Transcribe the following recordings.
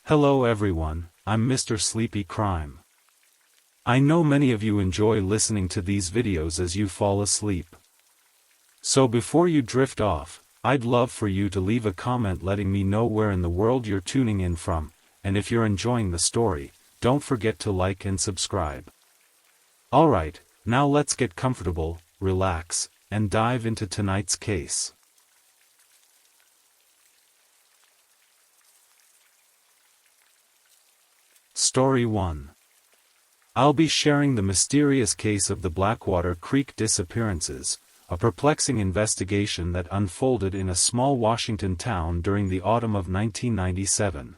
Hello everyone, I'm Mr. Sleepy Crime. I know many of you enjoy listening to these videos as you fall asleep. So before you drift off, I'd love for you to leave a comment letting me know where in the world you're tuning in from, and if you're enjoying the story, don't forget to like and subscribe. Alright, now let's get comfortable, relax, and dive into tonight's case. Story 1. I'll be sharing the mysterious case of the Blackwater Creek disappearances, a perplexing investigation that unfolded in a small Washington town during the autumn of 1997.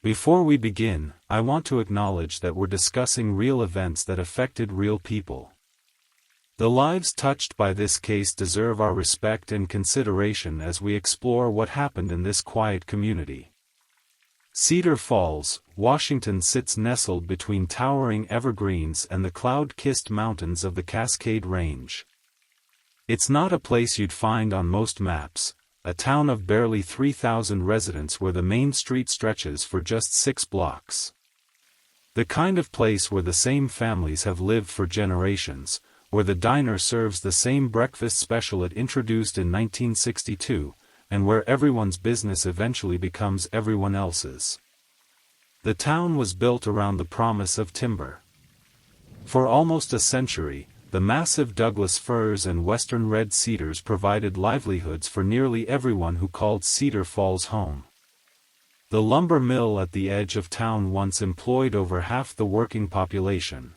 Before we begin, I want to acknowledge that we're discussing real events that affected real people. The lives touched by this case deserve our respect and consideration as we explore what happened in this quiet community. Cedar Falls, Washington sits nestled between towering evergreens and the cloud-kissed mountains of the Cascade Range. It's not a place you'd find on most maps, a town of barely 3,000 residents where the main street stretches for just 6 blocks. The kind of place where the same families have lived for generations, where the diner serves the same breakfast special it introduced in 1962, and where everyone's business eventually becomes everyone else's. The town was built around the promise of timber. For almost a century, the massive Douglas firs and western red cedars provided livelihoods for nearly everyone who called Cedar Falls home. The lumber mill at the edge of town once employed over half the working population.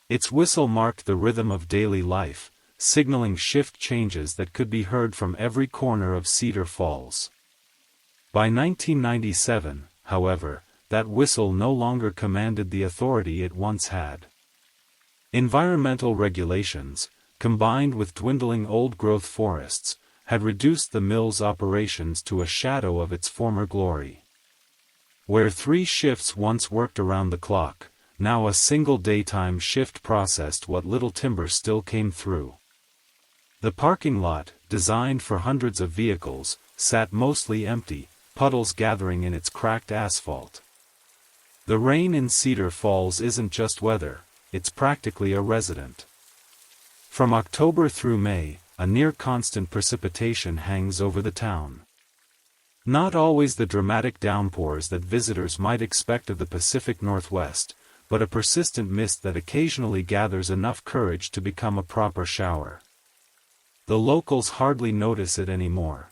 Its whistle marked the rhythm of daily life, signaling shift changes that could be heard from every corner of Cedar Falls. By 1997, however, that whistle no longer commanded the authority it once had. Environmental regulations, combined with dwindling old-growth forests, had reduced the mill's operations to a shadow of its former glory. Where 3 shifts once worked around the clock, now a single daytime shift processed what little timber still came through. The parking lot, designed for hundreds of vehicles, sat mostly empty, puddles gathering in its cracked asphalt. The rain in Cedar Falls isn't just weather, it's practically a resident. From October through May, a near-constant precipitation hangs over the town. Not always the dramatic downpours that visitors might expect of the Pacific Northwest, but a persistent mist that occasionally gathers enough courage to become a proper shower. The locals hardly notice it anymore.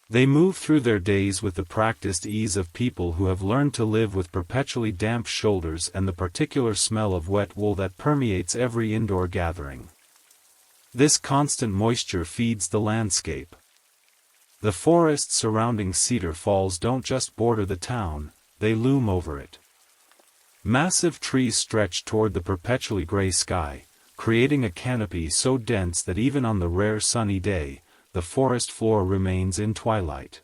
They move through their days with the practiced ease of people who have learned to live with perpetually damp shoulders and the particular smell of wet wool that permeates every indoor gathering. This constant moisture feeds the landscape. The forests surrounding Cedar Falls don't just border the town, they loom over it. Massive trees stretch toward the perpetually gray sky, creating a canopy so dense that even on the rare sunny day, the forest floor remains in twilight.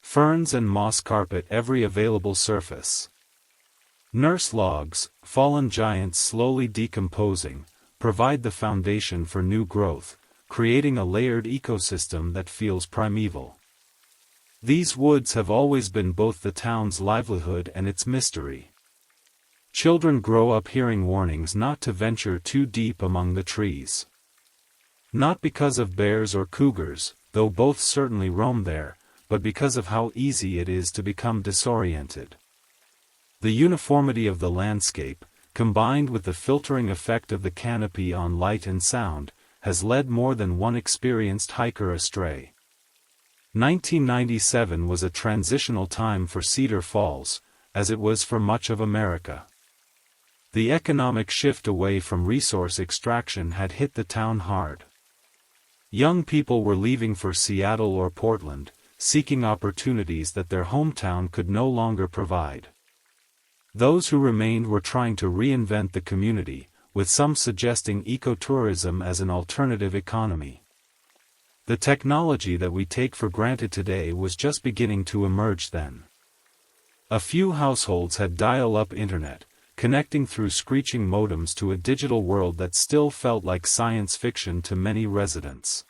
Ferns and moss carpet every available surface. Nurse logs, fallen giants slowly decomposing, provide the foundation for new growth, creating a layered ecosystem that feels primeval. These woods have always been both the town's livelihood and its mystery. Children grow up hearing warnings not to venture too deep among the trees. Not because of bears or cougars, though both certainly roam there, but because of how easy it is to become disoriented. The uniformity of the landscape, combined with the filtering effect of the canopy on light and sound, has led more than one experienced hiker astray. 1997 was a transitional time for Cedar Falls, as it was for much of America. The economic shift away from resource extraction had hit the town hard. Young people were leaving for Seattle or Portland, seeking opportunities that their hometown could no longer provide. Those who remained were trying to reinvent the community, with some suggesting ecotourism as an alternative economy. The technology that we take for granted today was just beginning to emerge then. A few households had dial-up internet, connecting through screeching modems to a digital world that still felt like science fiction to many residents.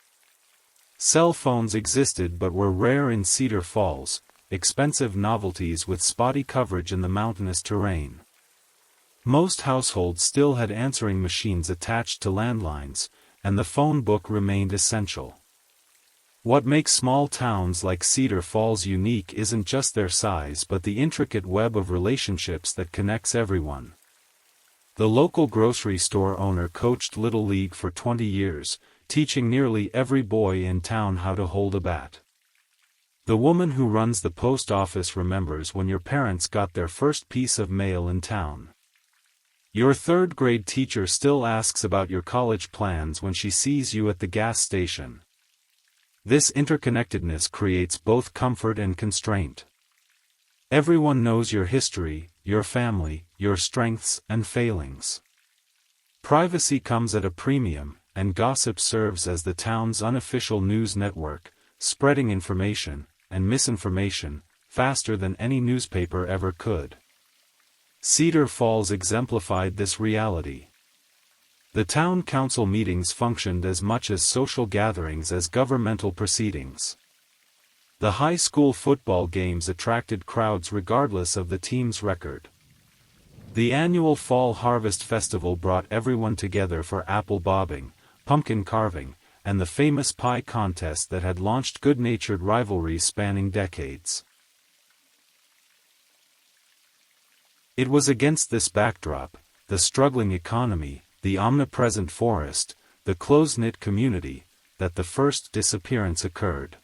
Cell phones existed but were rare in Cedar Falls, expensive novelties with spotty coverage in the mountainous terrain. Most households still had answering machines attached to landlines, and the phone book remained essential. What makes small towns like Cedar Falls unique isn't just their size but the intricate web of relationships that connects everyone. The local grocery store owner coached Little League for 20 years, teaching nearly every boy in town how to hold a bat. The woman who runs the post office remembers when your parents got their first piece of mail in town. Your third-grade teacher still asks about your college plans when she sees you at the gas station. This interconnectedness creates both comfort and constraint. Everyone knows your history, your family, your strengths and failings. Privacy comes at a premium, and gossip serves as the town's unofficial news network, spreading information and misinformation faster than any newspaper ever could. Cedar Falls exemplified this reality. The town council meetings functioned as much as social gatherings as governmental proceedings. The high school football games attracted crowds regardless of the team's record. The annual Fall Harvest Festival brought everyone together for apple bobbing, pumpkin carving, and the famous pie contest that had launched good-natured rivalries spanning decades. It was against this backdrop, the struggling economy, the omnipresent forest, the close-knit community, that the first disappearance occurred.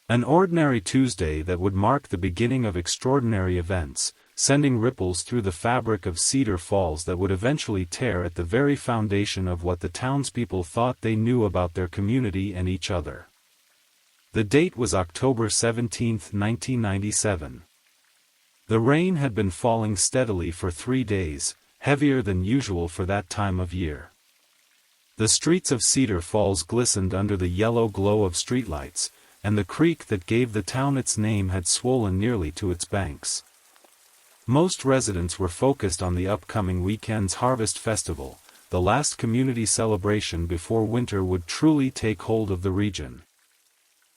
An ordinary Tuesday that would mark the beginning of extraordinary events, sending ripples through the fabric of Cedar Falls that would eventually tear at the very foundation of what the townspeople thought they knew about their community and each other. The date was October 17, 1997. The rain had been falling steadily for 3 days, heavier than usual for that time of year. The streets of Cedar Falls glistened under the yellow glow of streetlights, and the creek that gave the town its name had swollen nearly to its banks. Most residents were focused on the upcoming weekend's Harvest Festival, the last community celebration before winter would truly take hold of the region.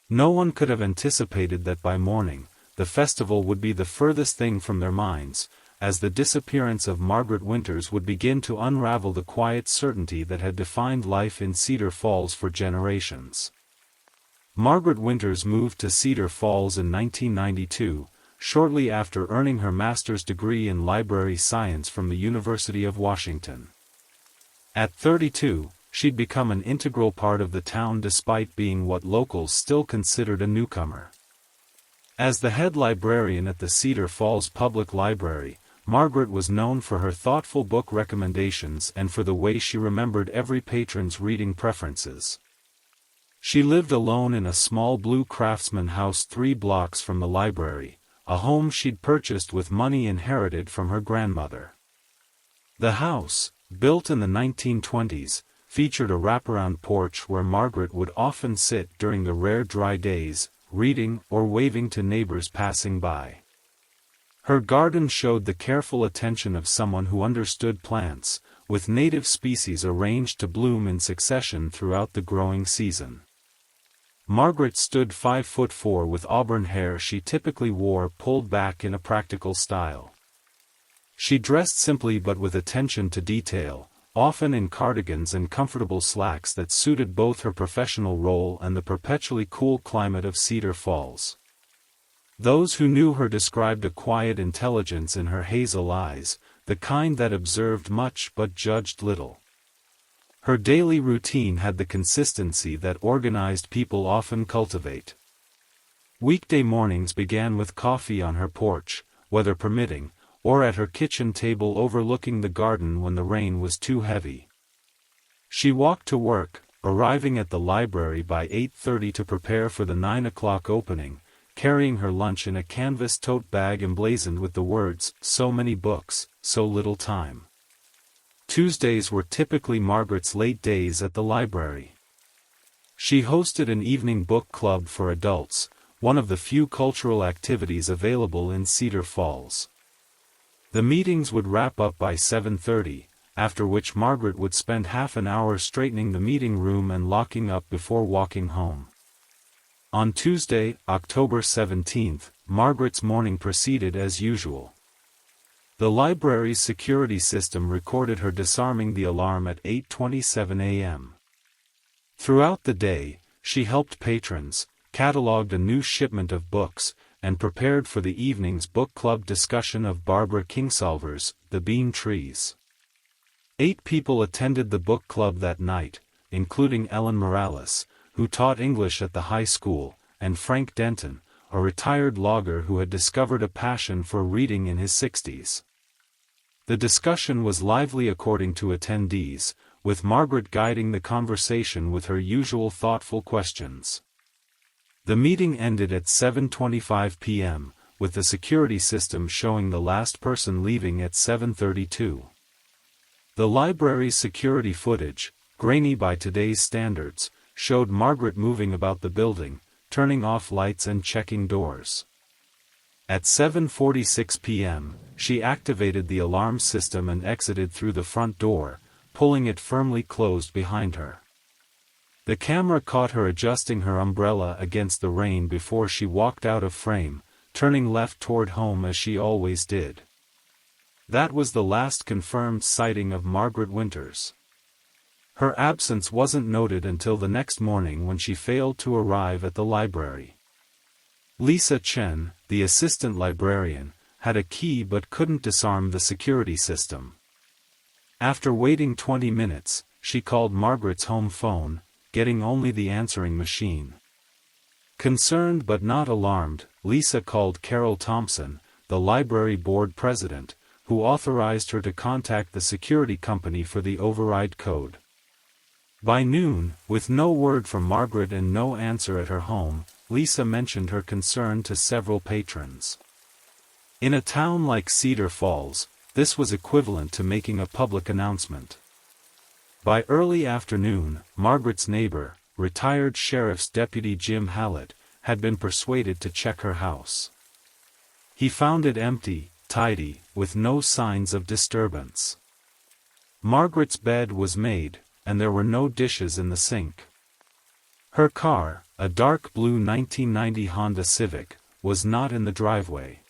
No one could have anticipated that by morning, the festival would be the furthest thing from their minds, as the disappearance of Margaret Winters would begin to unravel the quiet certainty that had defined life in Cedar Falls for generations. Margaret Winters moved to Cedar Falls in 1992, shortly after earning her master's degree in library science from the University of Washington. At 32, she'd become an integral part of the town despite being what locals still considered a newcomer. As the head librarian at the Cedar Falls Public Library, Margaret was known for her thoughtful book recommendations and for the way she remembered every patron's reading preferences. She lived alone in a small blue craftsman house 3 blocks from the library, a home she'd purchased with money inherited from her grandmother. The house, built in the 1920s, featured a wraparound porch where Margaret would often sit during the rare dry days, reading or waving to neighbors passing by. Her garden showed the careful attention of someone who understood plants, with native species arranged to bloom in succession throughout the growing season. Margaret stood 5'4" with auburn hair she typically wore pulled back in a practical style. She dressed simply but with attention to detail, often in cardigans and comfortable slacks that suited both her professional role and the perpetually cool climate of Cedar Falls. Those who knew her described a quiet intelligence in her hazel eyes, the kind that observed much but judged little. Her daily routine had the consistency that organized people often cultivate. Weekday mornings began with coffee on her porch, weather permitting, or at her kitchen table overlooking the garden when the rain was too heavy. She walked to work, arriving at the library by 8:30 to prepare for the 9 o'clock opening, carrying her lunch in a canvas tote bag emblazoned with the words, "So many books, so little time." Tuesdays were typically Margaret's late days at the library. She hosted an evening book club for adults, one of the few cultural activities available in Cedar Falls. The meetings would wrap up by 7:30, after which Margaret would spend half an hour straightening the meeting room and locking up before walking home. On Tuesday, October 17, Margaret's morning proceeded as usual. The library's security system recorded her disarming the alarm at 8:27 a.m. Throughout the day, she helped patrons, catalogued a new shipment of books, and prepared for the evening's book club discussion of Barbara Kingsolver's The Bean Trees. 8 people attended the book club that night, including Ellen Morales, who taught English at the high school, and Frank Denton, a retired logger who had discovered a passion for reading in his 60s. The discussion was lively according to attendees, with Margaret guiding the conversation with her usual thoughtful questions. The meeting ended at 7:25 p.m., with the security system showing the last person leaving at 7:32. The library's security footage, grainy by today's standards, showed Margaret moving about the building, turning off lights and checking doors. At 7:46 p.m., she activated the alarm system and exited through the front door, pulling it firmly closed behind her. The camera caught her adjusting her umbrella against the rain before she walked out of frame, turning left toward home as she always did. That was the last confirmed sighting of Margaret Winters. Her absence wasn't noted until the next morning when she failed to arrive at the library. Lisa Chen, the assistant librarian, had a key but couldn't disarm the security system. After waiting 20 minutes, she called Margaret's home phone, getting only the answering machine. Concerned but not alarmed, Lisa called Carol Thompson, the library board president, who authorized her to contact the security company for the override code. By noon, with no word from Margaret and no answer at her home, Lisa mentioned her concern to several patrons. In a town like Cedar Falls, this was equivalent to making a public announcement. By early afternoon, Margaret's neighbor, retired Sheriff's Deputy Jim Hallett, had been persuaded to check her house. He found it empty, tidy, with no signs of disturbance. Margaret's bed was made, and there were no dishes in the sink. Her car, a dark blue 1990 Honda Civic, was not in the driveway.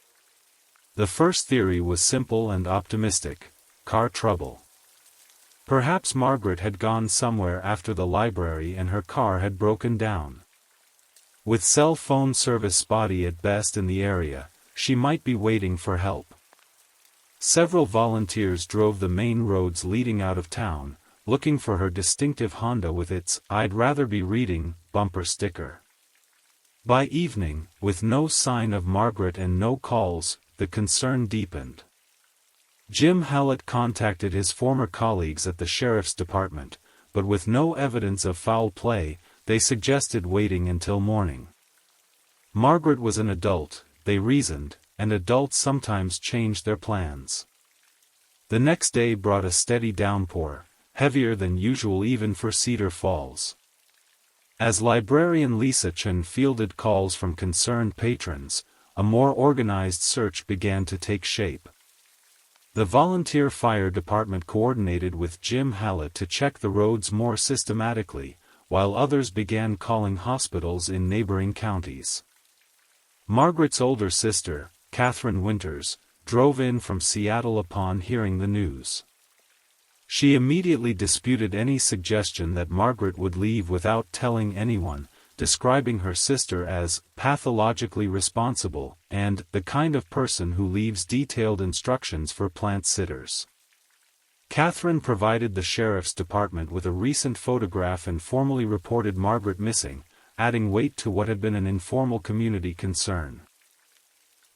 The first theory was simple and optimistic: car trouble. Perhaps Margaret had gone somewhere after the library and her car had broken down. With cell phone service spotty at best in the area, she might be waiting for help. Several volunteers drove the main roads leading out of town, looking for her distinctive Honda with its "I'd rather be reading" bumper sticker. By evening, with no sign of Margaret and no calls, the concern deepened. Jim Hallett contacted his former colleagues at the sheriff's department, but with no evidence of foul play, they suggested waiting until morning. Margaret was an adult, they reasoned, and adults sometimes changed their plans. The next day brought a steady downpour, heavier than usual even for Cedar Falls. As librarian Lisa Chen fielded calls from concerned patrons, a more organized search began to take shape. The volunteer fire department coordinated with Jim Hallett to check the roads more systematically, while others began calling hospitals in neighboring counties. Margaret's older sister, Catherine Winters, drove in from Seattle upon hearing the news. She immediately disputed any suggestion that Margaret would leave without telling anyone, describing her sister as pathologically responsible and the kind of person who leaves detailed instructions for plant sitters. Catherine provided the sheriff's department with a recent photograph and formally reported Margaret missing, adding weight to what had been an informal community concern.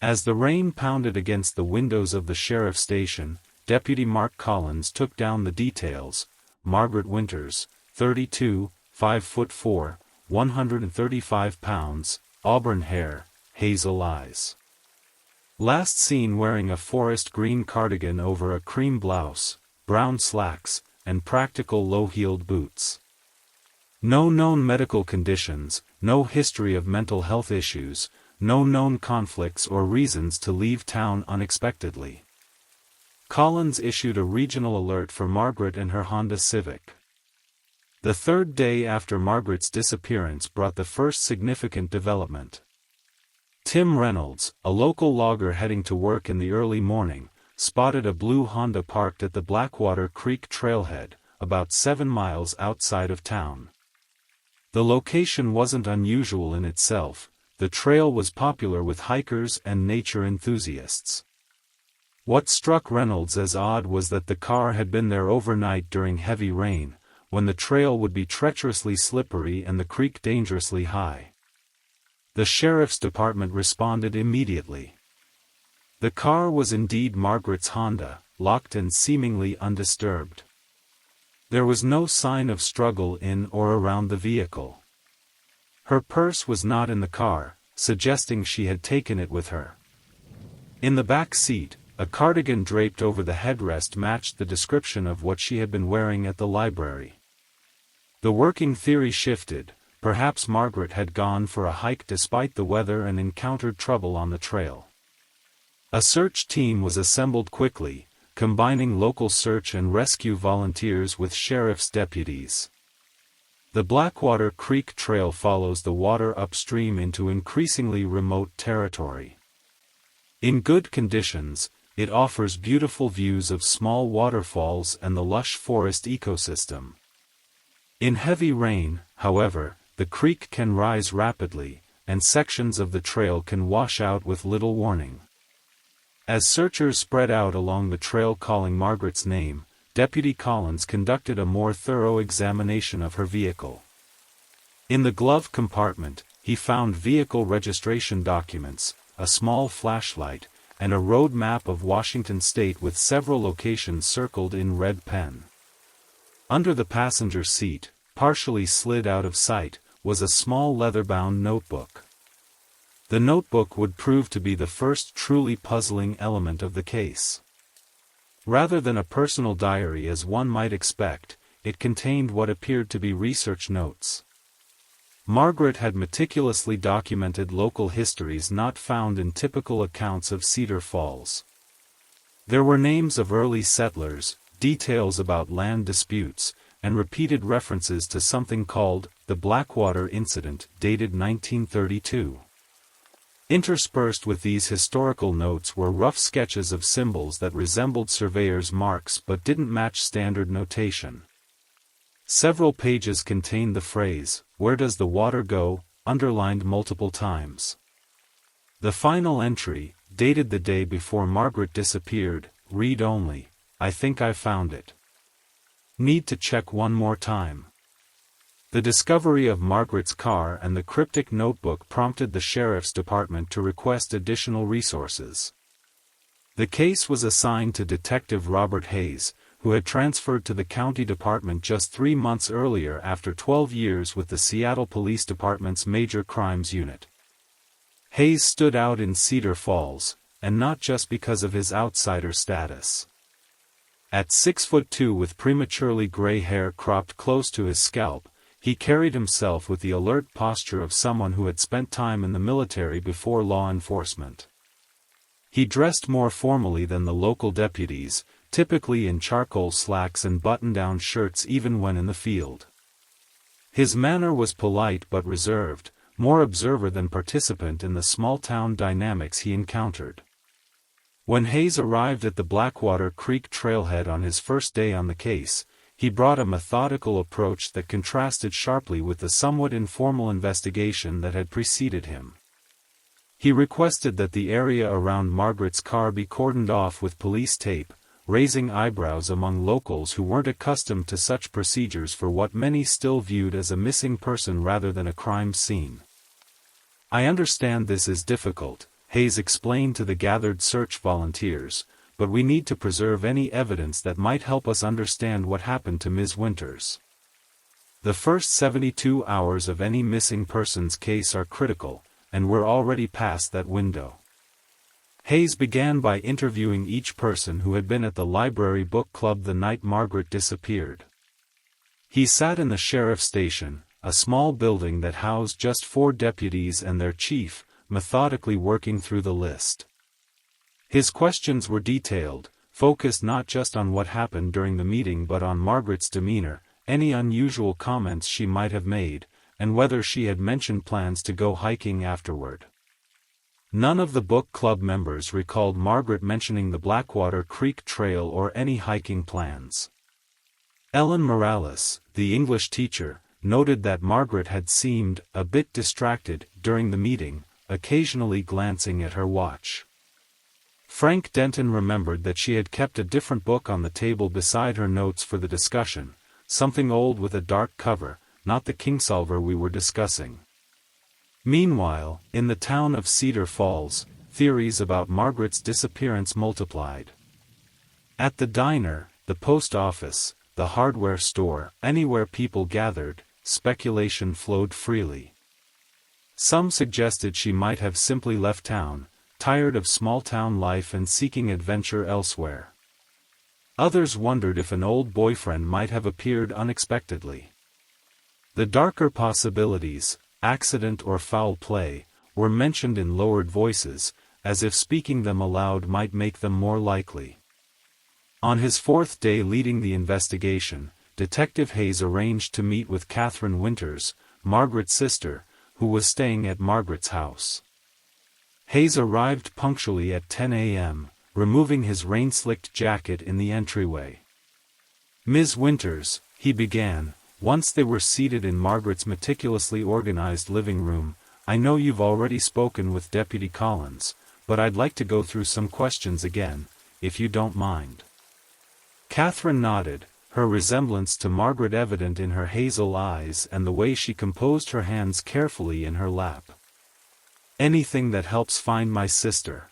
As the rain pounded against the windows of the sheriff's station, Deputy Mark Collins took down the details: Margaret Winters, 32, 5'4", 135 pounds, auburn hair, hazel eyes. Last seen wearing a forest green cardigan over a cream blouse, brown slacks, and practical low-heeled boots. No known medical conditions, no history of mental health issues, no known conflicts or reasons to leave town unexpectedly. Collins issued a regional alert for Margaret and her Honda Civic. The third day after Margaret's disappearance brought the first significant development. Tim Reynolds, a local logger heading to work in the early morning, spotted a blue Honda parked at the Blackwater Creek trailhead, about 7 miles outside of town. The location wasn't unusual in itself. The trail was popular with hikers and nature enthusiasts. What struck Reynolds as odd was that the car had been there overnight during heavy rain, when the trail would be treacherously slippery and the creek dangerously high. The sheriff's department responded immediately. The car was indeed Margaret's Honda, locked and seemingly undisturbed. There was no sign of struggle in or around the vehicle. Her purse was not in the car, suggesting she had taken it with her. In the back seat, a cardigan draped over the headrest matched the description of what she had been wearing at the library. The working theory shifted. Perhaps Margaret had gone for a hike despite the weather and encountered trouble on the trail. A search team was assembled quickly, combining local search and rescue volunteers with sheriff's deputies. The Blackwater Creek Trail follows the water upstream into increasingly remote territory. In good conditions, it offers beautiful views of small waterfalls and the lush forest ecosystem. In heavy rain, however, the creek can rise rapidly, and sections of the trail can wash out with little warning. As searchers spread out along the trail calling Margaret's name, Deputy Collins conducted a more thorough examination of her vehicle. In the glove compartment, he found vehicle registration documents, a small flashlight, and a road map of Washington state with several locations circled in red pen. Under the passenger seat, partially slid out of sight, was a small leather-bound notebook. The notebook would prove to be the first truly puzzling element of the case. Rather than a personal diary as one might expect, it contained what appeared to be research notes. Margaret had meticulously documented local histories not found in typical accounts of Cedar Falls. There were names of early settlers, details about land disputes, and repeated references to something called the Blackwater Incident, dated 1932. Interspersed with these historical notes were rough sketches of symbols that resembled surveyors' marks but didn't match standard notation. Several pages contained the phrase, "Where does the water go?" underlined multiple times. The final entry, dated the day before Margaret disappeared, read only, "I think I found it. Need to check one more time." The discovery of Margaret's car and the cryptic notebook prompted the sheriff's department to request additional resources. The case was assigned to Detective Robert Hayes, who had transferred to the county department just 3 months earlier after 12 years with the Seattle Police Department's Major Crimes Unit. Hayes stood out in Cedar Falls, and not just because of his outsider status. At 6'2" with prematurely gray hair cropped close to his scalp, he carried himself with the alert posture of someone who had spent time in the military before law enforcement. He dressed more formally than the local deputies, typically in charcoal slacks and button-down shirts even when in the field. His manner was polite but reserved, more observer than participant in the small-town dynamics he encountered. When Hayes arrived at the Blackwater Creek trailhead on his first day on the case, he brought a methodical approach that contrasted sharply with the somewhat informal investigation that had preceded him. He requested that the area around Margaret's car be cordoned off with police tape, raising eyebrows among locals who weren't accustomed to such procedures for what many still viewed as a missing person rather than a crime scene. "I understand this is difficult," Hayes explained to the gathered search volunteers, "but we need to preserve any evidence that might help us understand what happened to Ms. Winters. The first 72 hours of any missing persons case are critical, and we're already past that window." Hayes began by interviewing each person who had been at the library book club the night Margaret disappeared. He sat in the sheriff's station, a small building that housed just 4 deputies and their chief, methodically working through the list. His questions were detailed, focused not just on what happened during the meeting but on Margaret's demeanor, any unusual comments she might have made, and whether she had mentioned plans to go hiking afterward. None of the book club members recalled Margaret mentioning the Blackwater Creek Trail or any hiking plans. Ellen Morales, the English teacher, noted that Margaret had seemed a bit distracted during the meeting, occasionally glancing at her watch. Frank Denton remembered that she had kept a different book on the table beside her notes for the discussion, something old with a dark cover, not the Kingsolver we were discussing. Meanwhile, in the town of Cedar Falls, theories about Margaret's disappearance multiplied. At the diner, the post office, the hardware store, anywhere people gathered, speculation flowed freely. Some suggested she might have simply left town, tired of small-town life and seeking adventure elsewhere. Others wondered if an old boyfriend might have appeared unexpectedly. The darker possibilities, accident or foul play, were mentioned in lowered voices, as if speaking them aloud might make them more likely. On his fourth day leading the investigation, Detective Hayes arranged to meet with Catherine Winters, Margaret's sister, who was staying at Margaret's house. Hayes arrived punctually at 10 a.m., removing his rain-slicked jacket in the entryway. "Ms. Winters," he began, once they were seated in Margaret's meticulously organized living room, "I know you've already spoken with Deputy Collins, but I'd like to go through some questions again, if you don't mind." Catherine nodded, her resemblance to Margaret evident in her hazel eyes and the way she composed her hands carefully in her lap. "Anything that helps find my sister."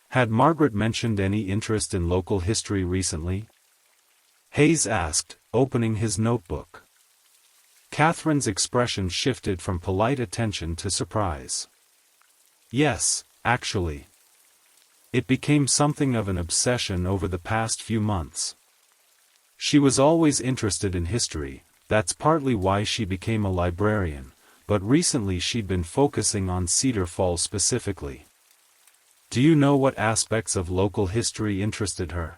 Had Margaret mentioned any interest in local history recently? Hayes asked, opening his notebook. Catherine's expression shifted from polite attention to surprise. "Yes, actually. It became something of an obsession over the past few months. She was always interested in history, that's partly why she became a librarian, but recently she'd been focusing on Cedar Falls specifically." "Do you know what aspects of local history interested her?"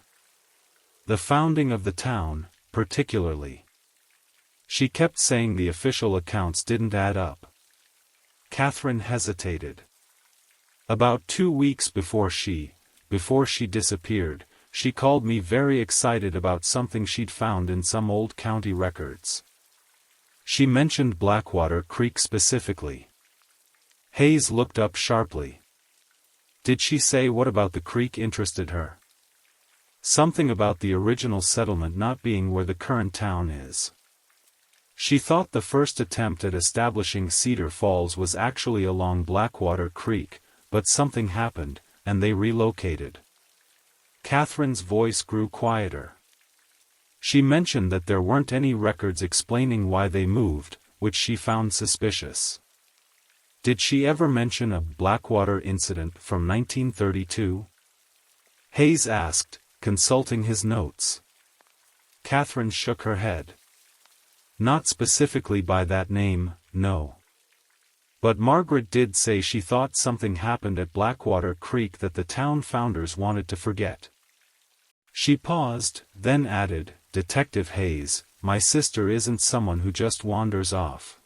"The founding of the town, particularly. She kept saying the official accounts didn't add up." Catherine hesitated. "About 2 weeks before she disappeared, she called me very excited about something she'd found in some old county records. She mentioned Blackwater Creek specifically." Hayes looked up sharply. "Did she say what about the creek interested her?" "Something about the original settlement not being where the current town is. She thought the first attempt at establishing Cedar Falls was actually along Blackwater Creek, but something happened, and they relocated." Catherine's voice grew quieter. "She mentioned that there weren't any records explaining why they moved, which she found suspicious." "Did she ever mention a Blackwater incident from 1932? Hayes asked, consulting his notes. Catherine shook her head. "Not specifically by that name, no. But Margaret did say she thought something happened at Blackwater Creek that the town founders wanted to forget." She paused, then added, "Detective Hayes, my sister isn't someone who just wanders off.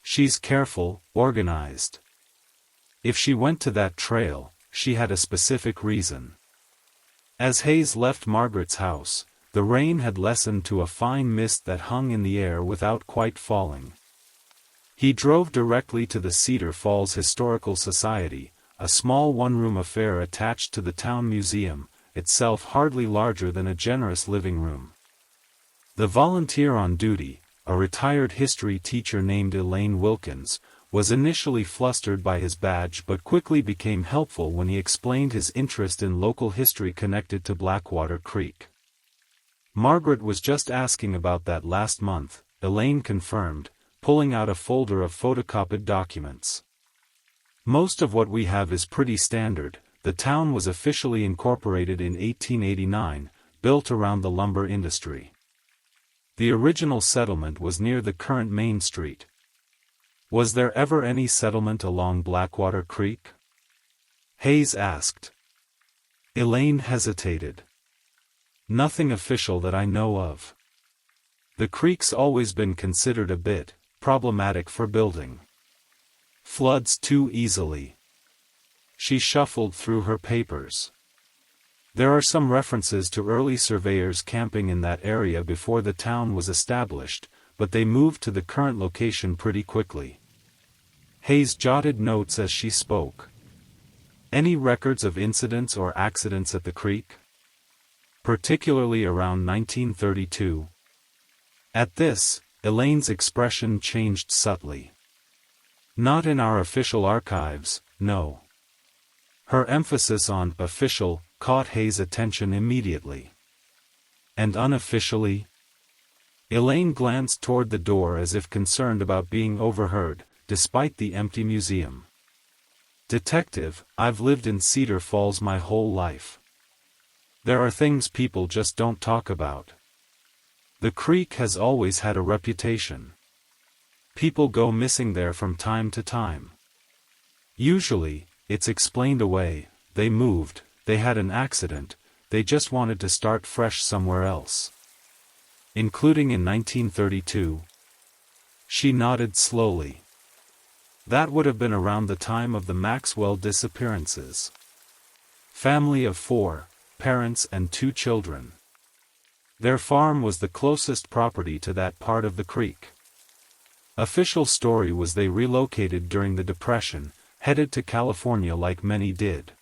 She's careful, organized. If she went to that trail, she had a specific reason." As Hayes left Margaret's house, the rain had lessened to a fine mist that hung in the air without quite falling. He drove directly to the Cedar Falls Historical Society, a small one-room affair attached to the town museum, itself hardly larger than a generous living room. The volunteer on duty, a retired history teacher named Elaine Wilkins, was initially flustered by his badge but quickly became helpful when he explained his interest in local history connected to Blackwater Creek. "Margaret was just asking about that last month," Elaine confirmed, pulling out a folder of photocopied documents. "Most of what we have is pretty standard. The town was officially incorporated in 1889, built around the lumber industry. The original settlement was near the current Main Street." "Was there ever any settlement along Blackwater Creek?" Hayes asked. Elaine hesitated. "Nothing official that I know of. The creek's always been considered a bit problematic for building. Floods too easily. She shuffled through her papers. There are some references to early surveyors camping in that area before the town was established, but they moved to the current location pretty quickly. Hayes jotted notes as she spoke. Any records of incidents or accidents at the creek? Particularly around 1932. At this, Elaine's expression changed subtly. Not in our official archives, no. Her emphasis on official caught Hayes' attention immediately. And unofficially? Elaine glanced toward the door as if concerned about being overheard, despite the empty museum. Detective, I've lived in Cedar Falls my whole life. There are things people just don't talk about. The creek has always had a reputation. People go missing there from time to time. Usually, it's explained away, they moved, they had an accident, they just wanted to start fresh somewhere else. Including in 1932. She nodded slowly. That would have been around the time of the Maxwell disappearances. Family of 4, parents and 2 children. Their farm was the closest property to that part of the creek. Official story was they relocated during the Depression, headed to California like many did.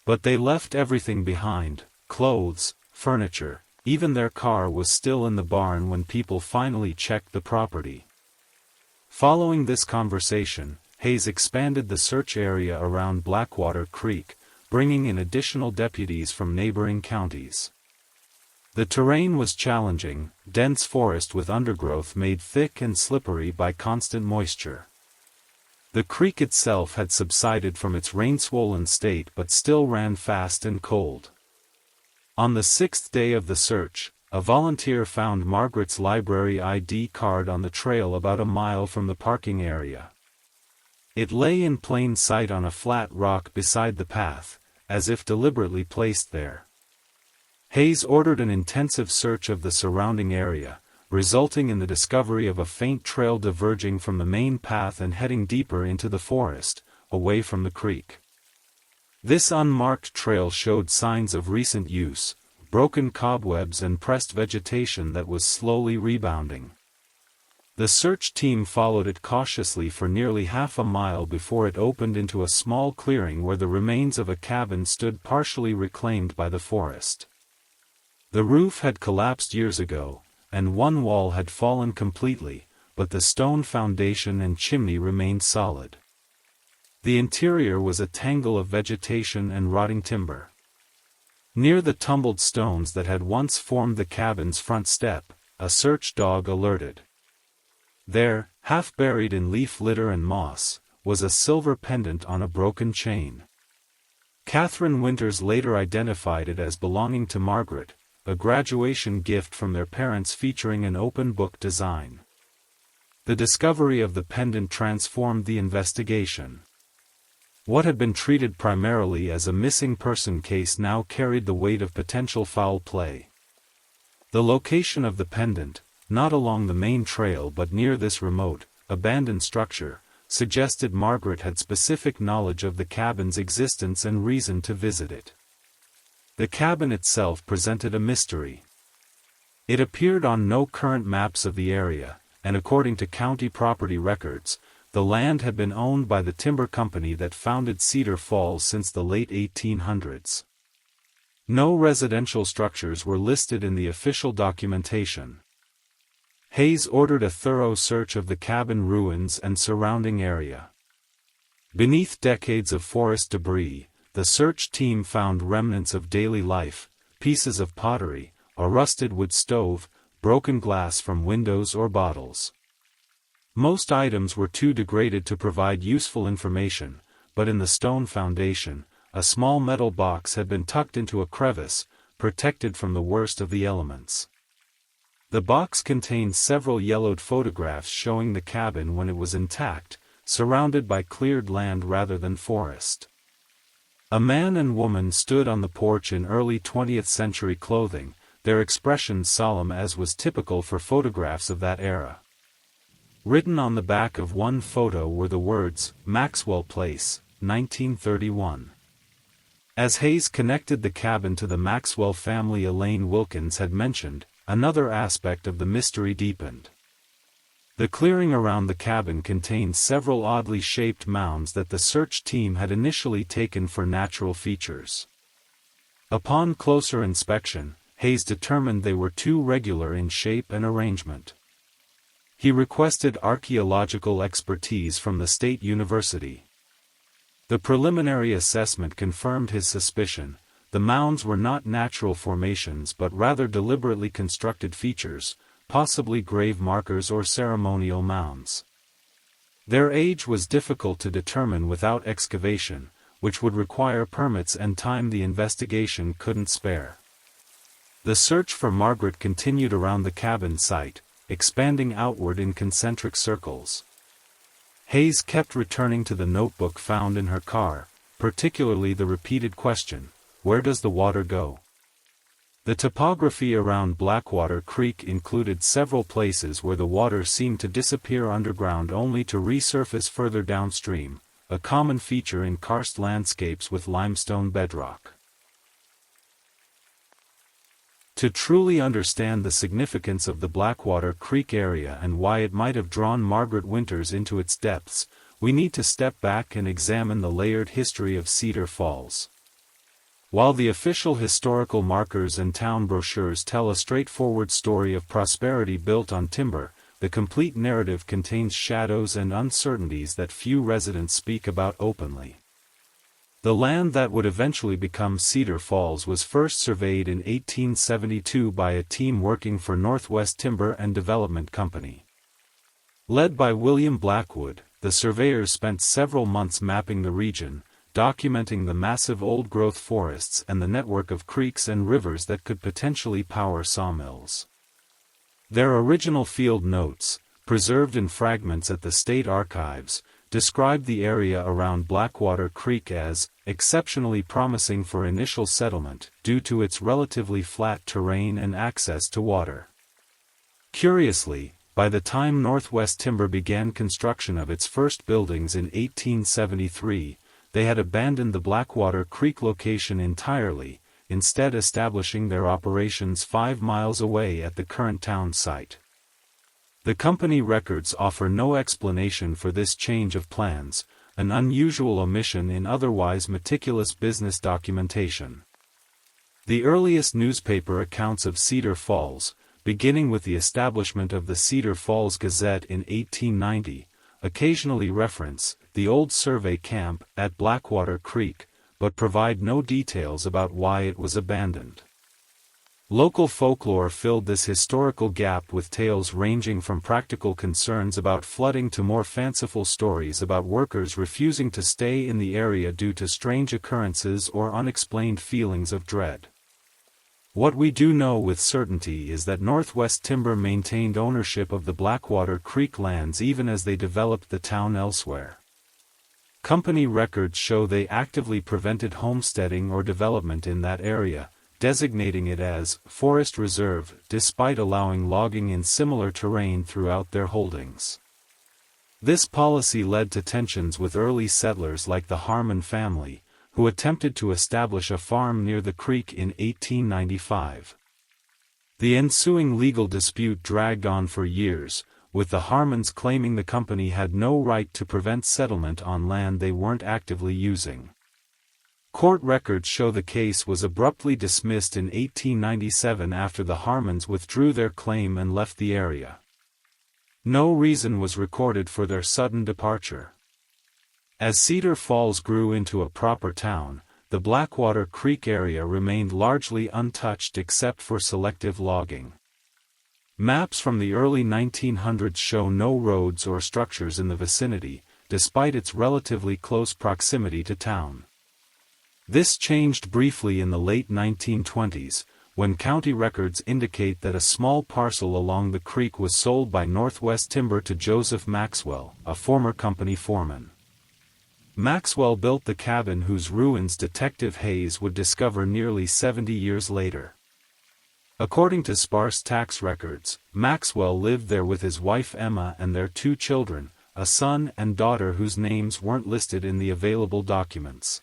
But they left everything behind, clothes, furniture, even their car was still in the barn when people finally checked the property. Following this conversation, Hayes expanded the search area around Blackwater Creek, bringing in additional deputies from neighboring counties. The terrain was challenging, dense forest with undergrowth made thick and slippery by constant moisture. The creek itself had subsided from its rain-swollen state but still ran fast and cold. On the 6th day of the search, a volunteer found Margaret's library ID card on the trail about a mile from the parking area. It lay in plain sight on a flat rock beside the path, as if deliberately placed there. Hayes ordered an intensive search of the surrounding area, resulting in the discovery of a faint trail diverging from the main path and heading deeper into the forest, away from the creek. This unmarked trail showed signs of recent use, broken cobwebs and pressed vegetation that was slowly rebounding. The search team followed it cautiously for nearly half a mile before it opened into a small clearing where the remains of a cabin stood partially reclaimed by the forest. The roof had collapsed years ago, and one wall had fallen completely, but the stone foundation and chimney remained solid. The interior was a tangle of vegetation and rotting timber. Near the tumbled stones that had once formed the cabin's front step, a search dog alerted. There, half buried in leaf litter and moss, was a silver pendant on a broken chain. Catherine Winters later identified it as belonging to Margaret, a graduation gift from their parents featuring an open book design. The discovery of the pendant transformed the investigation. What had been treated primarily as a missing person case now carried the weight of potential foul play. The location of the pendant, not along the main trail but near this remote, abandoned structure, suggested Margaret had specific knowledge of the cabin's existence and reason to visit it. The cabin itself presented a mystery. It appeared on no current maps of the area, and according to county property records, the land had been owned by the timber company that founded Cedar Falls since the late 1800s. No residential structures were listed in the official documentation. Hayes ordered a thorough search of the cabin ruins and surrounding area. Beneath decades of forest debris, the search team found remnants of daily life, pieces of pottery, a rusted wood stove, broken glass from windows or bottles. Most items were too degraded to provide useful information, but in the stone foundation, a small metal box had been tucked into a crevice, protected from the worst of the elements. The box contained several yellowed photographs showing the cabin when it was intact, surrounded by cleared land rather than forest. A man and woman stood on the porch in early 20th century clothing, their expressions solemn as was typical for photographs of that era. Written on the back of one photo were the words, "Maxwell Place, 1931. As Hayes connected the cabin to the Maxwell family, Elaine Wilkins had mentioned, another aspect of the mystery deepened. The clearing around the cabin contained several oddly shaped mounds that the search team had initially taken for natural features. Upon closer inspection, Hayes determined they were too regular in shape and arrangement. He requested archaeological expertise from the State University. The preliminary assessment confirmed his suspicion. The mounds were not natural formations but rather deliberately constructed features, possibly grave markers or ceremonial mounds. Their age was difficult to determine without excavation, which would require permits and time the investigation couldn't spare. The search for Margaret continued around the cabin site, expanding outward in concentric circles. Hayes kept returning to the notebook found in her car, particularly the repeated question, "Where does the water go?" The topography around Blackwater Creek included several places where the water seemed to disappear underground only to resurface further downstream, a common feature in karst landscapes with limestone bedrock. To truly understand the significance of the Blackwater Creek area and why it might have drawn Margaret Winters into its depths, we need to step back and examine the layered history of Cedar Falls. While the official historical markers and town brochures tell a straightforward story of prosperity built on timber, the complete narrative contains shadows and uncertainties that few residents speak about openly. The land that would eventually become Cedar Falls was first surveyed in 1872 by a team working for Northwest Timber and Development Company. Led by William Blackwood, the surveyors spent several months mapping the region, documenting the massive old-growth forests and the network of creeks and rivers that could potentially power sawmills. Their original field notes, preserved in fragments at the State Archives, described the area around Blackwater Creek as exceptionally promising for initial settlement due to its relatively flat terrain and access to water. Curiously, by the time Northwest Timber began construction of its first buildings in 1873, they had abandoned the Blackwater Creek location entirely, instead establishing their operations 5 miles away at the current town site. The company records offer no explanation for this change of plans, an unusual omission in otherwise meticulous business documentation. The earliest newspaper accounts of Cedar Falls, beginning with the establishment of the Cedar Falls Gazette in 1890, occasionally reference the old survey camp at Blackwater Creek, but provide no details about why it was abandoned. Local folklore filled this historical gap with tales ranging from practical concerns about flooding to more fanciful stories about workers refusing to stay in the area due to strange occurrences or unexplained feelings of dread. What we do know with certainty is that Northwest Timber maintained ownership of the Blackwater Creek lands even as they developed the town elsewhere. Company records show they actively prevented homesteading or development in that area, designating it as Forest Reserve despite allowing logging in similar terrain throughout their holdings. This policy led to tensions with early settlers like the Harmon family, who attempted to establish a farm near the creek in 1895. The ensuing legal dispute dragged on for years, with the Harmons claiming the company had no right to prevent settlement on land they weren't actively using. Court records show the case was abruptly dismissed in 1897 after the Harmons withdrew their claim and left the area. No reason was recorded for their sudden departure. As Cedar Falls grew into a proper town, the Blackwater Creek area remained largely untouched except for selective logging. Maps from the early 1900s show no roads or structures in the vicinity, despite its relatively close proximity to town. This changed briefly in the late 1920s, when county records indicate that a small parcel along the creek was sold by Northwest Timber to Joseph Maxwell, a former company foreman. Maxwell built the cabin whose ruins Detective Hayes would discover nearly 70 years later. According to sparse tax records, Maxwell lived there with his wife Emma and their 2 children, a son and daughter whose names weren't listed in the available documents.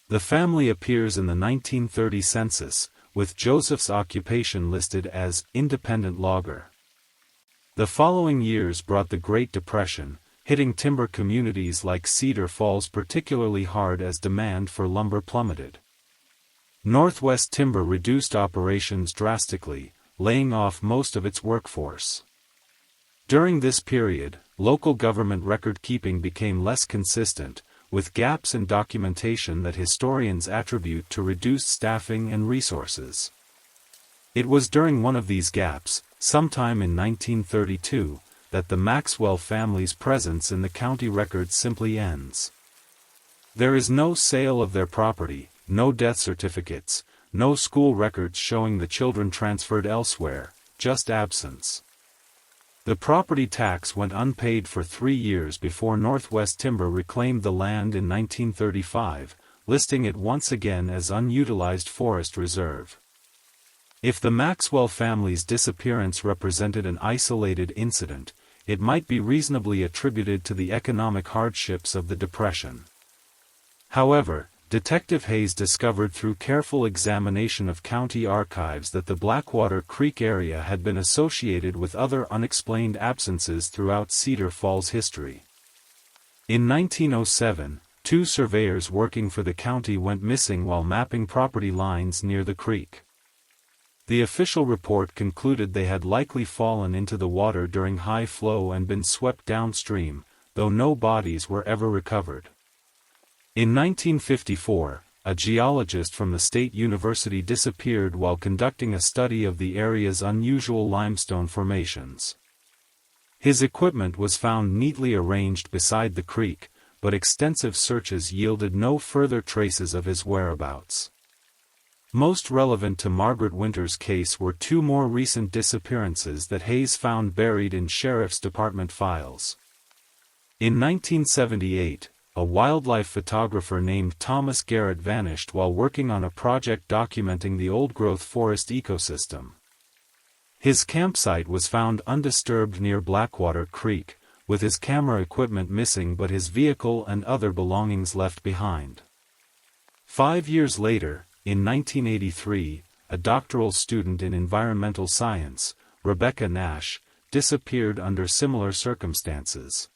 The family appears in the 1930 census, with Joseph's occupation listed as independent logger. The following years brought the Great Depression, hitting timber communities like Cedar Falls particularly hard as demand for lumber plummeted. Northwest Timber reduced operations drastically, laying off most of its workforce. During this period, local government record-keeping became less consistent, with gaps in documentation that historians attribute to reduced staffing and resources. It was during one of these gaps, sometime in 1932, that the Maxwell family's presence in the county records simply ends. There is no sale of their property, no death certificates, no school records showing the children transferred elsewhere, just absence. The property tax went unpaid for 3 years before Northwest Timber reclaimed the land in 1935, listing it once again as unutilized forest reserve. If the Maxwell family's disappearance represented an isolated incident, it might be reasonably attributed to the economic hardships of the Depression. However, Detective Hayes discovered through careful examination of county archives that the Blackwater Creek area had been associated with other unexplained absences throughout Cedar Falls history. In 1907, 2 surveyors working for the county went missing while mapping property lines near the creek. The official report concluded they had likely fallen into the water during high flow and been swept downstream, though no bodies were ever recovered. In 1954, a geologist from the State University disappeared while conducting a study of the area's unusual limestone formations. His equipment was found neatly arranged beside the creek, but extensive searches yielded no further traces of his whereabouts. Most relevant to Margaret Winter's case were 2 more recent disappearances that Hayes found buried in Sheriff's Department files. In 1978, a wildlife photographer named Thomas Garrett vanished while working on a project documenting the old-growth forest ecosystem. His campsite was found undisturbed near Blackwater Creek, with his camera equipment missing but his vehicle and other belongings left behind. 5 years later, in 1983, a doctoral student in environmental science, Rebecca Nash, disappeared under similar circumstances.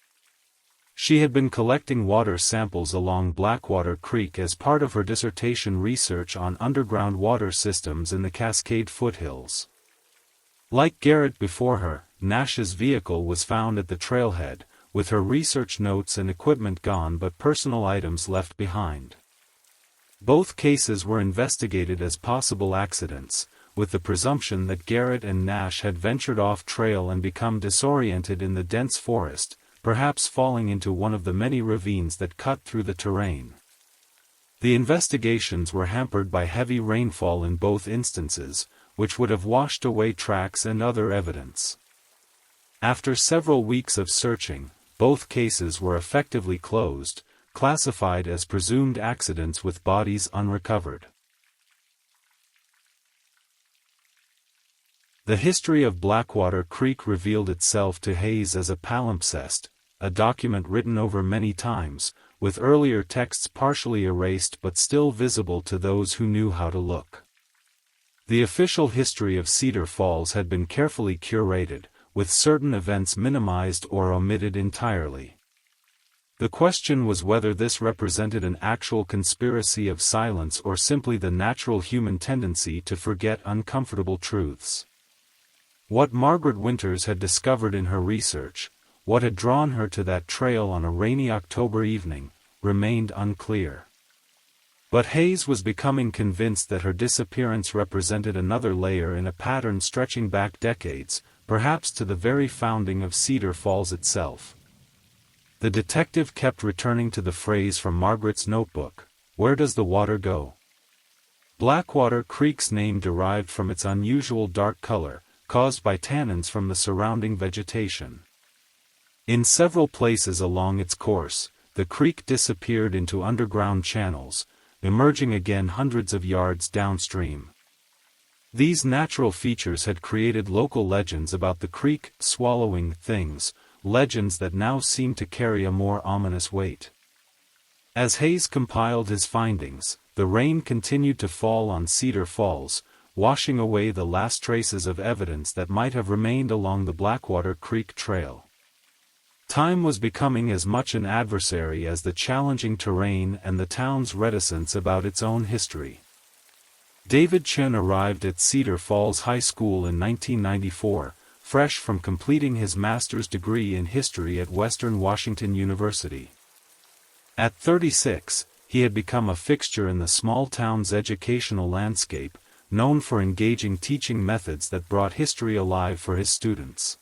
She had been collecting water samples along Blackwater Creek as part of her dissertation research on underground water systems in the Cascade foothills. Like Garrett before her, Nash's vehicle was found at the trailhead, with her research notes and equipment gone but personal items left behind. Both cases were investigated as possible accidents, with the presumption that Garrett and Nash had ventured off trail and become disoriented in the dense forest, perhaps falling into one of the many ravines that cut through the terrain. The investigations were hampered by heavy rainfall in both instances, which would have washed away tracks and other evidence. After several weeks of searching, both cases were effectively closed, classified as presumed accidents with bodies unrecovered. The history of Blackwater Creek revealed itself to Hayes as a palimpsest, a document written over many times, with earlier texts partially erased but still visible to those who knew how to look. The official history of Cedar Falls had been carefully curated, with certain events minimized or omitted entirely. The question was whether this represented an actual conspiracy of silence or simply the natural human tendency to forget uncomfortable truths. What Margaret Winters had discovered in her research, what had drawn her to that trail on a rainy October evening, remained unclear. But Hayes was becoming convinced that her disappearance represented another layer in a pattern stretching back decades, perhaps to the very founding of Cedar Falls itself. The detective kept returning to the phrase from Margaret's notebook, "Where does the water go?" Blackwater Creek's name derived from its unusual dark color, caused by tannins from the surrounding vegetation. In several places along its course, the creek disappeared into underground channels, emerging again hundreds of yards downstream. These natural features had created local legends about the creek swallowing things, legends that now seemed to carry a more ominous weight. As Hayes compiled his findings, the rain continued to fall on Cedar Falls, washing away the last traces of evidence that might have remained along the Blackwater Creek Trail. Time was becoming as much an adversary as the challenging terrain and the town's reticence about its own history. David Chen arrived at Cedar Falls High School in 1994, fresh from completing his master's degree in history at Western Washington University. At 36, he had become a fixture in the small town's educational landscape, known for engaging teaching methods that brought history alive for his students.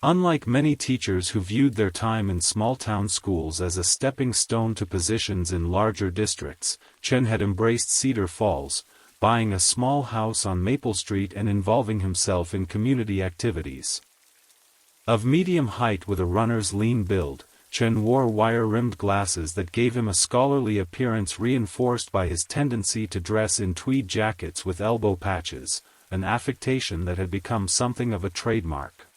Unlike many teachers who viewed their time in small-town schools as a stepping stone to positions in larger districts, Chen had embraced Cedar Falls, buying a small house on Maple Street and involving himself in community activities. Of medium height with a runner's lean build, Chen wore wire-rimmed glasses that gave him a scholarly appearance reinforced by his tendency to dress in tweed jackets with elbow patches, an affectation that had become something of a trademark.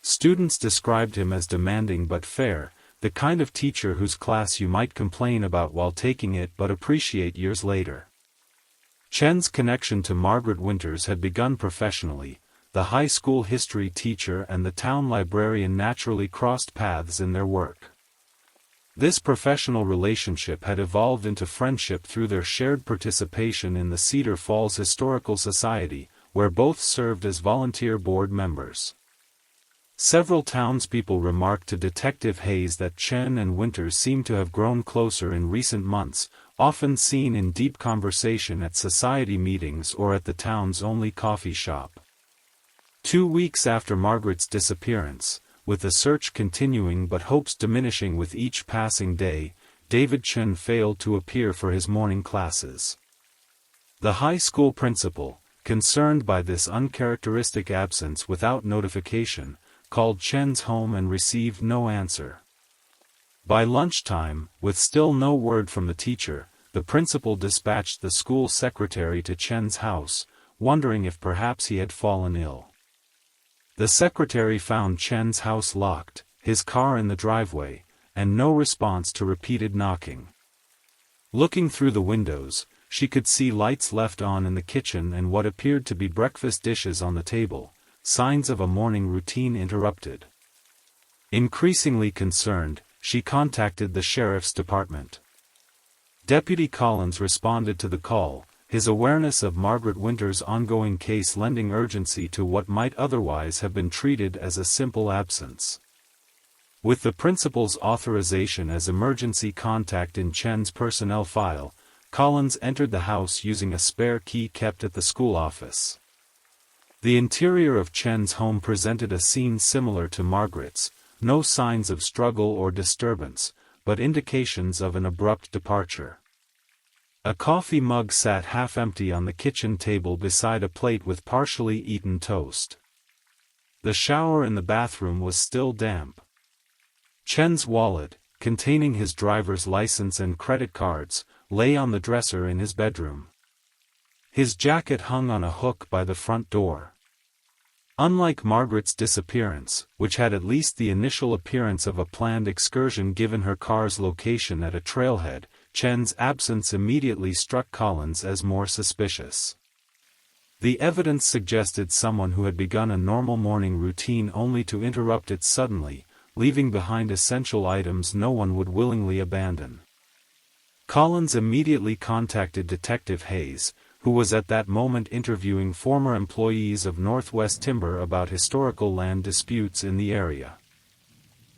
Students described him as demanding but fair, the kind of teacher whose class you might complain about while taking it but appreciate years later. Chen's connection to Margaret Winters had begun professionally. The high school history teacher and the town librarian naturally crossed paths in their work. This professional relationship had evolved into friendship through their shared participation in the Cedar Falls Historical Society, where both served as volunteer board members. Several townspeople remarked to Detective Hayes that Chen and Winters seemed to have grown closer in recent months, often seen in deep conversation at society meetings or at the town's only coffee shop. 2 weeks after Margaret's disappearance, with the search continuing but hopes diminishing with each passing day, David Chen failed to appear for his morning classes. The high school principal, concerned by this uncharacteristic absence without notification, called Chen's home and received no answer. By lunchtime, with still no word from the teacher, the principal dispatched the school secretary to Chen's house, wondering if perhaps he had fallen ill. The secretary found Chen's house locked, his car in the driveway, and no response to repeated knocking. Looking through the windows, she could see lights left on in the kitchen and what appeared to be breakfast dishes on the table, signs of a morning routine interrupted. Increasingly concerned, she contacted the sheriff's department. Deputy Collins responded to the call, his awareness of Margaret Winters' ongoing case lending urgency to what might otherwise have been treated as a simple absence. With the principal's authorization as emergency contact in Chen's personnel file, Collins entered the house using a spare key kept at the school office. The interior of Chen's home presented a scene similar to Margaret's, no signs of struggle or disturbance, but indications of an abrupt departure. A coffee mug sat half-empty on the kitchen table beside a plate with partially eaten toast. The shower in the bathroom was still damp. Chen's wallet, containing his driver's license and credit cards, lay on the dresser in his bedroom. His jacket hung on a hook by the front door. Unlike Margaret's disappearance, which had at least the initial appearance of a planned excursion given her car's location at a trailhead, Chen's absence immediately struck Collins as more suspicious. The evidence suggested someone who had begun a normal morning routine only to interrupt it suddenly, leaving behind essential items no one would willingly abandon. Collins immediately contacted Detective Hayes, who was at that moment interviewing former employees of Northwest Timber about historical land disputes in the area.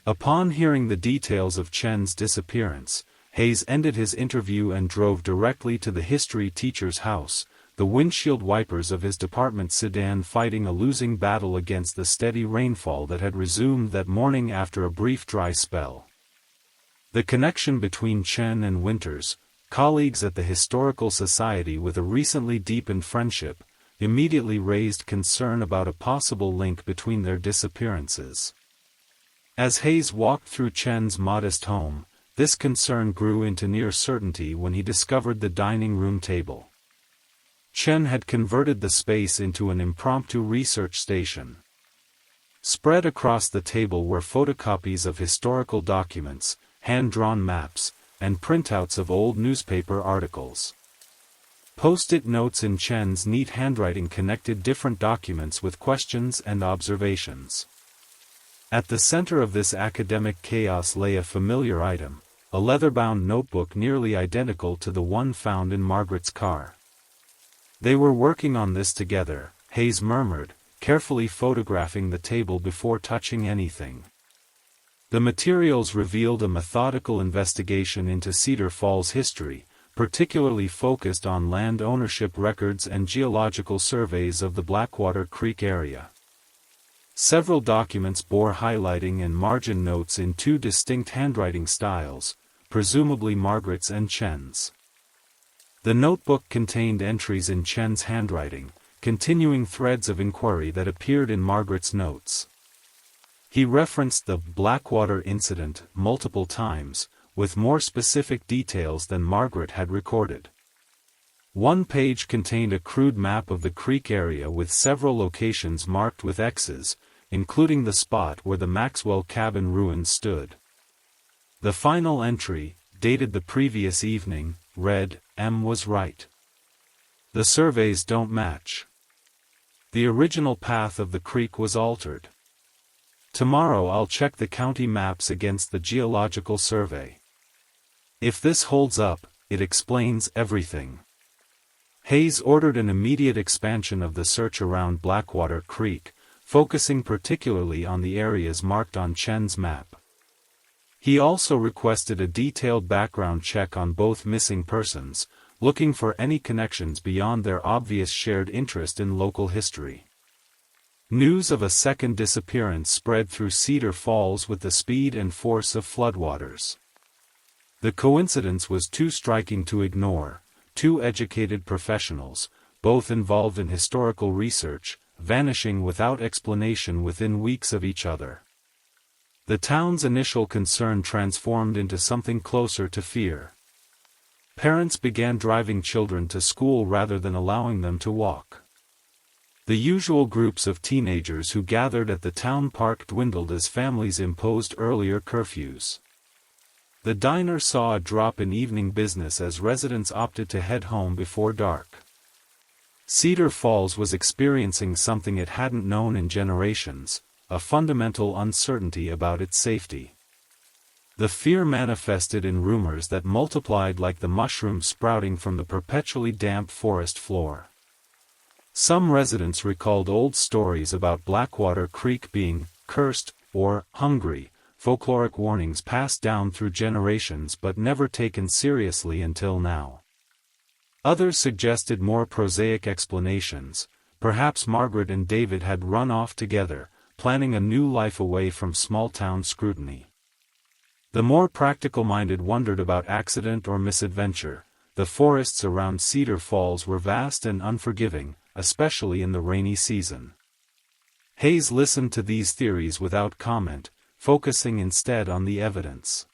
Upon hearing the details of Chen's disappearance, Hayes ended his interview and drove directly to the history teacher's house, the windshield wipers of his department sedan fighting a losing battle against the steady rainfall that had resumed that morning after a brief dry spell. The connection between Chen and Winters, colleagues at the Historical Society with a recently deepened friendship, immediately raised concern about a possible link between their disappearances. As Hayes walked through Chen's modest home, this concern grew into near certainty when he discovered the dining room table. Chen had converted the space into an impromptu research station. Spread across the table were photocopies of historical documents, hand-drawn maps, and printouts of old newspaper articles. Post-it notes in Chen's neat handwriting connected different documents with questions and observations. At the center of this academic chaos lay a familiar item, a leather-bound notebook nearly identical to the one found in Margaret's car. They were working on this together, Hayes murmured, carefully photographing the table before touching anything. The materials revealed a methodical investigation into Cedar Falls history, particularly focused on land ownership records and geological surveys of the Blackwater Creek area. Several documents bore highlighting and margin notes in two distinct handwriting styles, presumably Margaret's and Chen's. The notebook contained entries in Chen's handwriting, continuing threads of inquiry that appeared in Margaret's notes. He referenced the Blackwater incident multiple times, with more specific details than Margaret had recorded. One page contained a crude map of the creek area with several locations marked with X's, including the spot where the Maxwell cabin ruins stood. The final entry, dated the previous evening, read, "M was right. The surveys don't match. The original path of the creek was altered. Tomorrow I'll check the county maps against the geological survey. If this holds up, it explains everything." Hayes ordered an immediate expansion of the search around Blackwater Creek, focusing particularly on the areas marked on Chen's map. He also requested a detailed background check on both missing persons, looking for any connections beyond their obvious shared interest in local history. News of a second disappearance spread through Cedar Falls with the speed and force of floodwaters. The coincidence was too striking to ignore. Two educated professionals, both involved in historical research, vanishing without explanation within weeks of each other. The town's initial concern transformed into something closer to fear. Parents began driving children to school rather than allowing them to walk. The usual groups of teenagers who gathered at the town park dwindled as families imposed earlier curfews. The diner saw a drop in evening business as residents opted to head home before dark. Cedar Falls was experiencing something it hadn't known in generations, a fundamental uncertainty about its safety. The fear manifested in rumors that multiplied like the mushrooms sprouting from the perpetually damp forest floor. Some residents recalled old stories about Blackwater Creek being cursed or hungry, folkloric warnings passed down through generations but never taken seriously until now. Others suggested more prosaic explanations. Perhaps Margaret and David had run off together, planning a new life away from small-town scrutiny. The more practical-minded wondered about accident or misadventure. The forests around Cedar Falls were vast and unforgiving, especially in the rainy season. Hayes listened to these theories without comment, focusing instead on the evidence.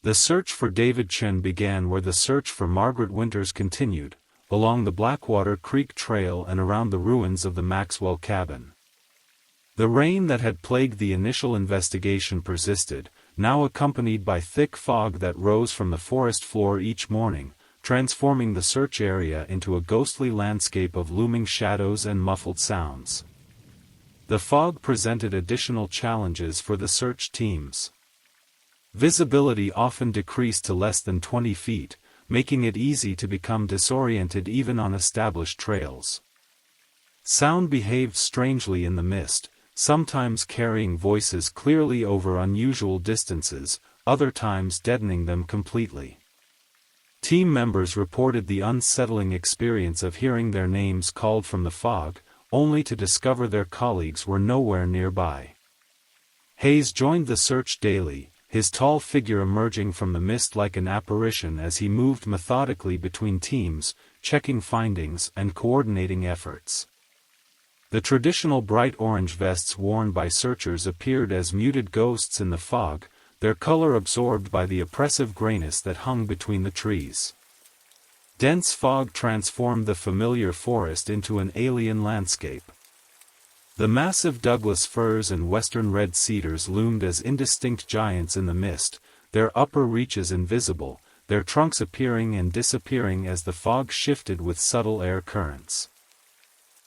The search for David Chen began where the search for Margaret Winters continued, along the Blackwater Creek Trail and around the ruins of the Maxwell cabin. The rain that had plagued the initial investigation persisted, now accompanied by thick fog that rose from the forest floor each morning, transforming the search area into a ghostly landscape of looming shadows and muffled sounds. The fog presented additional challenges for the search teams. Visibility often decreased to less than 20 feet, making it easy to become disoriented even on established trails. Sound behaved strangely in the mist, sometimes carrying voices clearly over unusual distances, other times deadening them completely. Team members reported the unsettling experience of hearing their names called from the fog, only to discover their colleagues were nowhere nearby. Hayes joined the search daily, his tall figure emerging from the mist like an apparition as he moved methodically between teams, checking findings and coordinating efforts. The traditional bright orange vests worn by searchers appeared as muted ghosts in the fog, their color absorbed by the oppressive grayness that hung between the trees. Dense fog transformed the familiar forest into an alien landscape. The massive Douglas firs and western red cedars loomed as indistinct giants in the mist, their upper reaches invisible, their trunks appearing and disappearing as the fog shifted with subtle air currents.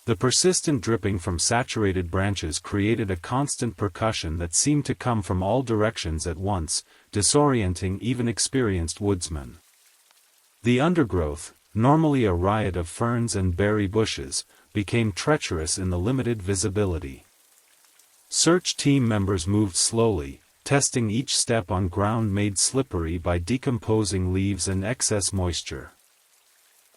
The persistent dripping from saturated branches created a constant percussion that seemed to come from all directions at once, disorienting even experienced woodsmen. The undergrowth, normally a riot of ferns and berry bushes, became treacherous in the limited visibility. Search team members moved slowly, testing each step on ground made slippery by decomposing leaves and excess moisture.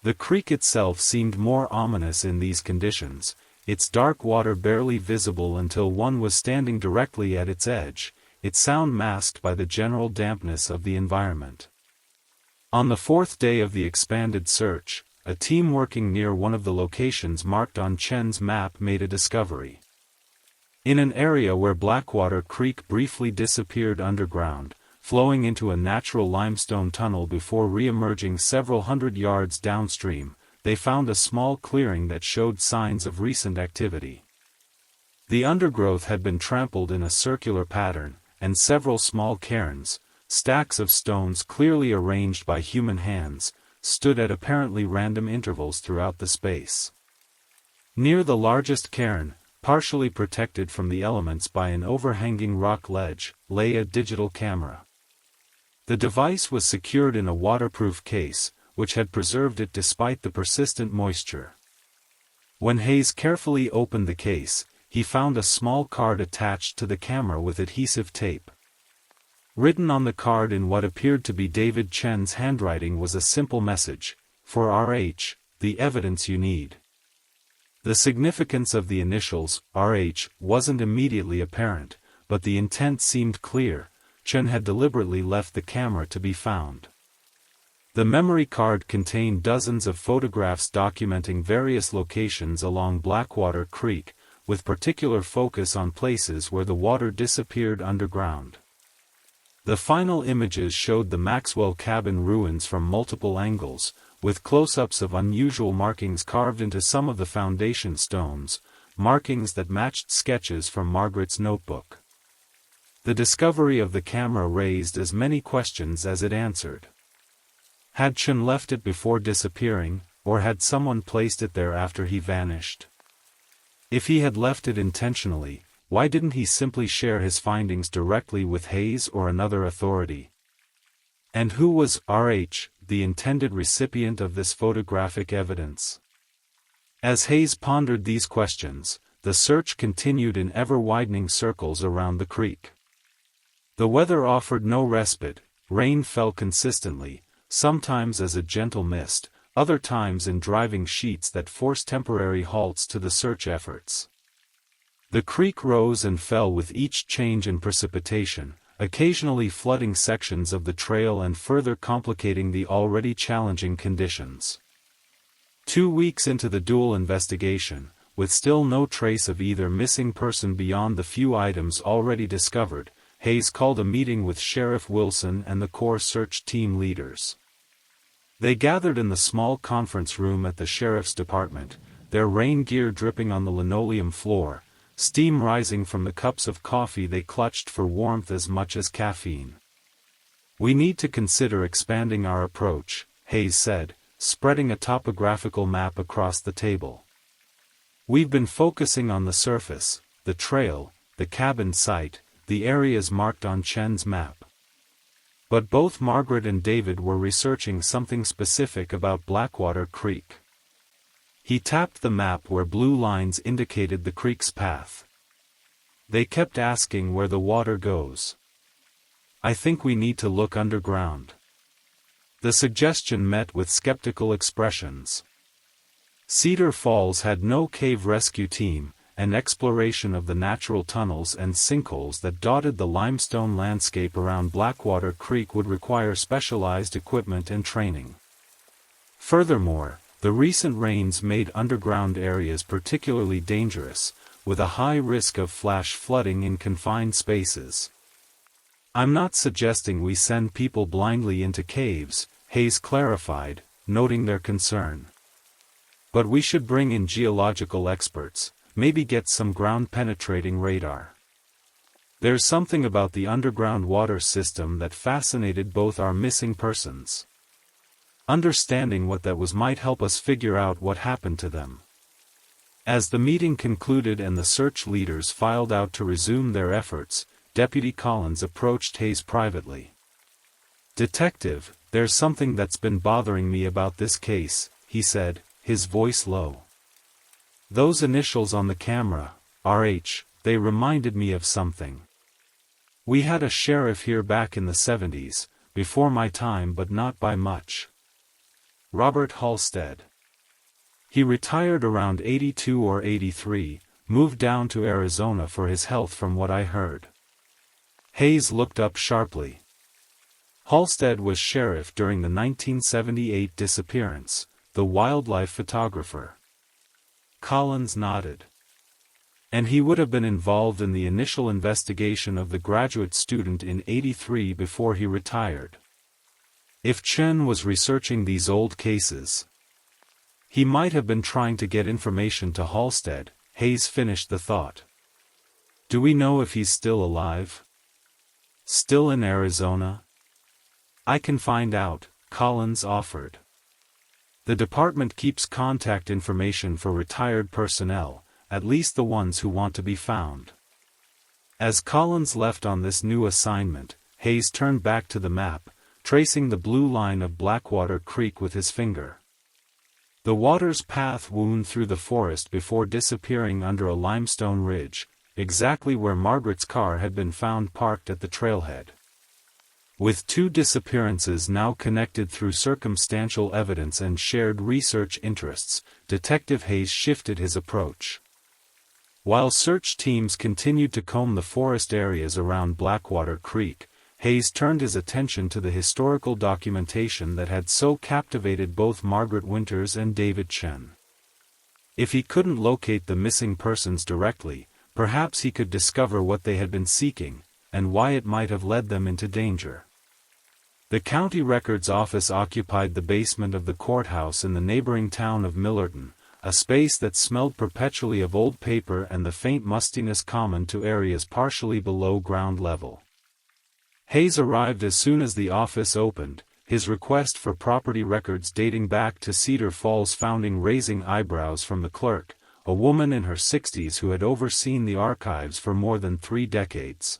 The creek itself seemed more ominous in these conditions, its dark water barely visible until one was standing directly at its edge, its sound masked by the general dampness of the environment. On the fourth day of the expanded search, a team working near one of the locations marked on Chen's map made a discovery. In an area where Blackwater Creek briefly disappeared underground, flowing into a natural limestone tunnel before re-emerging several hundred yards downstream, they found a small clearing that showed signs of recent activity. The undergrowth had been trampled in a circular pattern, and several small cairns, stacks of stones clearly arranged by human hands, stood at apparently random intervals throughout the space. Near the largest cairn, partially protected from the elements by an overhanging rock ledge, lay a digital camera. The device was secured in a waterproof case, which had preserved it despite the persistent moisture. When Hayes carefully opened the case, he found a small card attached to the camera with adhesive tape. Written on the card in what appeared to be David Chen's handwriting was a simple message: "For RH, the evidence you need." The significance of the initials, RH, wasn't immediately apparent, but the intent seemed clear. Chen had deliberately left the camera to be found. The memory card contained dozens of photographs documenting various locations along Blackwater Creek, with particular focus on places where the water disappeared underground. The final images showed the Maxwell cabin ruins from multiple angles, with close-ups of unusual markings carved into some of the foundation stones, markings that matched sketches from Margaret's notebook. The discovery of the camera raised as many questions as it answered. Had Chen left it before disappearing, or had someone placed it there after he vanished? If he had left it intentionally, why didn't he simply share his findings directly with Hayes or another authority? And who was RH, the intended recipient of this photographic evidence? As Hayes pondered these questions, the search continued in ever-widening circles around the creek. The weather offered no respite. Rain fell consistently, sometimes as a gentle mist, other times in driving sheets that forced temporary halts to the search efforts. The creek rose and fell with each change in precipitation, occasionally flooding sections of the trail and further complicating the already challenging conditions. 2 weeks into the dual investigation, with still no trace of either missing person beyond the few items already discovered, Hayes called a meeting with Sheriff Wilson and the core search team leaders. They gathered in the small conference room at the sheriff's department, their rain gear dripping on the linoleum floor, steam rising from the cups of coffee they clutched for warmth as much as caffeine. "We need to consider expanding our approach," Hayes said, spreading a topographical map across the table. "We've been focusing on the surface, the trail, the cabin site, the areas marked on Chen's map. But both Margaret and David were researching something specific about Blackwater Creek." He tapped the map where blue lines indicated the creek's path. "They kept asking where the water goes. I think we need to look underground." The suggestion met with skeptical expressions. Cedar Falls had no cave rescue team, and exploration of the natural tunnels and sinkholes that dotted the limestone landscape around Blackwater Creek would require specialized equipment and training. Furthermore, the recent rains made underground areas particularly dangerous, with a high risk of flash flooding in confined spaces. "I'm not suggesting we send people blindly into caves," Hayes clarified, noting their concern. "But we should bring in geological experts, maybe get some ground-penetrating radar. There's something about the underground water system that fascinated both our missing persons. Understanding what that was might help us figure out what happened to them. As the meeting concluded and the search leaders filed out to resume their efforts, Deputy Collins approached Hayes privately. "Detective, there's something that's been bothering me about this case," he said, his voice low. "Those initials on the camera, RH, they reminded me of something. We had a sheriff here back in the 70s, before my time but not by much. Robert Halstead. He retired around 82 or 83, moved down to Arizona for his health from what I heard." Hayes looked up sharply. Halstead was sheriff during the 1978 disappearance, the wildlife photographer. Collins nodded. "And he would have been involved in the initial investigation of the graduate student in 83 before he retired. If Chen was researching these old cases, he might have been trying to get information to Halstead." Hayes finished the thought. "Do we know if he's still alive? Still in Arizona?" "I can find out," Collins offered. "The department keeps contact information for retired personnel, at least the ones who want to be found." As Collins left on this new assignment, Hayes turned back to the map, tracing the blue line of Blackwater Creek with his finger. The water's path wound through the forest before disappearing under a limestone ridge, exactly where Margaret's car had been found parked at the trailhead. With two disappearances now connected through circumstantial evidence and shared research interests, Detective Hayes shifted his approach. While search teams continued to comb the forest areas around Blackwater Creek, Hayes turned his attention to the historical documentation that had so captivated both Margaret Winters and David Chen. If he couldn't locate the missing persons directly, perhaps he could discover what they had been seeking, and why it might have led them into danger. The county records office occupied the basement of the courthouse in the neighboring town of Millerton, a space that smelled perpetually of old paper and the faint mustiness common to areas partially below ground level. Hayes arrived as soon as the office opened, his request for property records dating back to Cedar Falls founding raising eyebrows from the clerk, a woman in her 60s who had overseen the archives for more than 3 decades.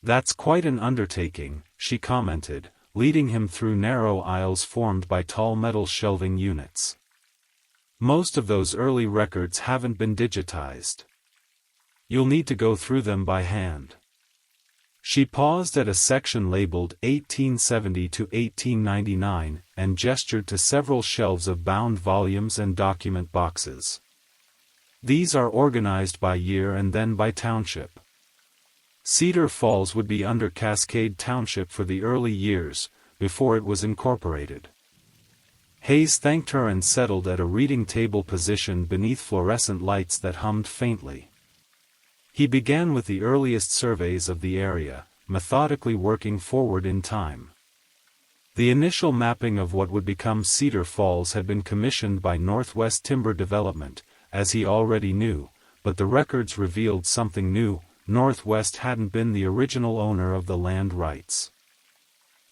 "That's quite an undertaking," she commented, leading him through narrow aisles formed by tall metal shelving units. "Most of those early records haven't been digitized. You'll need to go through them by hand." She paused at a section labeled 1870 to 1899 and gestured to several shelves of bound volumes and document boxes. "These are organized by year and then by township. Cedar Falls would be under Cascade Township for the early years, before it was incorporated." Hayes thanked her and settled at a reading table positioned beneath fluorescent lights that hummed faintly. He began with the earliest surveys of the area, methodically working forward in time. The initial mapping of what would become Cedar Falls had been commissioned by Northwest Timber Development, as he already knew, but the records revealed something new: Northwest hadn't been the original owner of the land rights.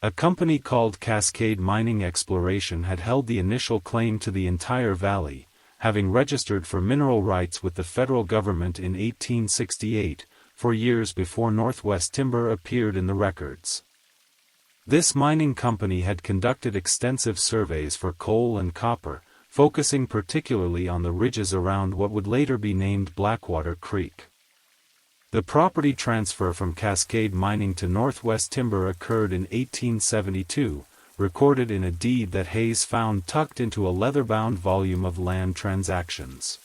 A company called Cascade Mining Exploration had held the initial claim to the entire valley, having registered for mineral rights with the federal government in 1868, 4 years before Northwest Timber appeared in the records. This mining company had conducted extensive surveys for coal and copper, focusing particularly on the ridges around what would later be named Blackwater Creek. The property transfer from Cascade Mining to Northwest Timber occurred in 1872, recorded in a deed that Hayes found tucked into a leather-bound volume of land transactions.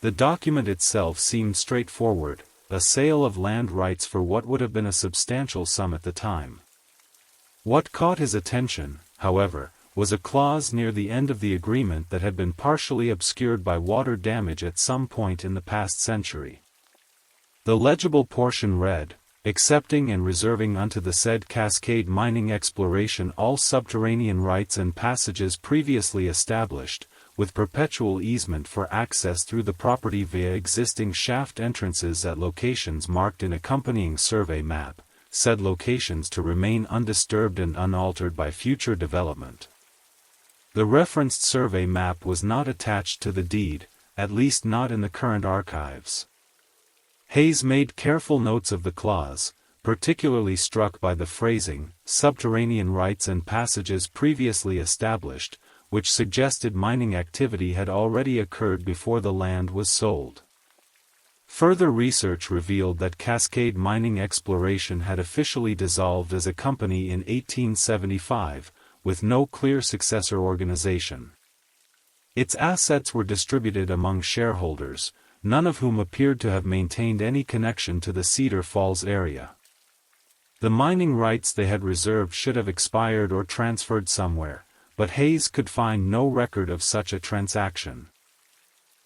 The document itself seemed straightforward, a sale of land rights for what would have been a substantial sum at the time. What caught his attention, however, was a clause near the end of the agreement that had been partially obscured by water damage at some point in the past century. The legible portion read, "Accepting and reserving unto the said Cascade Mining Exploration all subterranean rights and passages previously established, with perpetual easement for access through the property via existing shaft entrances at locations marked in accompanying survey map, said locations to remain undisturbed and unaltered by future development. The referenced survey map was not attached to the deed, at least not in the current archives. Hayes made careful notes of the clause, particularly struck by the phrasing, subterranean rights and passages previously established, which suggested mining activity had already occurred before the land was sold. Further research revealed that Cascade Mining Exploration had officially dissolved as a company in 1875, with no clear successor organization. Its assets were distributed among shareholders, none of whom appeared to have maintained any connection to the Cedar Falls area. The mining rights they had reserved should have expired or transferred somewhere, but Hayes could find no record of such a transaction.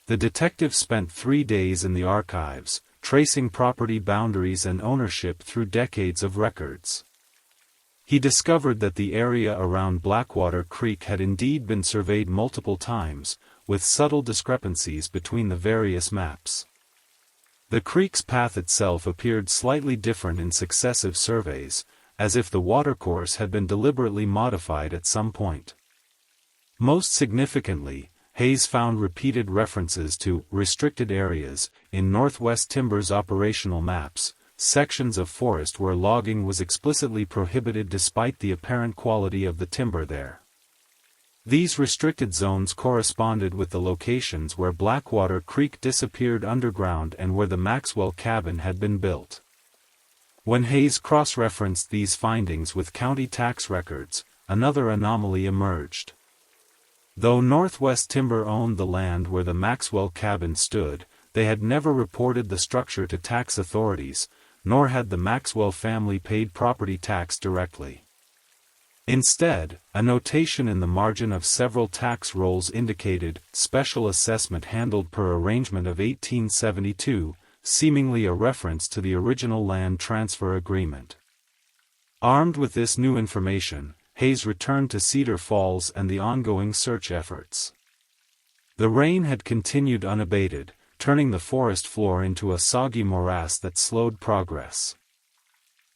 The detective spent 3 days in the archives, tracing property boundaries and ownership through decades of records. He discovered that the area around Blackwater Creek had indeed been surveyed multiple times, with subtle discrepancies between the various maps. The creek's path itself appeared slightly different in successive surveys, as if the watercourse had been deliberately modified at some point. Most significantly, Hayes found repeated references to restricted areas in Northwest Timber's operational maps, sections of forest where logging was explicitly prohibited despite the apparent quality of the timber there. These restricted zones corresponded with the locations where Blackwater Creek disappeared underground and where the Maxwell cabin had been built. When Hayes cross-referenced these findings with county tax records, another anomaly emerged. Though Northwest Timber owned the land where the Maxwell cabin stood, they had never reported the structure to tax authorities, nor had the Maxwell family paid property tax directly. Instead, a notation in the margin of several tax rolls indicated special assessment handled per arrangement of 1872, seemingly a reference to the original land transfer agreement. Armed with this new information, Hayes returned to Cedar Falls and the ongoing search efforts. The rain had continued unabated, turning the forest floor into a soggy morass that slowed progress.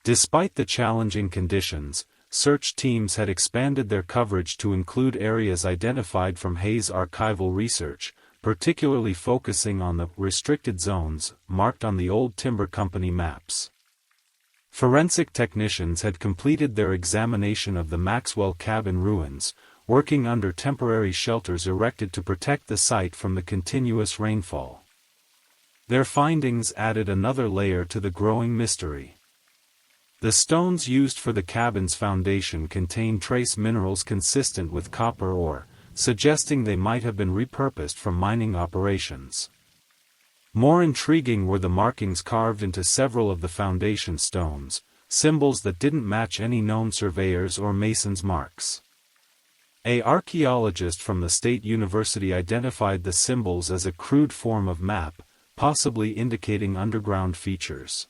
Despite the challenging conditions, search teams had expanded their coverage to include areas identified from Hayes' archival research, particularly focusing on the restricted zones marked on the old timber company maps. Forensic technicians had completed their examination of the Maxwell cabin ruins, working under temporary shelters erected to protect the site from the continuous rainfall. Their findings added another layer to the growing mystery. The stones used for the cabin's foundation contained trace minerals consistent with copper ore, suggesting they might have been repurposed for mining operations. More intriguing were the markings carved into several of the foundation stones, symbols that didn't match any known surveyors or masons' marks. An archaeologist from the State University identified the symbols as a crude form of map, possibly indicating underground features.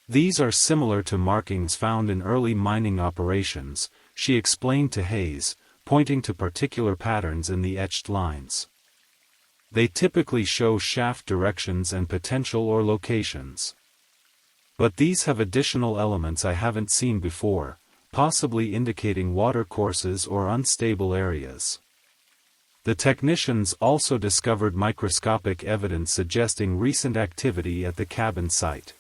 These are similar to markings found in early mining operations, she explained to Hayes, pointing to particular patterns in the etched lines. They typically show shaft directions and potential ore locations. But these have additional elements I haven't seen before, possibly indicating watercourses or unstable areas. The technicians also discovered microscopic evidence suggesting recent activity at the cabin site.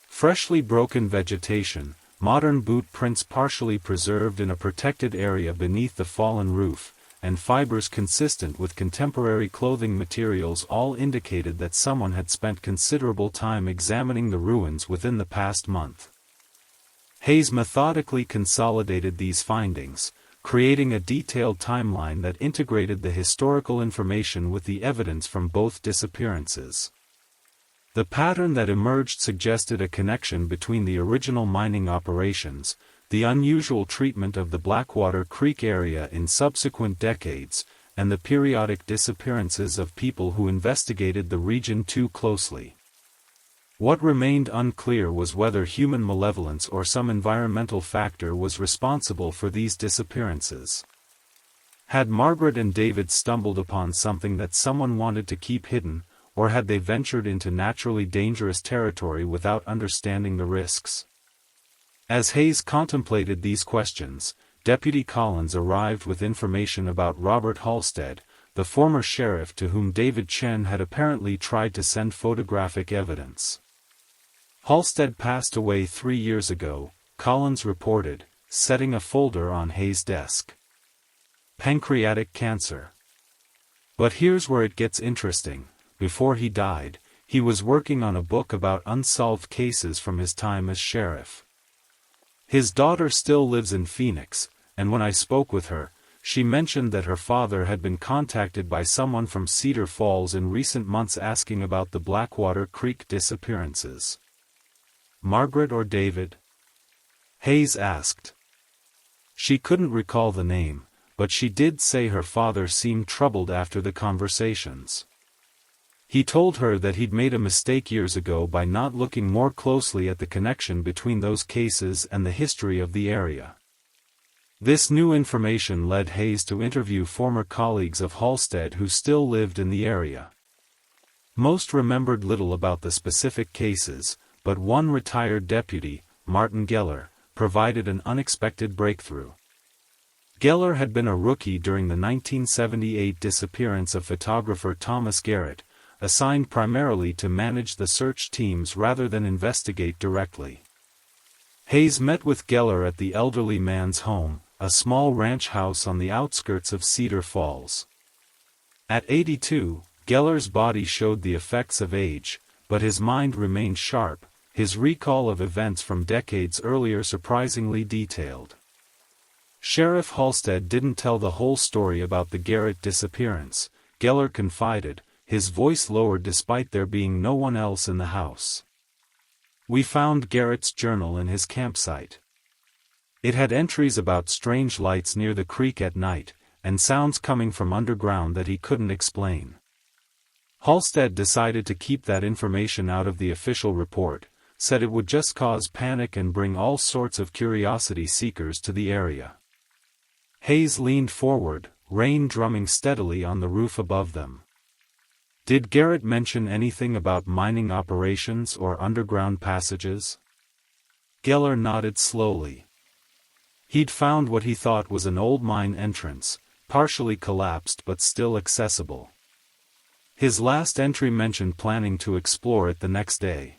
Freshly broken vegetation, modern boot prints partially preserved in a protected area beneath the fallen roof, and fibers consistent with contemporary clothing materials all indicated that someone had spent considerable time examining the ruins within the past month. Hayes methodically consolidated these findings, creating a detailed timeline that integrated the historical information with the evidence from both disappearances. The pattern that emerged suggested a connection between the original mining operations, the unusual treatment of the Blackwater Creek area in subsequent decades, and the periodic disappearances of people who investigated the region too closely. What remained unclear was whether human malevolence or some environmental factor was responsible for these disappearances. Had Margaret and David stumbled upon something that someone wanted to keep hidden, or had they ventured into naturally dangerous territory without understanding the risks? As Hayes contemplated these questions, Deputy Collins arrived with information about Robert Halstead, the former sheriff to whom David Chen had apparently tried to send photographic evidence. Halstead passed away 3 years ago, Collins reported, setting a folder on Hayes' desk. Pancreatic cancer. But here's where it gets interesting. Before he died, he was working on a book about unsolved cases from his time as sheriff. His daughter still lives in Phoenix, and when I spoke with her, she mentioned that her father had been contacted by someone from Cedar Falls in recent months asking about the Blackwater Creek disappearances. Margaret or David? Hayes asked. She couldn't recall the name, but she did say her father seemed troubled after the conversations. He told her that he'd made a mistake years ago by not looking more closely at the connection between those cases and the history of the area. This new information led Hayes to interview former colleagues of Halstead who still lived in the area. Most remembered little about the specific cases, but one retired deputy, Martin Geller, provided an unexpected breakthrough. Geller had been a rookie during the 1978 disappearance of photographer Thomas Garrett, assigned primarily to manage the search teams rather than investigate directly. Hayes met with Geller at the elderly man's home, a small ranch house on the outskirts of Cedar Falls. At 82, Geller's body showed the effects of age, but his mind remained sharp, his recall of events from decades earlier surprisingly detailed. Sheriff Halstead didn't tell the whole story about the Garrett disappearance, Geller confided, his voice lowered despite there being no one else in the house. We found Garrett's journal in his campsite. It had entries about strange lights near the creek at night, and sounds coming from underground that he couldn't explain. Halstead decided to keep that information out of the official report, said it would just cause panic and bring all sorts of curiosity seekers to the area. Hayes leaned forward, rain drumming steadily on the roof above them. Did Garrett mention anything about mining operations or underground passages? Geller nodded slowly. He'd found what he thought was an old mine entrance, partially collapsed but still accessible. His last entry mentioned planning to explore it the next day.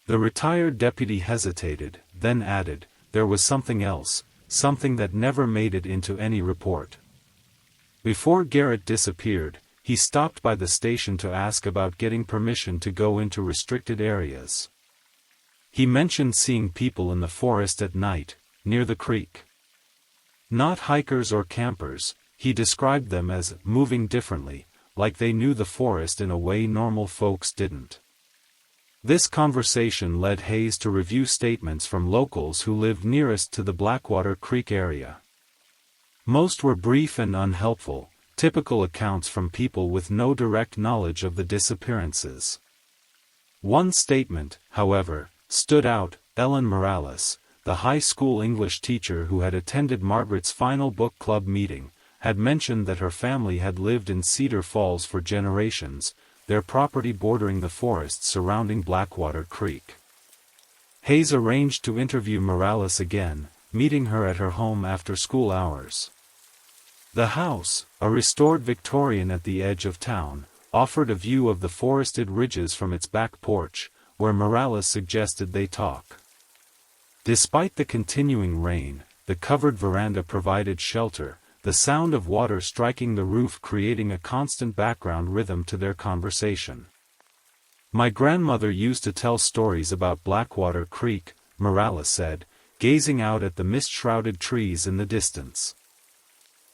The retired deputy hesitated, then added, there was something else, something that never made it into any report. Before Garrett disappeared, he stopped by the station to ask about getting permission to go into restricted areas. He mentioned seeing people in the forest at night, near the creek. Not hikers or campers, he described them as moving differently, like they knew the forest in a way normal folks didn't. This conversation led Hayes to review statements from locals who lived nearest to the Blackwater Creek area. Most were brief and unhelpful, typical accounts from people with no direct knowledge of the disappearances. One statement, however, stood out. Ellen Morales, the high school English teacher who had attended Margaret's final book club meeting, had mentioned that her family had lived in Cedar Falls for generations, their property bordering the forest surrounding Blackwater Creek. Hayes arranged to interview Morales again, meeting her at her home after school hours. The house, a restored Victorian at the edge of town, offered a view of the forested ridges from its back porch, where Morales suggested they talk. Despite the continuing rain, the covered veranda provided shelter, the sound of water striking the roof creating a constant background rhythm to their conversation. My grandmother used to tell stories about Blackwater Creek, Morales said, gazing out at the mist-shrouded trees in the distance.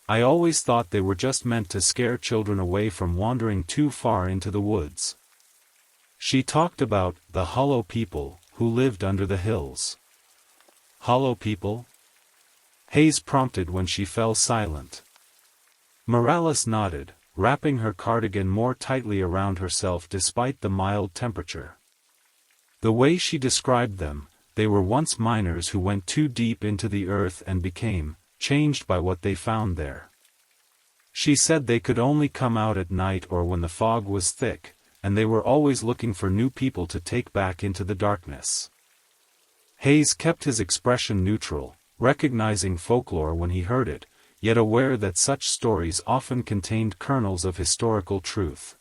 I always thought they were just meant to scare children away from wandering too far into the woods. She talked about the hollow people who lived under the hills. Hollow people? Hayes prompted when she fell silent. Morales nodded, wrapping her cardigan more tightly around herself despite the mild temperature. The way she described them, they were once miners who went too deep into the earth and became changed by what they found there. She said they could only come out at night or when the fog was thick, and they were always looking for new people to take back into the darkness. Hayes kept his expression neutral, recognizing folklore when he heard it, yet aware that such stories often contained kernels of historical truth.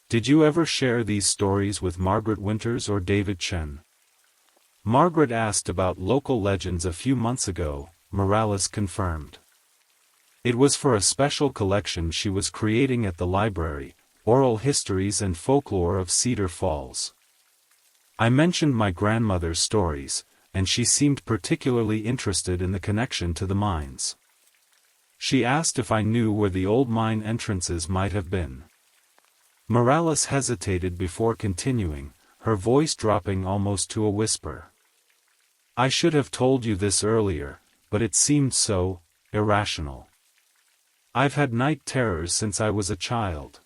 "Did you ever share these stories with Margaret Winters or David Chen?" Margaret asked about local legends a few months ago, Morales confirmed. It was for a special collection she was creating at the library, Oral Histories and Folklore of Cedar Falls. I mentioned my grandmother's stories, and she seemed particularly interested in the connection to the mines. She asked if I knew where the old mine entrances might have been. Morales hesitated before continuing, her voice dropping almost to a whisper. "I should have told you this earlier, but it seemed so irrational. I've had night terrors since I was a child.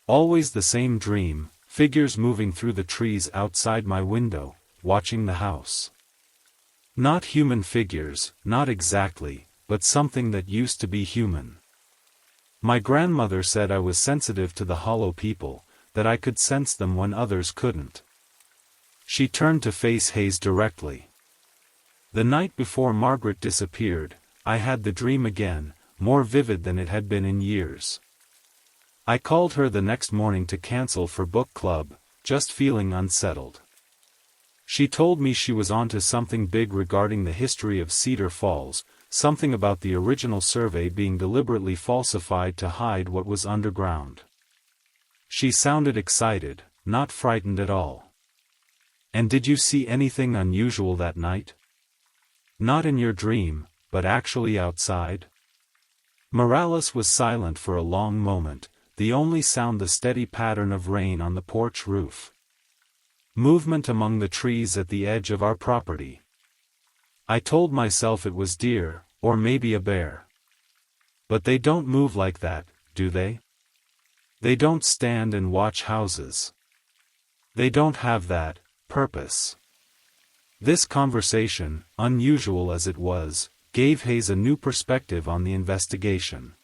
Always the same dream, figures moving through the trees outside my window, watching the house. Not human figures, not exactly, but something that used to be human. My grandmother said I was sensitive to the hollow people, that I could sense them when others couldn't." She turned to face Hayes directly. "The night before Margaret disappeared, I had the dream again, more vivid than it had been in years. I called her the next morning to cancel for book club, just feeling unsettled. She told me she was onto something big regarding the history of Cedar Falls, something about the original survey being deliberately falsified to hide what was underground. She sounded excited, not frightened at all." "And did you see anything unusual that night?" "Not in your dream, but actually outside?" Morales was silent for a long moment, the only sound the steady pattern of rain on the porch roof. "Movement among the trees at the edge of our property. I told myself it was deer, or maybe a bear. But they don't move like that, do they? They don't stand and watch houses. They don't have that purpose." This conversation, unusual as it was, gave Hayes a new perspective on the investigation.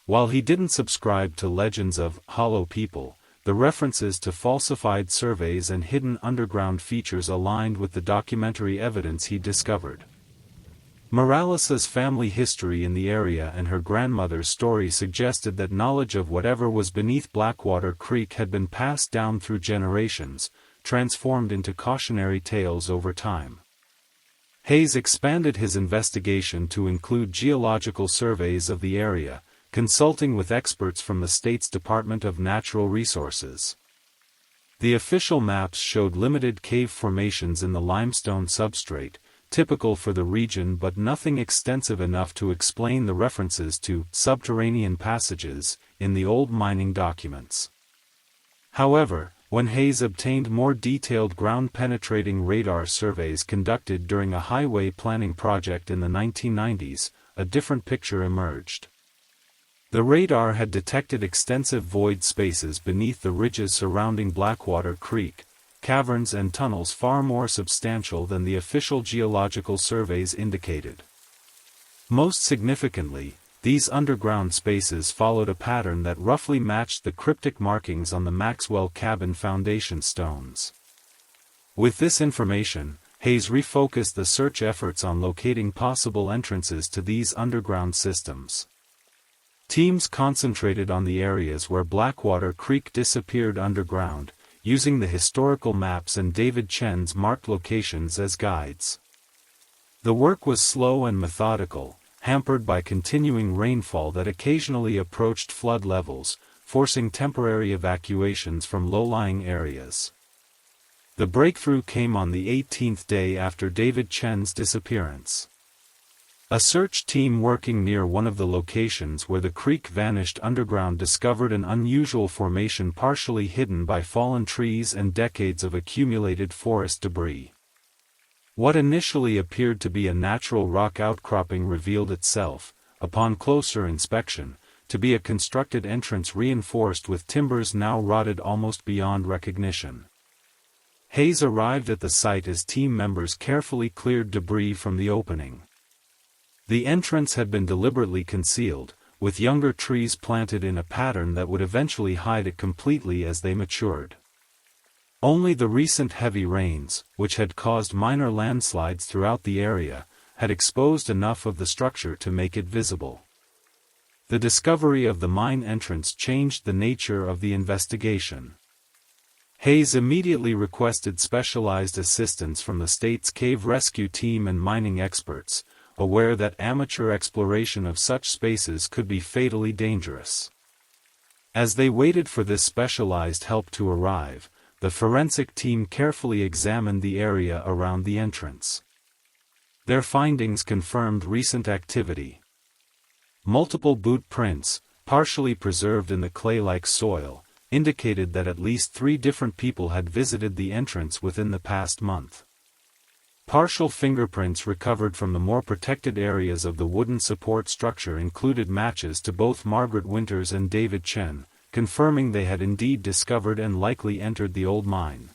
While he didn't subscribe to legends of hollow people, the references to falsified surveys and hidden underground features aligned with the documentary evidence he discovered. Morales's family history in the area and her grandmother's story suggested that knowledge of whatever was beneath Blackwater Creek had been passed down through generations, transformed into cautionary tales over time. Hayes expanded his investigation to include geological surveys of the area, consulting with experts from the state's Department of Natural Resources. The official maps showed limited cave formations in the limestone substrate, typical for the region but nothing extensive enough to explain the references to subterranean passages in the old mining documents. However, when Hayes obtained more detailed ground-penetrating radar surveys conducted during a highway planning project in the 1990s, a different picture emerged. The radar had detected extensive void spaces beneath the ridges surrounding Blackwater Creek, caverns and tunnels far more substantial than the official geological surveys indicated. Most significantly, these underground spaces followed a pattern that roughly matched the cryptic markings on the Maxwell cabin foundation stones. With this information, Hayes refocused the search efforts on locating possible entrances to these underground systems. Teams concentrated on the areas where Blackwater Creek disappeared underground, using the historical maps and David Chen's marked locations as guides. The work was slow and methodical, hampered by continuing rainfall that occasionally approached flood levels, forcing temporary evacuations from low-lying areas. The breakthrough came on the 18th day after David Chen's disappearance. A search team working near one of the locations where the creek vanished underground discovered an unusual formation partially hidden by fallen trees and decades of accumulated forest debris. What initially appeared to be a natural rock outcropping revealed itself, upon closer inspection, to be a constructed entrance reinforced with timbers now rotted almost beyond recognition. Hayes arrived at the site as team members carefully cleared debris from the opening. The entrance had been deliberately concealed, with younger trees planted in a pattern that would eventually hide it completely as they matured. Only the recent heavy rains, which had caused minor landslides throughout the area, had exposed enough of the structure to make it visible. The discovery of the mine entrance changed the nature of the investigation. Hayes immediately requested specialized assistance from the state's cave rescue team and mining experts, aware that amateur exploration of such spaces could be fatally dangerous. As they waited for this specialized help to arrive, the forensic team carefully examined the area around the entrance. Their findings confirmed recent activity. Multiple boot prints, partially preserved in the clay-like soil, indicated that at least 3 different people had visited the entrance within the past month. Partial fingerprints recovered from the more protected areas of the wooden support structure included matches to both Margaret Winters and David Chen, confirming they had indeed discovered and likely entered the old mine.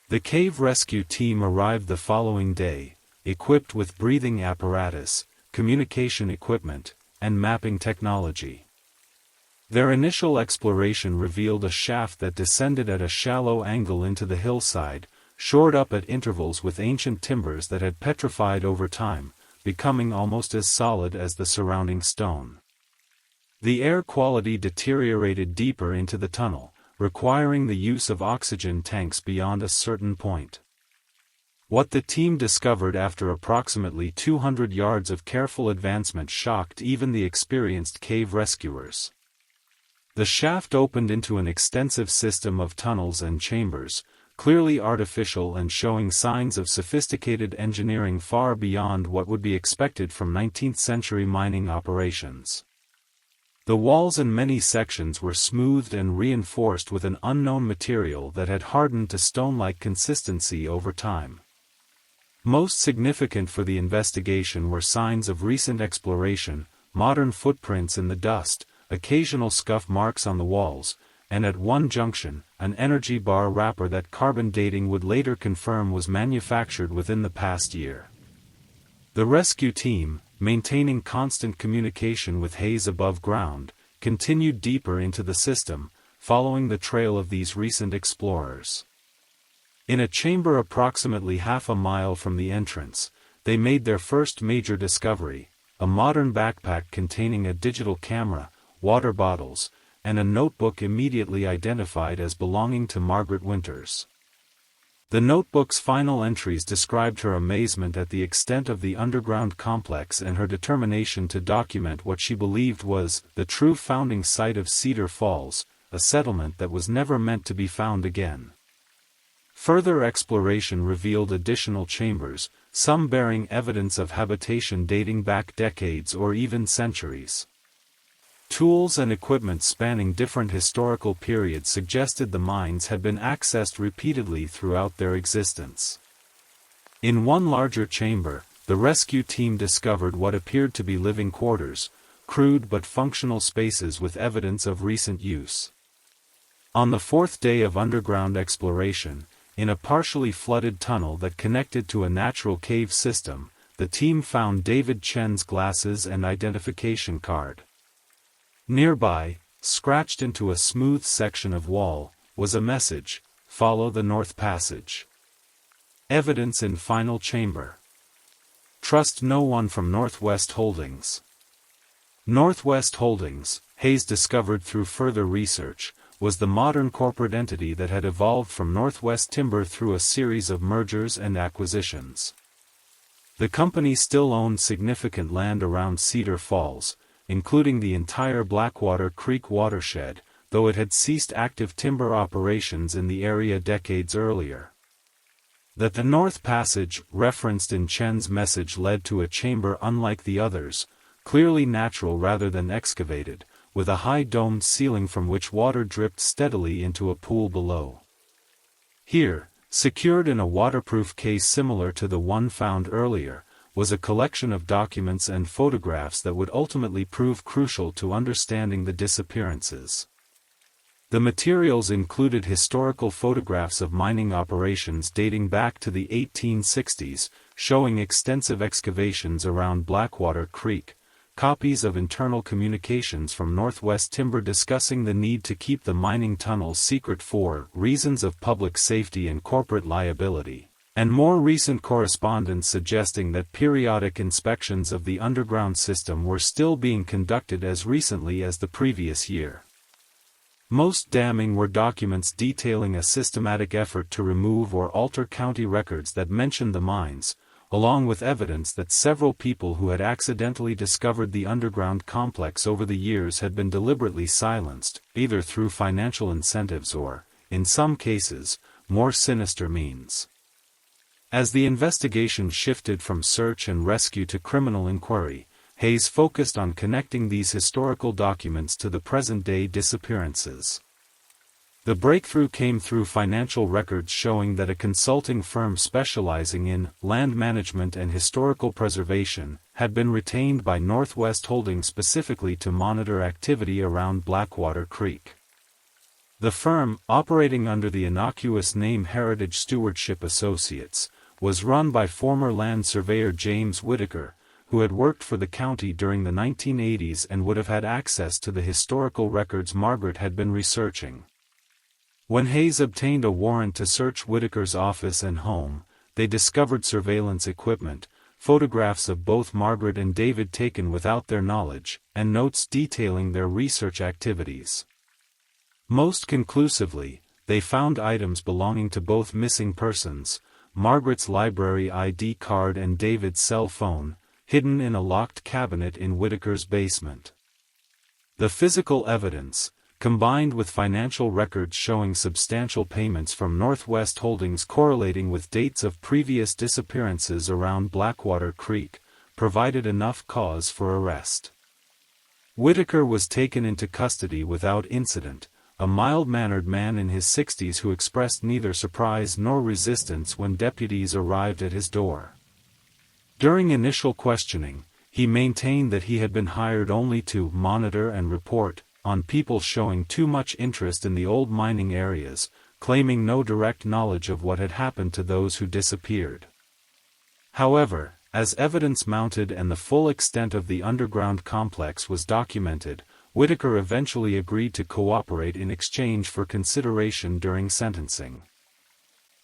The cave rescue team arrived the following day, equipped with breathing apparatus, communication equipment, and mapping technology. Their initial exploration revealed a shaft that descended at a shallow angle into the hillside, shored up at intervals with ancient timbers that had petrified over time, becoming almost as solid as the surrounding stone. The air quality deteriorated deeper into the tunnel, requiring the use of oxygen tanks beyond a certain point. What the team discovered after approximately 200 yards of careful advancement shocked even the experienced cave rescuers. The shaft opened into an extensive system of tunnels and chambers, clearly artificial and showing signs of sophisticated engineering far beyond what would be expected from 19th-century mining operations. The walls in many sections were smoothed and reinforced with an unknown material that had hardened to stone-like consistency over time. Most significant for the investigation were signs of recent exploration, modern footprints in the dust, occasional scuff marks on the walls, and at one junction, an energy bar wrapper that carbon dating would later confirm was manufactured within the past year. The rescue team, maintaining constant communication with Hayes above ground, continued deeper into the system, following the trail of these recent explorers. In a chamber approximately half a mile from the entrance, they made their first major discovery, a modern backpack containing a digital camera, water bottles, and a notebook immediately identified as belonging to Margaret Winters. The notebook's final entries described her amazement at the extent of the underground complex and her determination to document what she believed was the true founding site of Cedar Falls, a settlement that was never meant to be found again. Further exploration revealed additional chambers, some bearing evidence of habitation dating back decades or even centuries. Tools and equipment spanning different historical periods suggested the mines had been accessed repeatedly throughout their existence. In one larger chamber, the rescue team discovered what appeared to be living quarters, crude but functional spaces with evidence of recent use. On the 4th day of underground exploration, in a partially flooded tunnel that connected to a natural cave system, the team found David Chen's glasses and identification card. Nearby, scratched into a smooth section of wall, was a message: "Follow the North Passage." Evidence in final chamber. Trust no one from Northwest Holdings. Northwest Holdings, Hayes discovered through further research, was the modern corporate entity that had evolved from Northwest Timber through a series of mergers and acquisitions. The company still owned significant land around Cedar Falls, including the entire Blackwater Creek watershed, though it had ceased active timber operations in the area decades earlier. That the North Passage, referenced in Chen's message, led to a chamber unlike the others, clearly natural rather than excavated, with a high domed ceiling from which water dripped steadily into a pool below. Here, secured in a waterproof case similar to the one found earlier, was a collection of documents and photographs that would ultimately prove crucial to understanding the disappearances. The materials included historical photographs of mining operations dating back to the 1860s, showing extensive excavations around Blackwater Creek, copies of internal communications from Northwest Timber discussing the need to keep the mining tunnels secret for reasons of public safety and corporate liability, and more recent correspondence suggesting that periodic inspections of the underground system were still being conducted as recently as the previous year. Most damning were documents detailing a systematic effort to remove or alter county records that mentioned the mines, along with evidence that several people who had accidentally discovered the underground complex over the years had been deliberately silenced, either through financial incentives or, in some cases, more sinister means. As the investigation shifted from search and rescue to criminal inquiry, Hayes focused on connecting these historical documents to the present-day disappearances. The breakthrough came through financial records showing that a consulting firm specializing in land management and historical preservation had been retained by Northwest Holdings specifically to monitor activity around Blackwater Creek. The firm, operating under the innocuous name Heritage Stewardship Associates, was run by former land surveyor James Whitaker, who had worked for the county during the 1980s and would have had access to the historical records Margaret had been researching. When Hayes obtained a warrant to search Whitaker's office and home, they discovered surveillance equipment, photographs of both Margaret and David taken without their knowledge, and notes detailing their research activities. Most conclusively, they found items belonging to both missing persons, Margaret's library ID card and David's cell phone, hidden in a locked cabinet in Whitaker's basement. The physical evidence, combined with financial records showing substantial payments from Northwest Holdings correlating with dates of previous disappearances around Blackwater Creek, provided enough cause for arrest. Whitaker was taken into custody without incident, a mild-mannered man in his 60s who expressed neither surprise nor resistance when deputies arrived at his door. During initial questioning, he maintained that he had been hired only to monitor and report on people showing too much interest in the old mining areas, claiming no direct knowledge of what had happened to those who disappeared. However, as evidence mounted and the full extent of the underground complex was documented, Whitaker eventually agreed to cooperate in exchange for consideration during sentencing.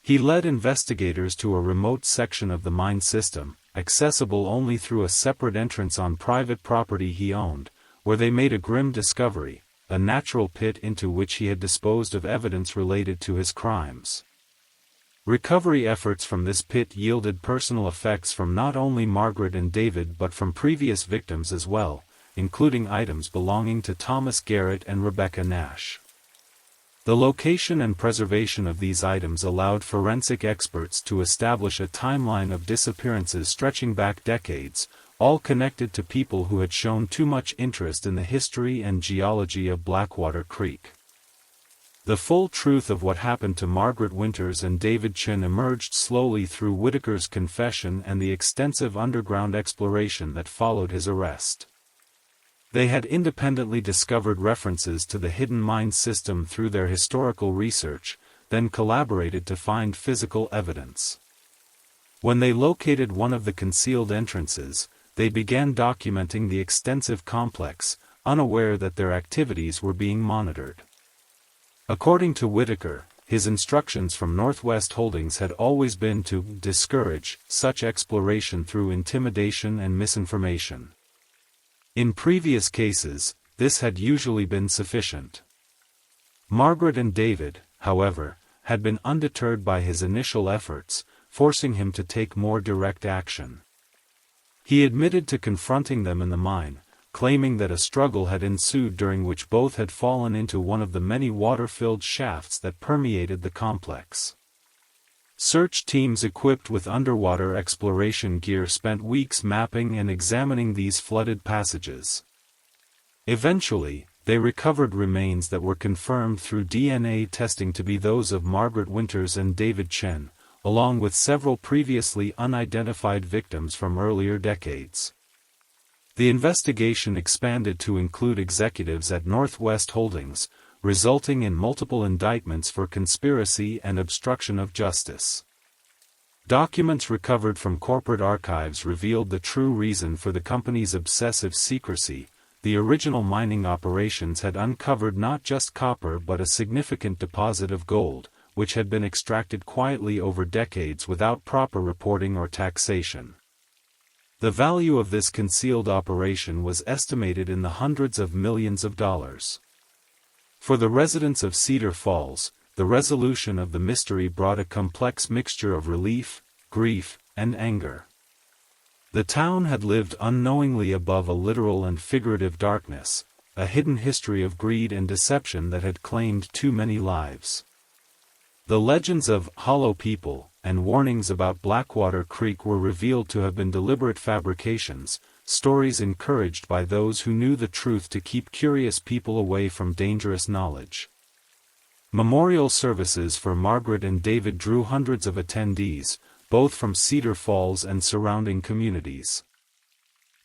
He led investigators to a remote section of the mine system, accessible only through a separate entrance on private property he owned, where they made a grim discovery, a natural pit into which he had disposed of evidence related to his crimes. Recovery efforts from this pit yielded personal effects from not only Margaret and David but from previous victims as well, including items belonging to Thomas Garrett and Rebecca Nash. The location and preservation of these items allowed forensic experts to establish a timeline of disappearances stretching back decades, all connected to people who had shown too much interest in the history and geology of Blackwater Creek. The full truth of what happened to Margaret Winters and David Chin emerged slowly through Whitaker's confession and the extensive underground exploration that followed his arrest. They had independently discovered references to the hidden mine system through their historical research, then collaborated to find physical evidence. When they located one of the concealed entrances, they began documenting the extensive complex, unaware that their activities were being monitored. According to Whitaker, his instructions from Northwest Holdings had always been to discourage such exploration through intimidation and misinformation. In previous cases, this had usually been sufficient. Margaret and David, however, had been undeterred by his initial efforts, forcing him to take more direct action. He admitted to confronting them in the mine, claiming that a struggle had ensued during which both had fallen into one of the many water-filled shafts that permeated the complex. Search teams equipped with underwater exploration gear spent weeks mapping and examining these flooded passages. Eventually, they recovered remains that were confirmed through DNA testing to be those of Margaret Winters and David Chen, along with several previously unidentified victims from earlier decades. The investigation expanded to include executives at Northwest Holdings, resulting in multiple indictments for conspiracy and obstruction of justice. Documents recovered from corporate archives revealed the true reason for the company's obsessive secrecy. The original mining operations had uncovered not just copper but a significant deposit of gold, which had been extracted quietly over decades without proper reporting or taxation. The value of this concealed operation was estimated in the hundreds of millions of dollars. For the residents of Cedar Falls, the resolution of the mystery brought a complex mixture of relief, grief, and anger. The town had lived unknowingly above a literal and figurative darkness, a hidden history of greed and deception that had claimed too many lives. The legends of Hollow People and warnings about Blackwater Creek were revealed to have been deliberate fabrications, stories encouraged by those who knew the truth to keep curious people away from dangerous knowledge. Memorial services for Margaret and David drew hundreds of attendees, both from Cedar Falls and surrounding communities.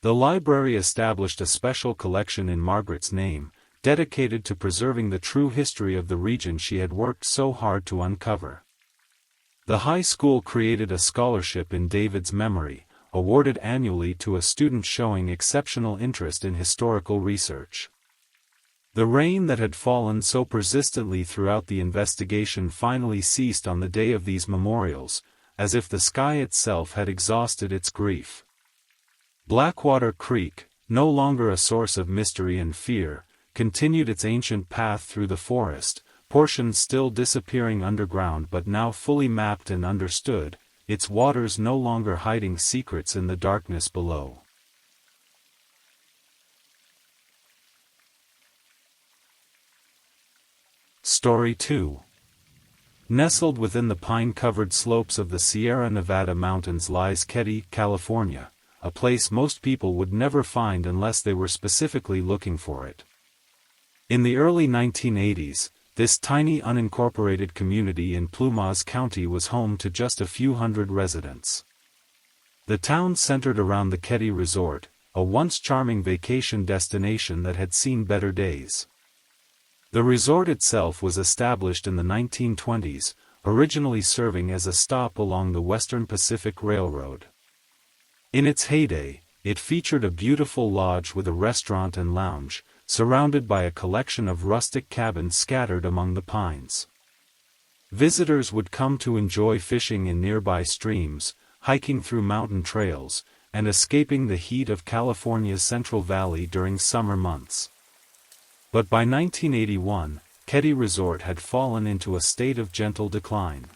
The library established a special collection in Margaret's name, dedicated to preserving the true history of the region she had worked so hard to uncover. The high school created a scholarship in David's memory, awarded annually to a student showing exceptional interest in historical research. The rain that had fallen so persistently throughout the investigation finally ceased on the day of these memorials, as if the sky itself had exhausted its grief. Blackwater Creek, no longer a source of mystery and fear, continued its ancient path through the forest, portions still disappearing underground but now fully mapped and understood, its waters no longer hiding secrets in the darkness below. Story 2. Nestled within the pine-covered slopes of the Sierra Nevada mountains lies Keddie, California, a place most people would never find unless they were specifically looking for it. In the early 1980s, this tiny unincorporated community in Plumas County was home to just a few hundred residents. The town centered around the Keddie Resort, a once charming vacation destination that had seen better days. The resort itself was established in the 1920s, originally serving as a stop along the Western Pacific Railroad. In its heyday, it featured a beautiful lodge with a restaurant and lounge, surrounded by a collection of rustic cabins scattered among the pines. Visitors would come to enjoy fishing in nearby streams, hiking through mountain trails, and escaping the heat of California's Central Valley during summer months. But by 1981, Keddie Resort had fallen into a state of gentle decline.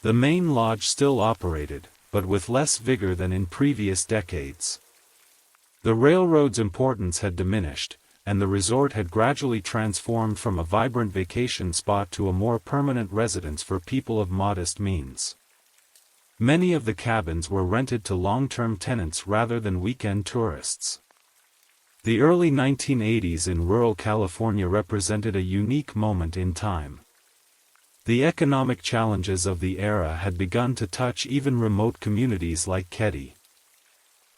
The main lodge still operated, but with less vigor than in previous decades. The railroad's importance had diminished, and the resort had gradually transformed from a vibrant vacation spot to a more permanent residence for people of modest means. Many of the cabins were rented to long-term tenants rather than weekend tourists. The early 1980s in rural California represented a unique moment in time. The economic challenges of the era had begun to touch even remote communities like Keddie.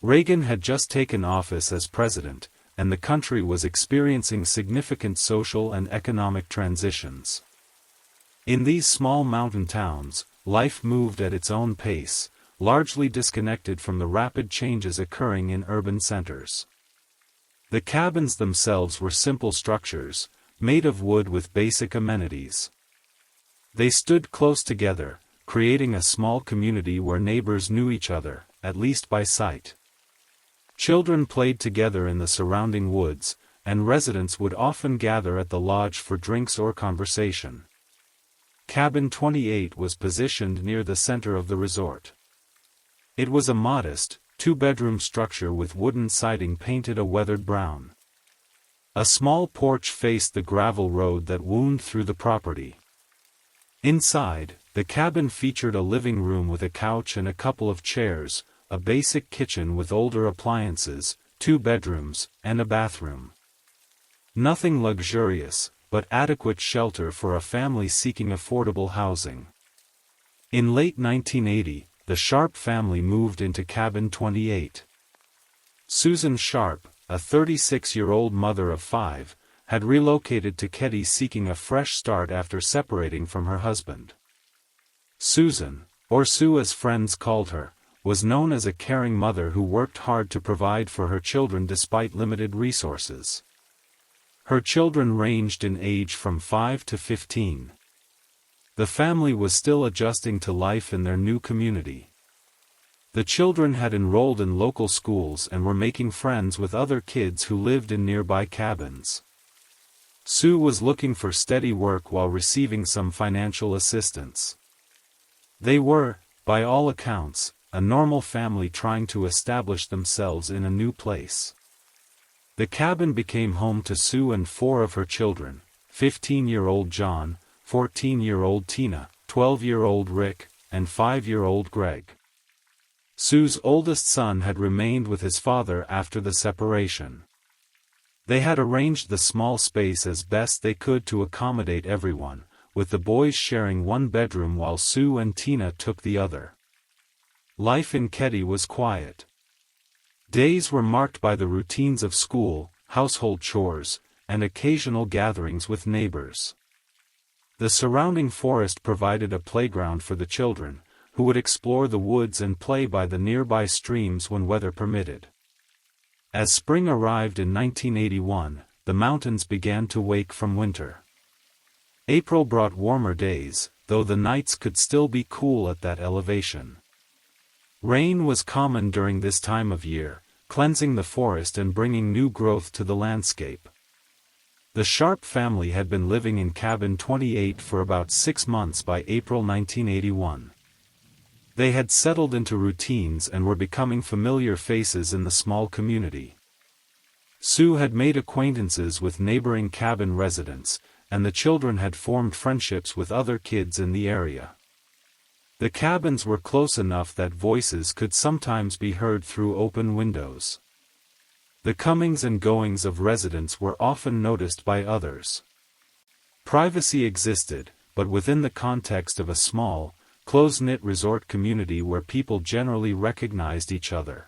Reagan had just taken office as president, and the country was experiencing significant social and economic transitions. In these small mountain towns, life moved at its own pace, largely disconnected from the rapid changes occurring in urban centers. The cabins themselves were simple structures, made of wood with basic amenities. They stood close together, creating a small community where neighbors knew each other, at least by sight. Children played together in the surrounding woods, and residents would often gather at the lodge for drinks or conversation. Cabin 28 was positioned near the center of the resort. It was a modest, two-bedroom structure with wooden siding painted a weathered brown. A small porch faced the gravel road that wound through the property. Inside, the cabin featured a living room with a couch and a couple of chairs, a basic kitchen with older appliances, 2 bedrooms, and a bathroom. Nothing luxurious, but adequate shelter for a family seeking affordable housing. In late 1980, the Sharp family moved into Cabin 28. Susan Sharp, a 36-year-old mother of 5, had relocated to Keddie seeking a fresh start after separating from her husband. Susan, or Sue as friends called her, was known as a caring mother who worked hard to provide for her children despite limited resources. Her children ranged in age from 5 to 15. The family was still adjusting to life in their new community. The children had enrolled in local schools and were making friends with other kids who lived in nearby cabins. Sue was looking for steady work while receiving some financial assistance. They were, by all accounts, a normal family trying to establish themselves in a new place. The cabin became home to Sue and 4 of her children, 15-year-old John, 14-year-old Tina, 12-year-old Rick, and 5-year-old Greg. Sue's oldest son had remained with his father after the separation. They had arranged the small space as best they could to accommodate everyone, with the boys sharing one bedroom while Sue and Tina took the other. Life in Keddie was quiet. Days were marked by the routines of school, household chores, and occasional gatherings with neighbors. The surrounding forest provided a playground for the children, who would explore the woods and play by the nearby streams when weather permitted. As spring arrived in 1981, the mountains began to wake from winter. April brought warmer days, though the nights could still be cool at that elevation. Rain was common during this time of year, cleansing the forest and bringing new growth to the landscape. The Sharp family had been living in Cabin 28 for about 6 months by April 1981. They had settled into routines and were becoming familiar faces in the small community. Sue had made acquaintances with neighboring cabin residents, and the children had formed friendships with other kids in the area. The cabins were close enough that voices could sometimes be heard through open windows. The comings and goings of residents were often noticed by others. Privacy existed, but within the context of a small, close-knit resort community where people generally recognized each other.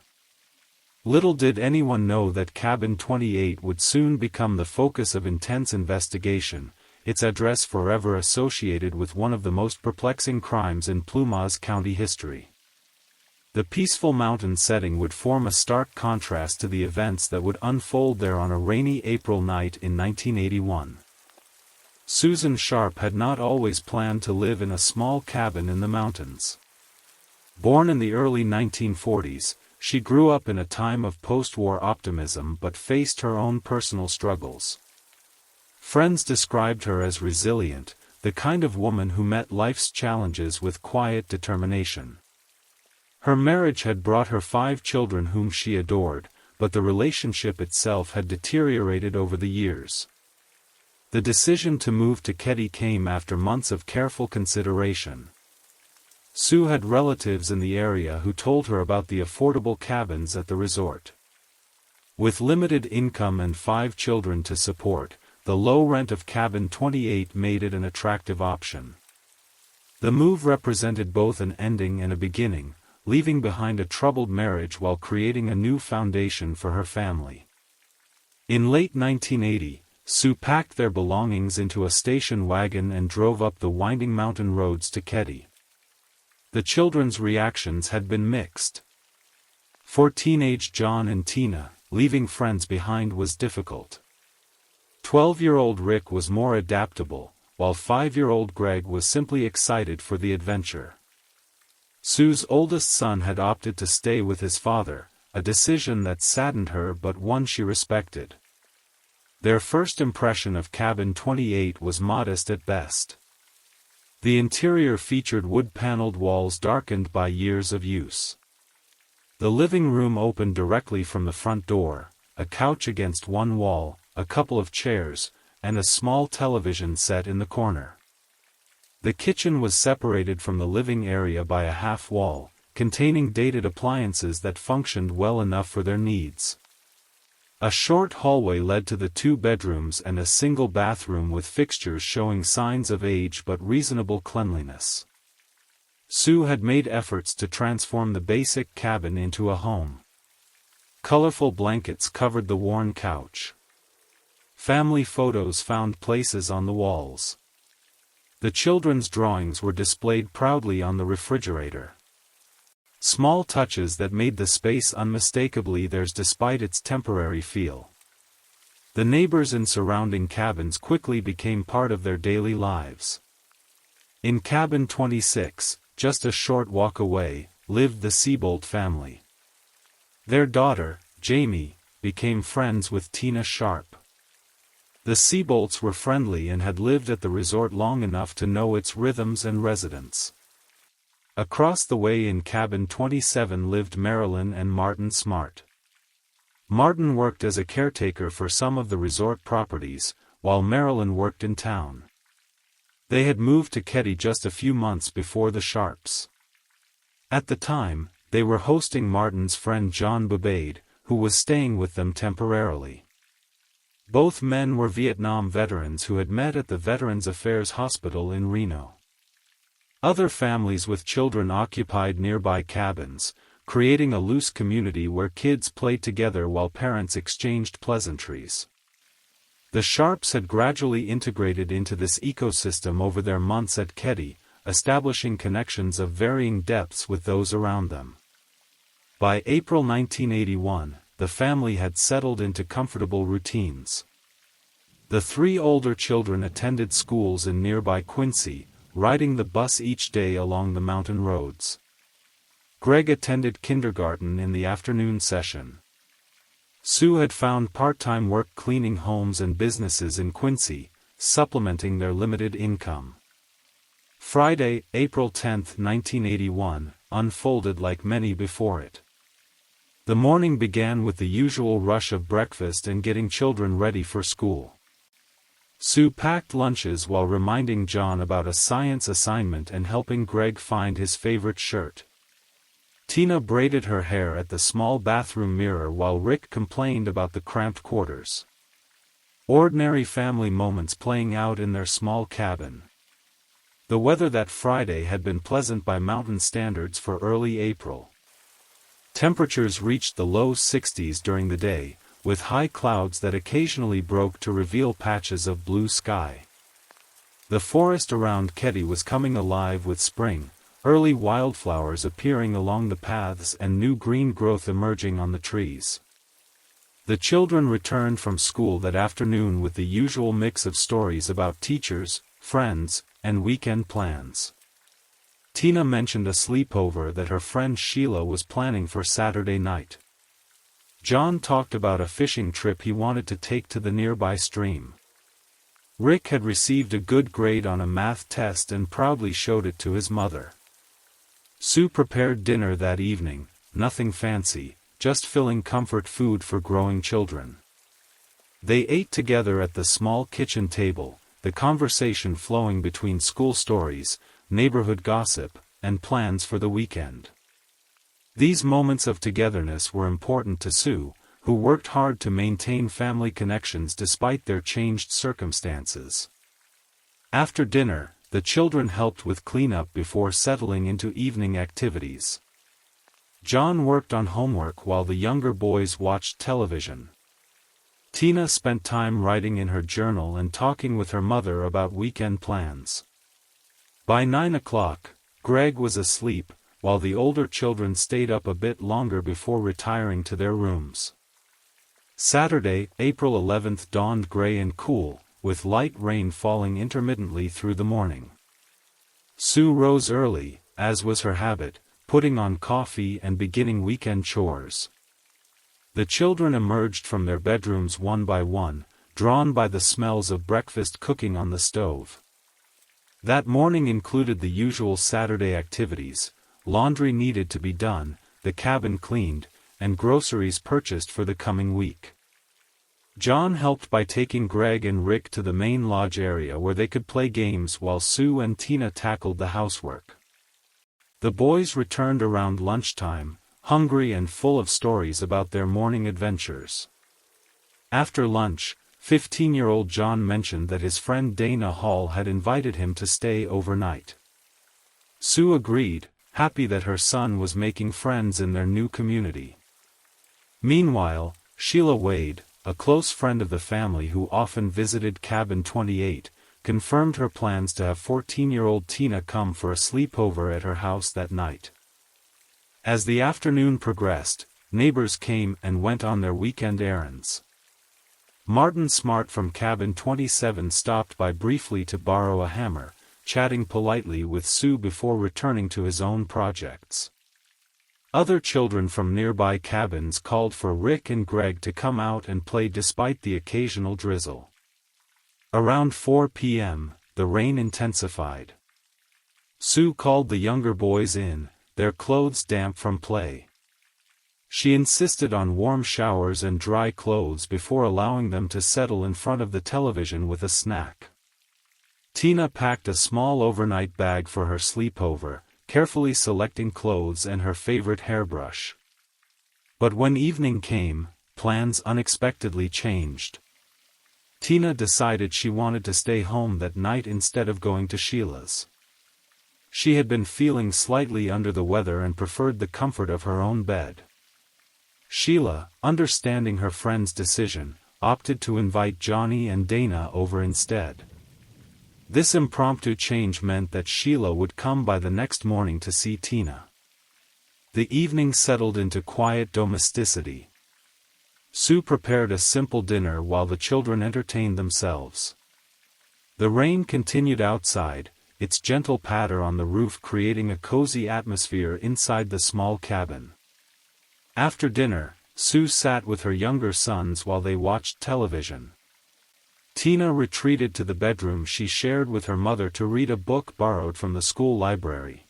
Little did anyone know that Cabin 28 would soon become the focus of intense investigation, its address forever associated with one of the most perplexing crimes in Plumas County history. The peaceful mountain setting would form a stark contrast to the events that would unfold there on a rainy April night in 1981. Susan Sharp had not always planned to live in a small cabin in the mountains. Born in the early 1940s, she grew up in a time of post-war optimism but faced her own personal struggles. Friends described her as resilient, the kind of woman who met life's challenges with quiet determination. Her marriage had brought her 5 children whom she adored, but the relationship itself had deteriorated over the years. The decision to move to Keddie came after months of careful consideration. Sue had relatives in the area who told her about the affordable cabins at the resort. With limited income and 5 children to support, the low rent of Cabin 28 made it an attractive option. The move represented both an ending and a beginning, leaving behind a troubled marriage while creating a new foundation for her family. In late 1980, Sue packed their belongings into a station wagon and drove up the winding mountain roads to Keddie. The children's reactions had been mixed. For teenage John and Tina, leaving friends behind was difficult. 12-year-old Rick was more adaptable, while 5-year-old Greg was simply excited for the adventure. Sue's oldest son had opted to stay with his father, a decision that saddened her but one she respected. Their first impression of Cabin 28 was modest at best. The interior featured wood-paneled walls darkened by years of use. The living room opened directly from the front door, a couch against one wall, a couple of chairs, and a small television set in the corner. The kitchen was separated from the living area by a half wall, containing dated appliances that functioned well enough for their needs. A short hallway led to the 2 bedrooms and a single bathroom with fixtures showing signs of age but reasonable cleanliness. Sue had made efforts to transform the basic cabin into a home. Colorful blankets covered the worn couch. Family photos found places on the walls. The children's drawings were displayed proudly on the refrigerator. Small touches that made the space unmistakably theirs despite its temporary feel. The neighbors in surrounding cabins quickly became part of their daily lives. In cabin 26, just a short walk away, lived the Seabolt family. Their daughter, Jamie, became friends with Tina Sharp. The Seabolts were friendly and had lived at the resort long enough to know its rhythms and residents. Across the way in cabin 27 lived Marilyn and Martin Smart. Martin worked as a caretaker for some of the resort properties, while Marilyn worked in town. They had moved to Ketty just a few months before the Sharps. At the time, they were hosting Martin's friend John Bobade, who was staying with them temporarily. Both men were Vietnam veterans who had met at the Veterans Affairs Hospital in Reno. Other families with children occupied nearby cabins, creating a loose community where kids played together while parents exchanged pleasantries. The Sharps had gradually integrated into this ecosystem over their months at Ketty, establishing connections of varying depths with those around them. By April 1981, the family had settled into comfortable routines. The three older children attended schools in nearby Quincy, riding the bus each day along the mountain roads. Greg attended kindergarten in the afternoon session. Sue had found part-time work cleaning homes and businesses in Quincy, supplementing their limited income. Friday, April 10, 1981, unfolded like many before it. The morning began with the usual rush of breakfast and getting children ready for school. Sue packed lunches while reminding John about a science assignment and helping Greg find his favorite shirt. Tina braided her hair at the small bathroom mirror while Rick complained about the cramped quarters. Ordinary family moments playing out in their small cabin. The weather that Friday had been pleasant by mountain standards for early April. Temperatures reached the low 60s during the day, with high clouds that occasionally broke to reveal patches of blue sky. The forest around Ketty was coming alive with spring, early wildflowers appearing along the paths and new green growth emerging on the trees. The children returned from school that afternoon with the usual mix of stories about teachers, friends, and weekend plans. Tina mentioned a sleepover that her friend Sheila was planning for Saturday night. John talked about a fishing trip he wanted to take to the nearby stream. Rick had received a good grade on a math test and proudly showed it to his mother. Sue prepared dinner that evening, nothing fancy, just filling comfort food for growing children. They ate together at the small kitchen table, the conversation flowing between school stories, neighborhood gossip, and plans for the weekend. These moments of togetherness were important to Sue, who worked hard to maintain family connections despite their changed circumstances. After dinner, the children helped with cleanup before settling into evening activities. John worked on homework while the younger boys watched television. Tina spent time writing in her journal and talking with her mother about weekend plans. By 9 o'clock, Greg was asleep, while the older children stayed up a bit longer before retiring to their rooms. Saturday, April 11th dawned gray and cool, with light rain falling intermittently through the morning. Sue rose early, as was her habit, putting on coffee and beginning weekend chores. The children emerged from their bedrooms one by one, drawn by the smells of breakfast cooking on the stove. That morning included the usual Saturday activities: laundry needed to be done, the cabin cleaned, and groceries purchased for the coming week. John helped by taking Greg and Rick to the main lodge area where they could play games while Sue and Tina tackled the housework. The boys returned around lunchtime, hungry and full of stories about their morning adventures. After lunch, 15-year-old John mentioned that his friend Dana Hall had invited him to stay overnight. Sue agreed, happy that her son was making friends in their new community. Meanwhile, Sheila Wade, a close friend of the family who often visited Cabin 28, confirmed her plans to have 14-year-old Tina come for a sleepover at her house that night. As the afternoon progressed, neighbors came and went on their weekend errands. Martin Smart from cabin 27 stopped by briefly to borrow a hammer, chatting politely with Sue before returning to his own projects. Other children from nearby cabins called for Rick and Greg to come out and play despite the occasional drizzle. Around 4 p.m., the rain intensified. Sue called the younger boys in, their clothes damp from play. She insisted on warm showers and dry clothes before allowing them to settle in front of the television with a snack. Tina packed a small overnight bag for her sleepover, carefully selecting clothes and her favorite hairbrush. But when evening came, plans unexpectedly changed. Tina decided she wanted to stay home that night instead of going to Sheila's. She had been feeling slightly under the weather and preferred the comfort of her own bed. Sheila, understanding her friend's decision, opted to invite Johnny and Dana over instead. This impromptu change meant that Sheila would come by the next morning to see Tina. The evening settled into quiet domesticity. Sue prepared a simple dinner while the children entertained themselves. The rain continued outside, its gentle patter on the roof creating a cozy atmosphere inside the small cabin. After dinner, Sue sat with her younger sons while they watched television. Tina retreated to the bedroom she shared with her mother to read a book borrowed from the school library.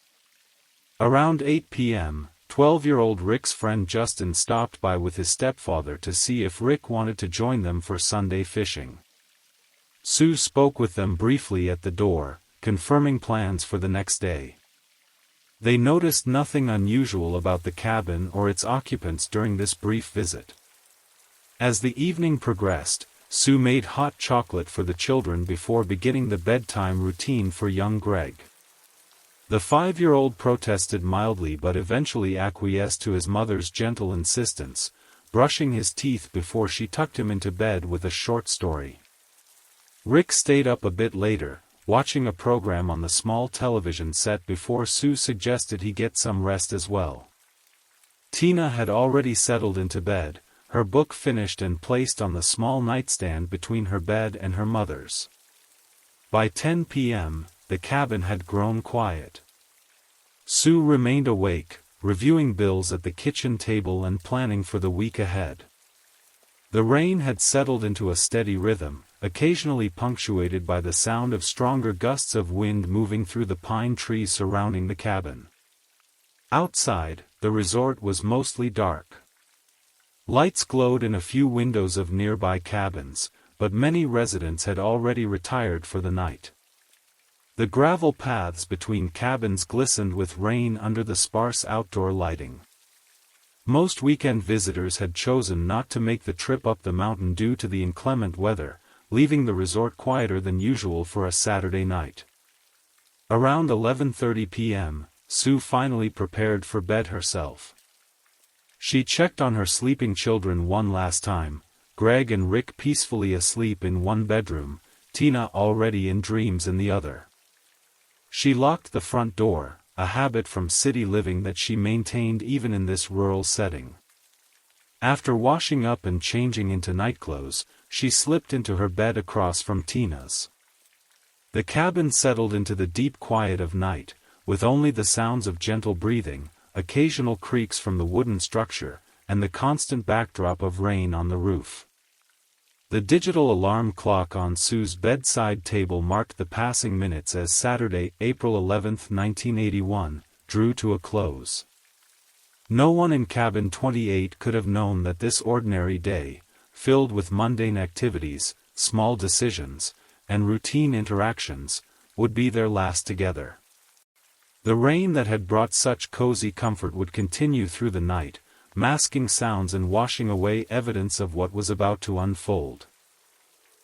Around 8 p.m., 12-year-old Rick's friend Justin stopped by with his stepfather to see if Rick wanted to join them for Sunday fishing. Sue spoke with them briefly at the door, confirming plans for the next day. They noticed nothing unusual about the cabin or its occupants during this brief visit. As the evening progressed, Sue made hot chocolate for the children before beginning the bedtime routine for young Greg. The 5-year-old protested mildly but eventually acquiesced to his mother's gentle insistence, brushing his teeth before she tucked him into bed with a short story. Rick stayed up a bit later, watching a program on the small television set before Sue suggested he get some rest as well. Tina had already settled into bed, her book finished and placed on the small nightstand between her bed and her mother's. By 10 p.m., the cabin had grown quiet. Sue remained awake, reviewing bills at the kitchen table and planning for the week ahead. The rain had settled into a steady rhythm, occasionally punctuated by the sound of stronger gusts of wind moving through the pine trees surrounding the cabin. Outside, the resort was mostly dark. Lights glowed in a few windows of nearby cabins, but many residents had already retired for the night. The gravel paths between cabins glistened with rain under the sparse outdoor lighting. Most weekend visitors had chosen not to make the trip up the mountain due to the inclement weather, leaving the resort quieter than usual for a Saturday night. Around 11:30 p.m., Sue finally prepared for bed herself. She checked on her sleeping children one last time, Greg and Rick peacefully asleep in one bedroom, Tina already in dreams in the other. She locked the front door, a habit from city living that she maintained even in this rural setting. After washing up and changing into nightclothes, she slipped into her bed across from Tina's. The cabin settled into the deep quiet of night, with only the sounds of gentle breathing, occasional creaks from the wooden structure, and the constant backdrop of rain on the roof. The digital alarm clock on Sue's bedside table marked the passing minutes as Saturday, April 11, 1981, drew to a close. No one in cabin 28 could have known that this ordinary day, filled with mundane activities, small decisions, and routine interactions, would be their last together. The rain that had brought such cozy comfort would continue through the night, masking sounds and washing away evidence of what was about to unfold.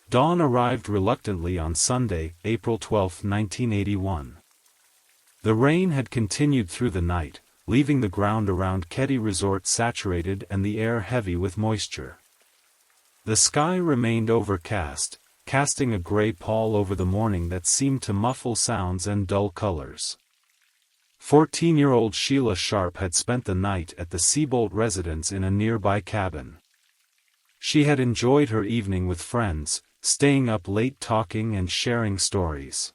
Dawn arrived reluctantly on Sunday, April 12, 1981. The rain had continued through the night, leaving the ground around Ketty Resort saturated and the air heavy with moisture. The sky remained overcast, casting a gray pall over the morning that seemed to muffle sounds and dull colors. 14-year-old Sheila Sharp had spent the night at the Seabolt residence in a nearby cabin. She had enjoyed her evening with friends, staying up late talking and sharing stories.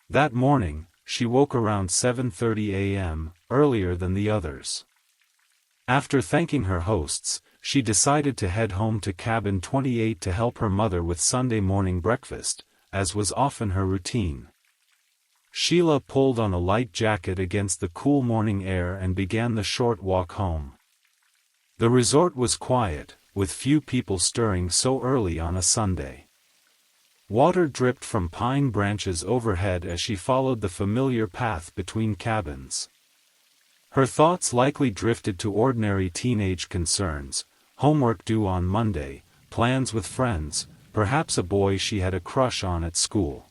That morning, she woke around 7:30 a.m., earlier than the others. After thanking her hosts, she decided to head home to Cabin 28 to help her mother with Sunday morning breakfast, as was often her routine. Sheila pulled on a light jacket against the cool morning air and began the short walk home. The resort was quiet, with few people stirring so early on a Sunday. Water dripped from pine branches overhead as she followed the familiar path between cabins. Her thoughts likely drifted to ordinary teenage concerns, homework due on Monday, plans with friends, perhaps a boy she had a crush on at school.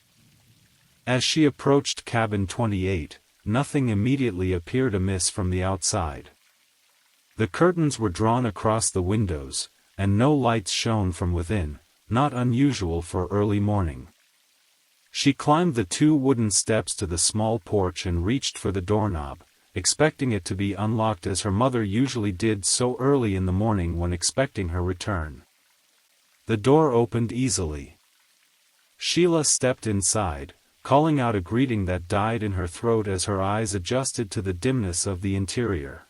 As she approached Cabin 28, nothing immediately appeared amiss from the outside. The curtains were drawn across the windows, and no lights shone from within, not unusual for early morning. She climbed the 2 wooden steps to the small porch and reached for the doorknob, expecting it to be unlocked as her mother usually did so early in the morning when expecting her return. The door opened easily. Sheila stepped inside, calling out a greeting that died in her throat as her eyes adjusted to the dimness of the interior.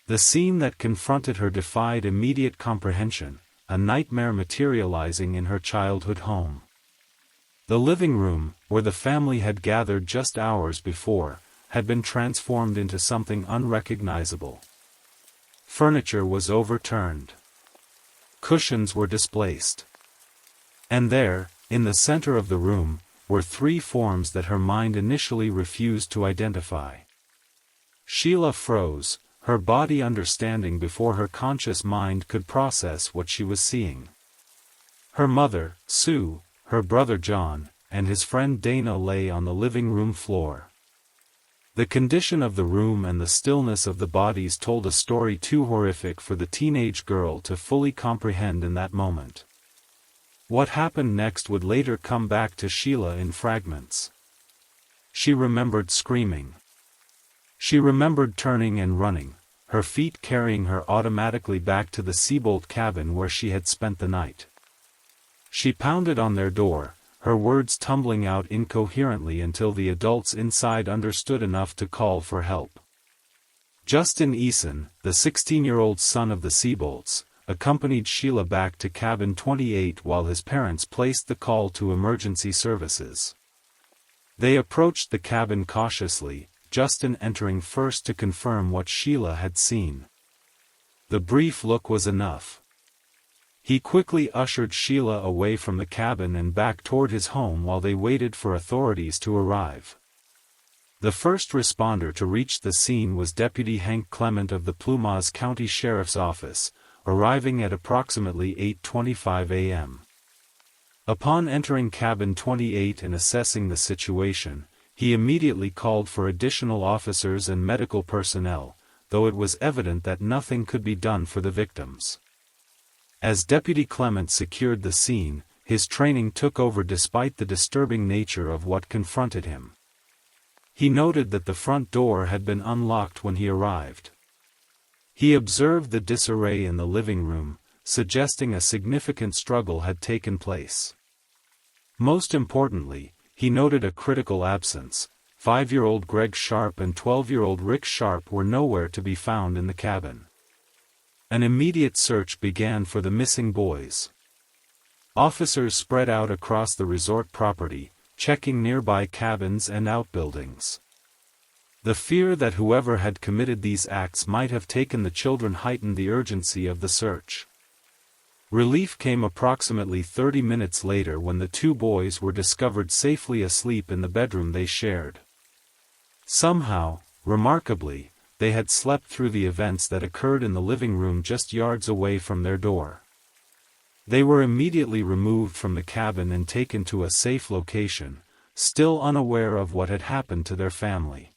The scene that confronted her defied immediate comprehension, a nightmare materializing in her childhood home. The living room, where the family had gathered just hours before, had been transformed into something unrecognizable. Furniture was overturned. Cushions were displaced. And there, in the center of the room, were 3 forms that her mind initially refused to identify. Sheila froze, her body understanding before her conscious mind could process what she was seeing. Her mother, Sue, her brother John, and his friend Dana lay on the living room floor. The condition of the room and the stillness of the bodies told a story too horrific for the teenage girl to fully comprehend in that moment. What happened next would later come back to Sheila in fragments. She remembered screaming. She remembered turning and running, her feet carrying her automatically back to the Seabolt cabin where she had spent the night. She pounded on their door, her words tumbling out incoherently until the adults inside understood enough to call for help. Justin Eason, the 16-year-old son of the Seabolts, accompanied Sheila back to Cabin 28 while his parents placed the call to emergency services. They approached the cabin cautiously, Justin entering first to confirm what Sheila had seen. The brief look was enough. He quickly ushered Sheila away from the cabin and back toward his home while they waited for authorities to arrive. The first responder to reach the scene was Deputy Hank Clement of the Plumas County Sheriff's Office, arriving at approximately 8:25 a.m. Upon entering Cabin 28 and assessing the situation, he immediately called for additional officers and medical personnel, though it was evident that nothing could be done for the victims. As Deputy Clement secured the scene, his training took over despite the disturbing nature of what confronted him. He noted that the front door had been unlocked when he arrived. He observed the disarray in the living room, suggesting a significant struggle had taken place. Most importantly, he noted a critical absence. 5-year-old Greg Sharp and 12-year-old Rick Sharp were nowhere to be found in the cabin. An immediate search began for the missing boys. Officers spread out across the resort property, checking nearby cabins and outbuildings. The fear that whoever had committed these acts might have taken the children heightened the urgency of the search. Relief came approximately 30 minutes later when the 2 boys were discovered safely asleep in the bedroom they shared. Somehow, remarkably, they had slept through the events that occurred in the living room just yards away from their door. They were immediately removed from the cabin and taken to a safe location, still unaware of what had happened to their family.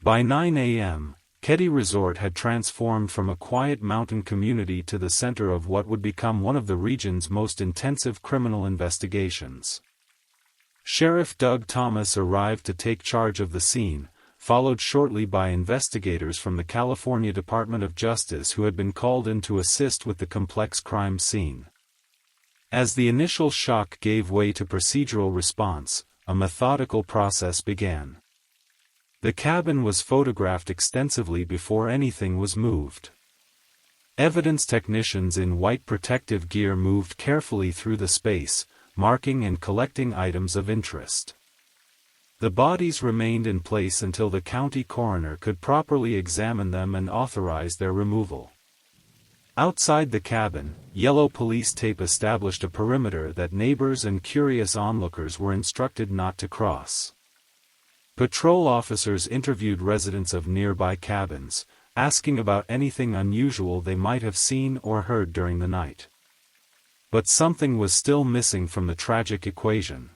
By 9 a.m., Keddy Resort had transformed from a quiet mountain community to the center of what would become one of the region's most intensive criminal investigations. Sheriff Doug Thomas arrived to take charge of the scene, followed shortly by investigators from the California Department of Justice who had been called in to assist with the complex crime scene. As the initial shock gave way to procedural response, a methodical process began. The cabin was photographed extensively before anything was moved. Evidence technicians in white protective gear moved carefully through the space, marking and collecting items of interest. The bodies remained in place until the county coroner could properly examine them and authorize their removal. Outside the cabin, yellow police tape established a perimeter that neighbors and curious onlookers were instructed not to cross. Patrol officers interviewed residents of nearby cabins, asking about anything unusual they might have seen or heard during the night. But something was still missing from the tragic equation.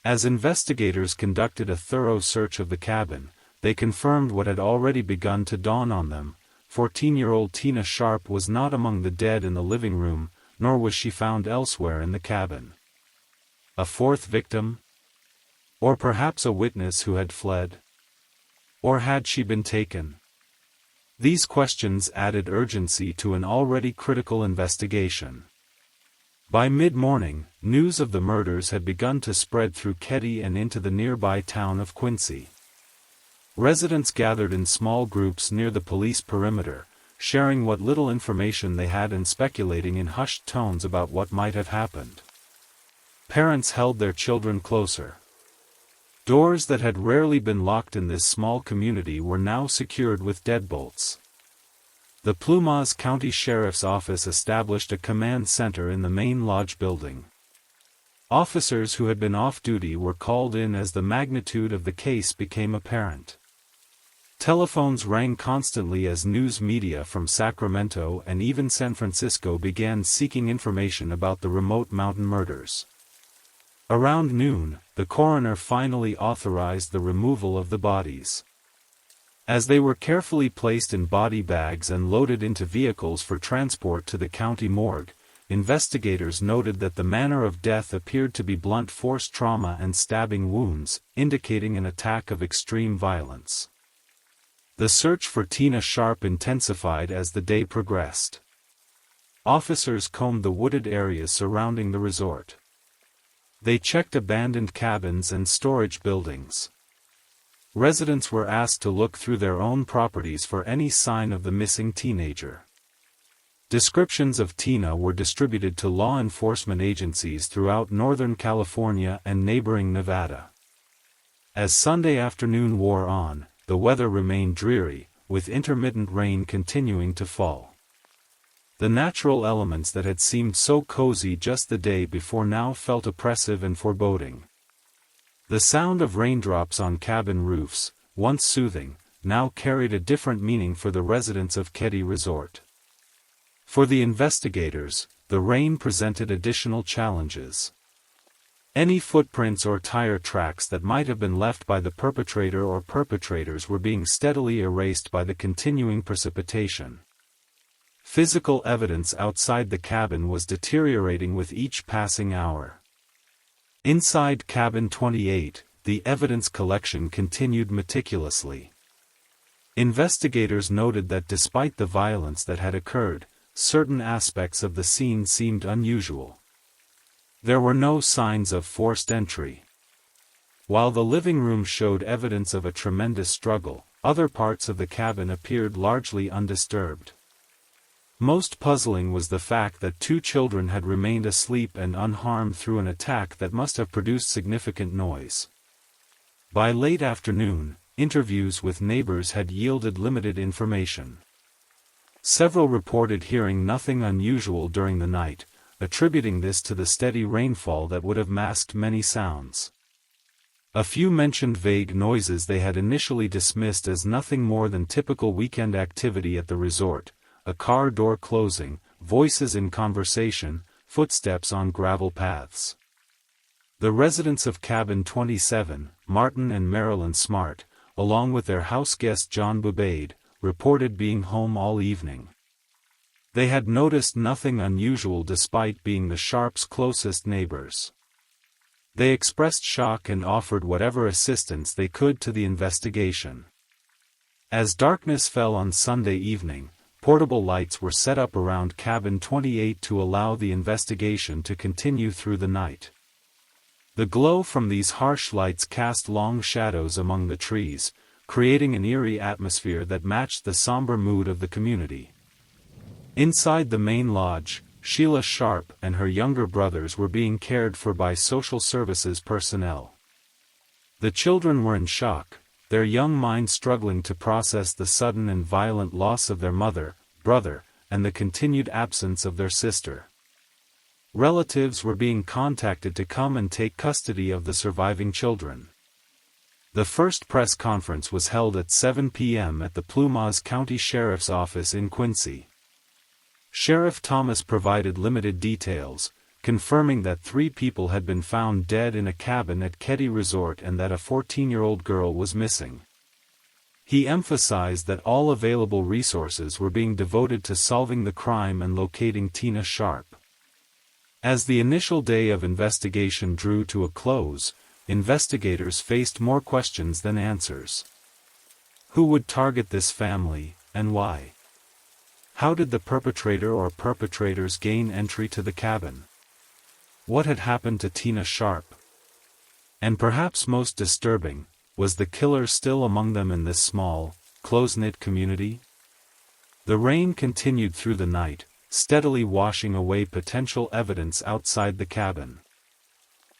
As investigators conducted a thorough search of the cabin, they confirmed what had already begun to dawn on them. 14-year-old Tina Sharp was not among the dead in the living room, nor was she found elsewhere in the cabin. A fourth victim? Or perhaps a witness who had fled? Or had she been taken? These questions added urgency to an already critical investigation. By mid-morning, news of the murders had begun to spread through Keddy and into the nearby town of Quincy. Residents gathered in small groups near the police perimeter, sharing what little information they had and speculating in hushed tones about what might have happened. Parents held their children closer. Doors that had rarely been locked in this small community were now secured with deadbolts. The Plumas County Sheriff's Office established a command center in the main lodge building. Officers who had been off-duty were called in as the magnitude of the case became apparent. Telephones rang constantly as news media from Sacramento and even San Francisco began seeking information about the remote mountain murders. Around noon, the coroner finally authorized the removal of the bodies. As they were carefully placed in body bags and loaded into vehicles for transport to the county morgue, investigators noted that the manner of death appeared to be blunt force trauma and stabbing wounds, indicating an attack of extreme violence. The search for Tina Sharp intensified as the day progressed. Officers combed the wooded areas surrounding the resort. They checked abandoned cabins and storage buildings. Residents were asked to look through their own properties for any sign of the missing teenager. Descriptions of Tina were distributed to law enforcement agencies throughout Northern California and neighboring Nevada. As Sunday afternoon wore on, the weather remained dreary, with intermittent rain continuing to fall. The natural elements that had seemed so cozy just the day before now felt oppressive and foreboding. The sound of raindrops on cabin roofs, once soothing, now carried a different meaning for the residents of Keddy Resort. For the investigators, the rain presented additional challenges. Any footprints or tire tracks that might have been left by the perpetrator or perpetrators were being steadily erased by the continuing precipitation. Physical evidence outside the cabin was deteriorating with each passing hour. Inside cabin 28, the evidence collection continued meticulously. Investigators noted that despite the violence that had occurred, certain aspects of the scene seemed unusual. There were no signs of forced entry. While the living room showed evidence of a tremendous struggle, other parts of the cabin appeared largely undisturbed. Most puzzling was the fact that 2 children had remained asleep and unharmed through an attack that must have produced significant noise. By late afternoon, interviews with neighbors had yielded limited information. Several reported hearing nothing unusual during the night, attributing this to the steady rainfall that would have masked many sounds. A few mentioned vague noises they had initially dismissed as nothing more than typical weekend activity at the resort: a car door closing, voices in conversation, footsteps on gravel paths. The residents of Cabin 27, Martin and Marilyn Smart, along with their house guest John Bubaid, reported being home all evening. They had noticed nothing unusual despite being the Sharps' closest neighbors. They expressed shock and offered whatever assistance they could to the investigation. As darkness fell on Sunday evening, portable lights were set up around cabin 28 to allow the investigation to continue through the night. The glow from these harsh lights cast long shadows among the trees, creating an eerie atmosphere that matched the somber mood of the community. Inside the main lodge, Sheila Sharp and her younger brothers were being cared for by social services personnel. The children were in shock, their young minds struggling to process the sudden and violent loss of their mother, brother, and the continued absence of their sister. Relatives were being contacted to come and take custody of the surviving children. The first press conference was held at 7 p.m. at the Plumas County Sheriff's Office in Quincy. Sheriff Thomas provided limited details, confirming that 3 people had been found dead in a cabin at Ketty Resort and that a 14-year-old girl was missing. He emphasized that all available resources were being devoted to solving the crime and locating Tina Sharp. As the initial day of investigation drew to a close, investigators faced more questions than answers. Who would target this family, and why? How did the perpetrator or perpetrators gain entry to the cabin? What had happened to Tina Sharp? And perhaps most disturbing, was the killer still among them in this small, close-knit community? The rain continued through the night, steadily washing away potential evidence outside the cabin.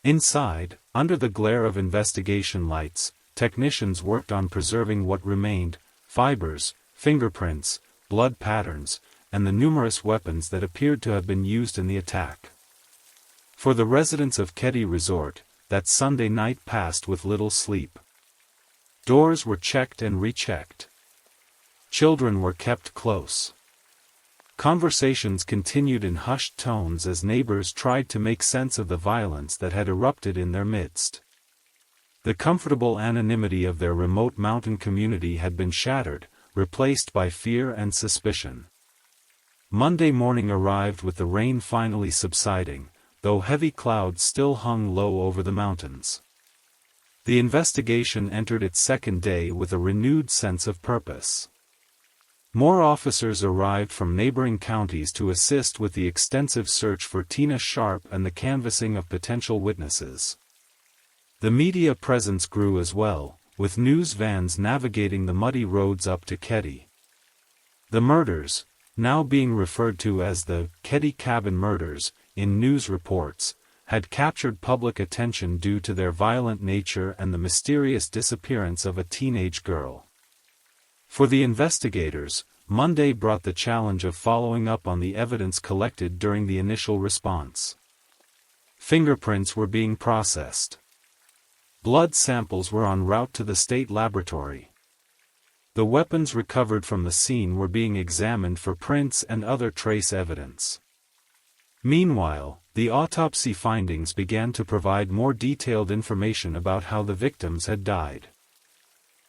Inside, under the glare of investigation lights, technicians worked on preserving what remained: fibers, fingerprints, blood patterns, and the numerous weapons that appeared to have been used in the attack. For the residents of Ketty Resort, that Sunday night passed with little sleep. Doors were checked and rechecked. Children were kept close. Conversations continued in hushed tones as neighbors tried to make sense of the violence that had erupted in their midst. The comfortable anonymity of their remote mountain community had been shattered, replaced by fear and suspicion. Monday morning arrived with the rain finally subsiding, though heavy clouds still hung low over the mountains. The investigation entered its second day with a renewed sense of purpose. More officers arrived from neighboring counties to assist with the extensive search for Tina Sharp and the canvassing of potential witnesses. The media presence grew as well, with news vans navigating the muddy roads up to Ketty. The murders, now being referred to as the Ketty Cabin Murders, in news reports, had captured public attention due to their violent nature and the mysterious disappearance of a teenage girl. For the investigators, Monday brought the challenge of following up on the evidence collected during the initial response. Fingerprints were being processed. Blood samples were en route to the state laboratory. The weapons recovered from the scene were being examined for prints and other trace evidence. Meanwhile, the autopsy findings began to provide more detailed information about how the victims had died.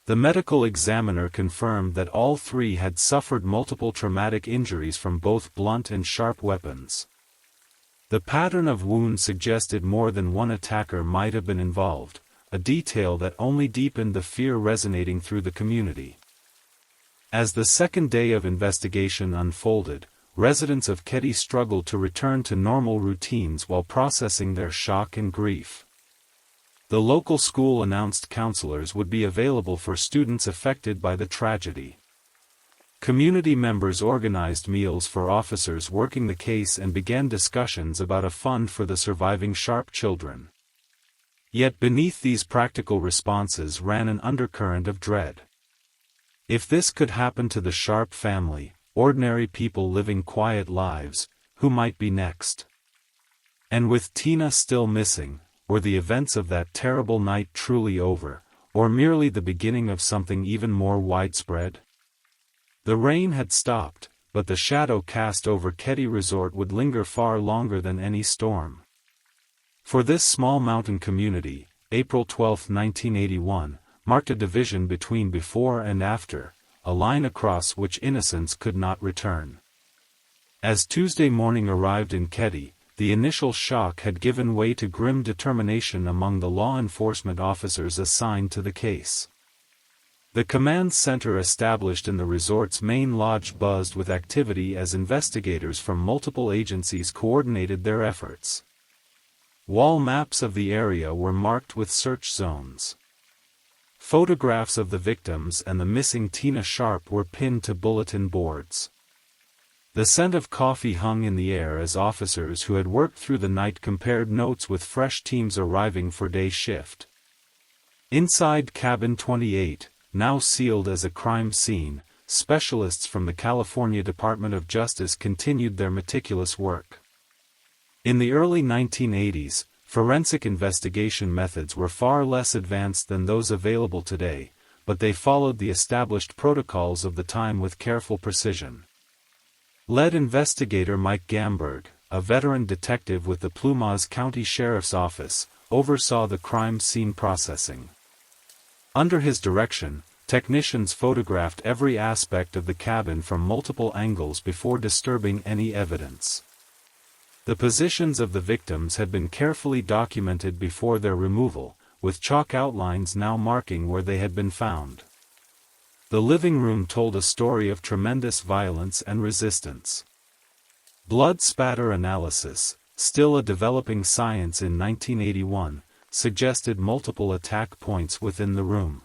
The medical examiner confirmed that all 3 had suffered multiple traumatic injuries from both blunt and sharp weapons. The pattern of wounds suggested more than one attacker might have been involved, a detail that only deepened the fear resonating through the community. As the second day of investigation unfolded, residents of Ketty struggled to return to normal routines while processing their shock and grief. The local school announced counselors would be available for students affected by the tragedy. Community members organized meals for officers working the case and began discussions about a fund for the surviving Sharp children. Yet beneath these practical responses ran an undercurrent of dread. If this could happen to the Sharp family, ordinary people living quiet lives, who might be next? And with Tina still missing, were the events of that terrible night truly over, or merely the beginning of something even more widespread? The rain had stopped, but the shadow cast over Ketty Resort would linger far longer than any storm. For this small mountain community, April 12, 1981, marked a division between before and after, a line across which innocence could not return. As Tuesday morning arrived in Keddie, the initial shock had given way to grim determination among the law enforcement officers assigned to the case. The command center established in the resort's main lodge buzzed with activity as investigators from multiple agencies coordinated their efforts. Wall maps of the area were marked with search zones. Photographs of the victims and the missing Tina Sharp were pinned to bulletin boards. The scent of coffee hung in the air as officers who had worked through the night compared notes with fresh teams arriving for day shift. Inside Cabin 28, now sealed as a crime scene, specialists from the California Department of Justice continued their meticulous work. In the early 1980s, forensic investigation methods were far less advanced than those available today, but they followed the established protocols of the time with careful precision. Lead investigator Mike Gamberg, a veteran detective with the Plumas County Sheriff's Office, oversaw the crime scene processing. Under his direction, technicians photographed every aspect of the cabin from multiple angles before disturbing any evidence. The positions of the victims had been carefully documented before their removal, with chalk outlines now marking where they had been found. The living room told a story of tremendous violence and resistance. Blood spatter analysis, still a developing science in 1981, suggested multiple attack points within the room.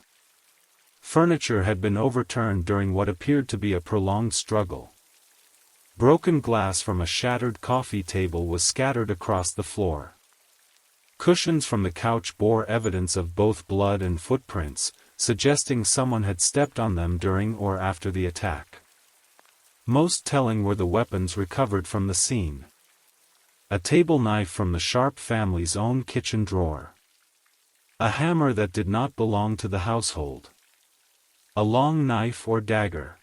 Furniture had been overturned during what appeared to be a prolonged struggle. Broken glass from a shattered coffee table was scattered across the floor. Cushions from the couch bore evidence of both blood and footprints, suggesting someone had stepped on them during or after the attack. Most telling were the weapons recovered from the scene. A table knife from the Sharp family's own kitchen drawer. A hammer that did not belong to the household. A long knife or dagger.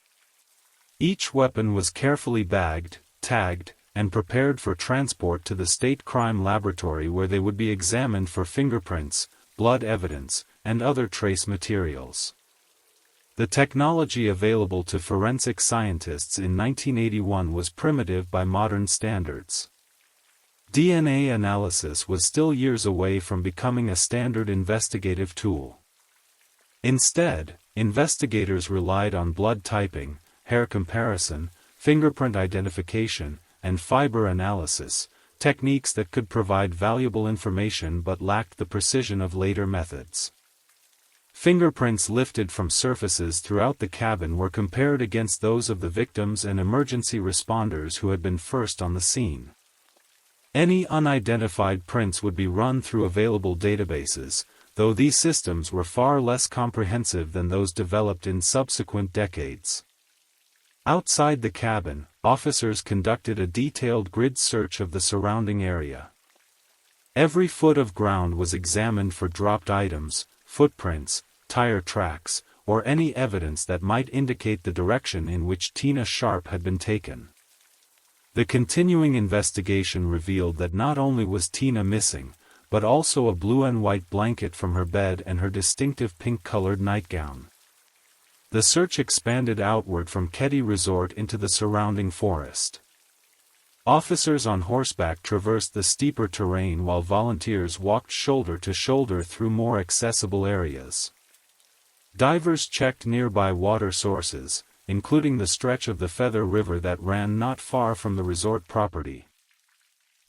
Each weapon was carefully bagged, tagged, and prepared for transport to the state crime laboratory where they would be examined for fingerprints, blood evidence, and other trace materials. The technology available to forensic scientists in 1981 was primitive by modern standards. DNA analysis was still years away from becoming a standard investigative tool. Instead, investigators relied on blood typing, hair comparison, fingerprint identification, and fiber analysis, techniques that could provide valuable information but lacked the precision of later methods. Fingerprints lifted from surfaces throughout the cabin were compared against those of the victims and emergency responders who had been first on the scene. Any unidentified prints would be run through available databases, though these systems were far less comprehensive than those developed in subsequent decades. Outside the cabin, officers conducted a detailed grid search of the surrounding area. Every foot of ground was examined for dropped items, footprints, tire tracks, or any evidence that might indicate the direction in which Tina Sharp had been taken. The continuing investigation revealed that not only was Tina missing, but also a blue and white blanket from her bed and her distinctive pink-colored nightgown. The search expanded outward from Keddie Resort into the surrounding forest. Officers on horseback traversed the steeper terrain while volunteers walked shoulder to shoulder through more accessible areas. Divers checked nearby water sources, including the stretch of the Feather River that ran not far from the resort property.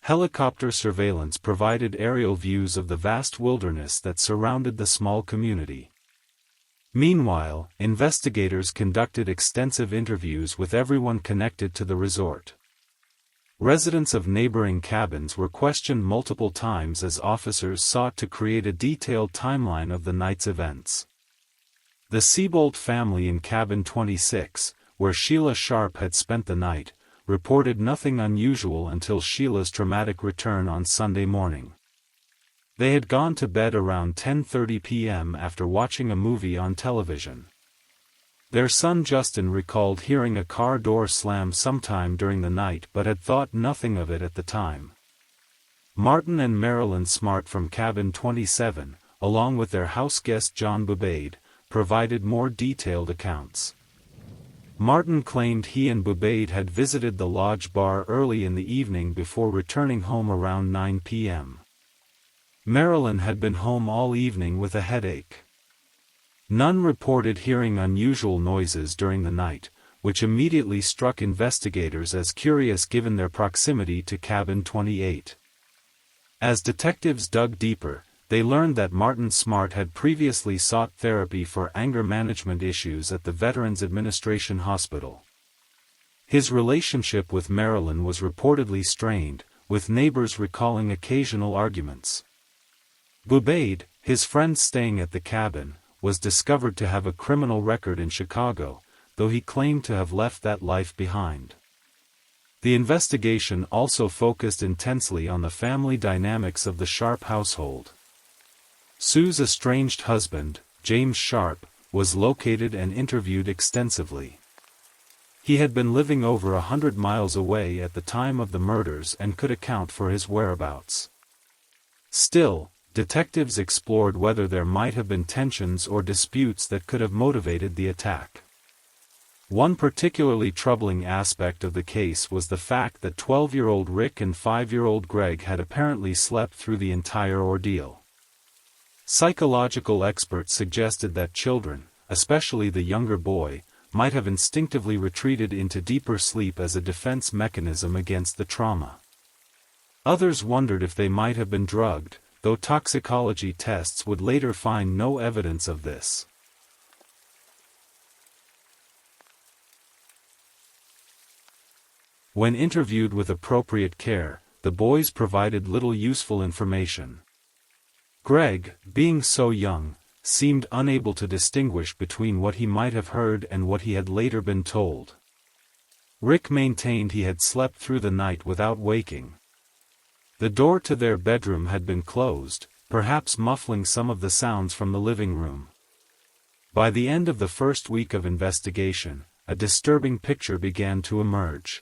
Helicopter surveillance provided aerial views of the vast wilderness that surrounded the small community. Meanwhile, investigators conducted extensive interviews with everyone connected to the resort. Residents of neighboring cabins were questioned multiple times as officers sought to create a detailed timeline of the night's events. The Seabolt family in Cabin 26, where Sheila Sharp had spent the night, reported nothing unusual until Sheila's dramatic return on Sunday morning. They had gone to bed around 10:30 p.m. after watching a movie on television. Their son Justin recalled hearing a car door slam sometime during the night but had thought nothing of it at the time. Martin and Marilyn Smart from Cabin 27, along with their house guest John Bubaid, provided more detailed accounts. Martin claimed he and Bubaid had visited the lodge bar early in the evening before returning home around 9 p.m. Marilyn had been home all evening with a headache. None reported hearing unusual noises during the night, which immediately struck investigators as curious given their proximity to Cabin 28. As detectives dug deeper, they learned that Martin Smart had previously sought therapy for anger management issues at the Veterans Administration Hospital. His relationship with Marilyn was reportedly strained, with neighbors recalling occasional arguments. Bubaid, his friend staying at the cabin, was discovered to have a criminal record in Chicago, though he claimed to have left that life behind. The investigation also focused intensely on the family dynamics of the Sharp household. Sue's estranged husband, James Sharp, was located and interviewed extensively. He had been living over 100 miles away at the time of the murders and could account for his whereabouts. Still, detectives explored whether there might have been tensions or disputes that could have motivated the attack. One particularly troubling aspect of the case was the fact that 12-year-old Rick and 5-year-old Greg had apparently slept through the entire ordeal. Psychological experts suggested that children, especially the younger boy, might have instinctively retreated into deeper sleep as a defense mechanism against the trauma. Others wondered if they might have been drugged, though toxicology tests would later find no evidence of this. When interviewed with appropriate care, the boys provided little useful information. Greg, being so young, seemed unable to distinguish between what he might have heard and what he had later been told. Rick maintained he had slept through the night without waking. The door to their bedroom had been closed, perhaps muffling some of the sounds from the living room. By the end of the first week of investigation, a disturbing picture began to emerge.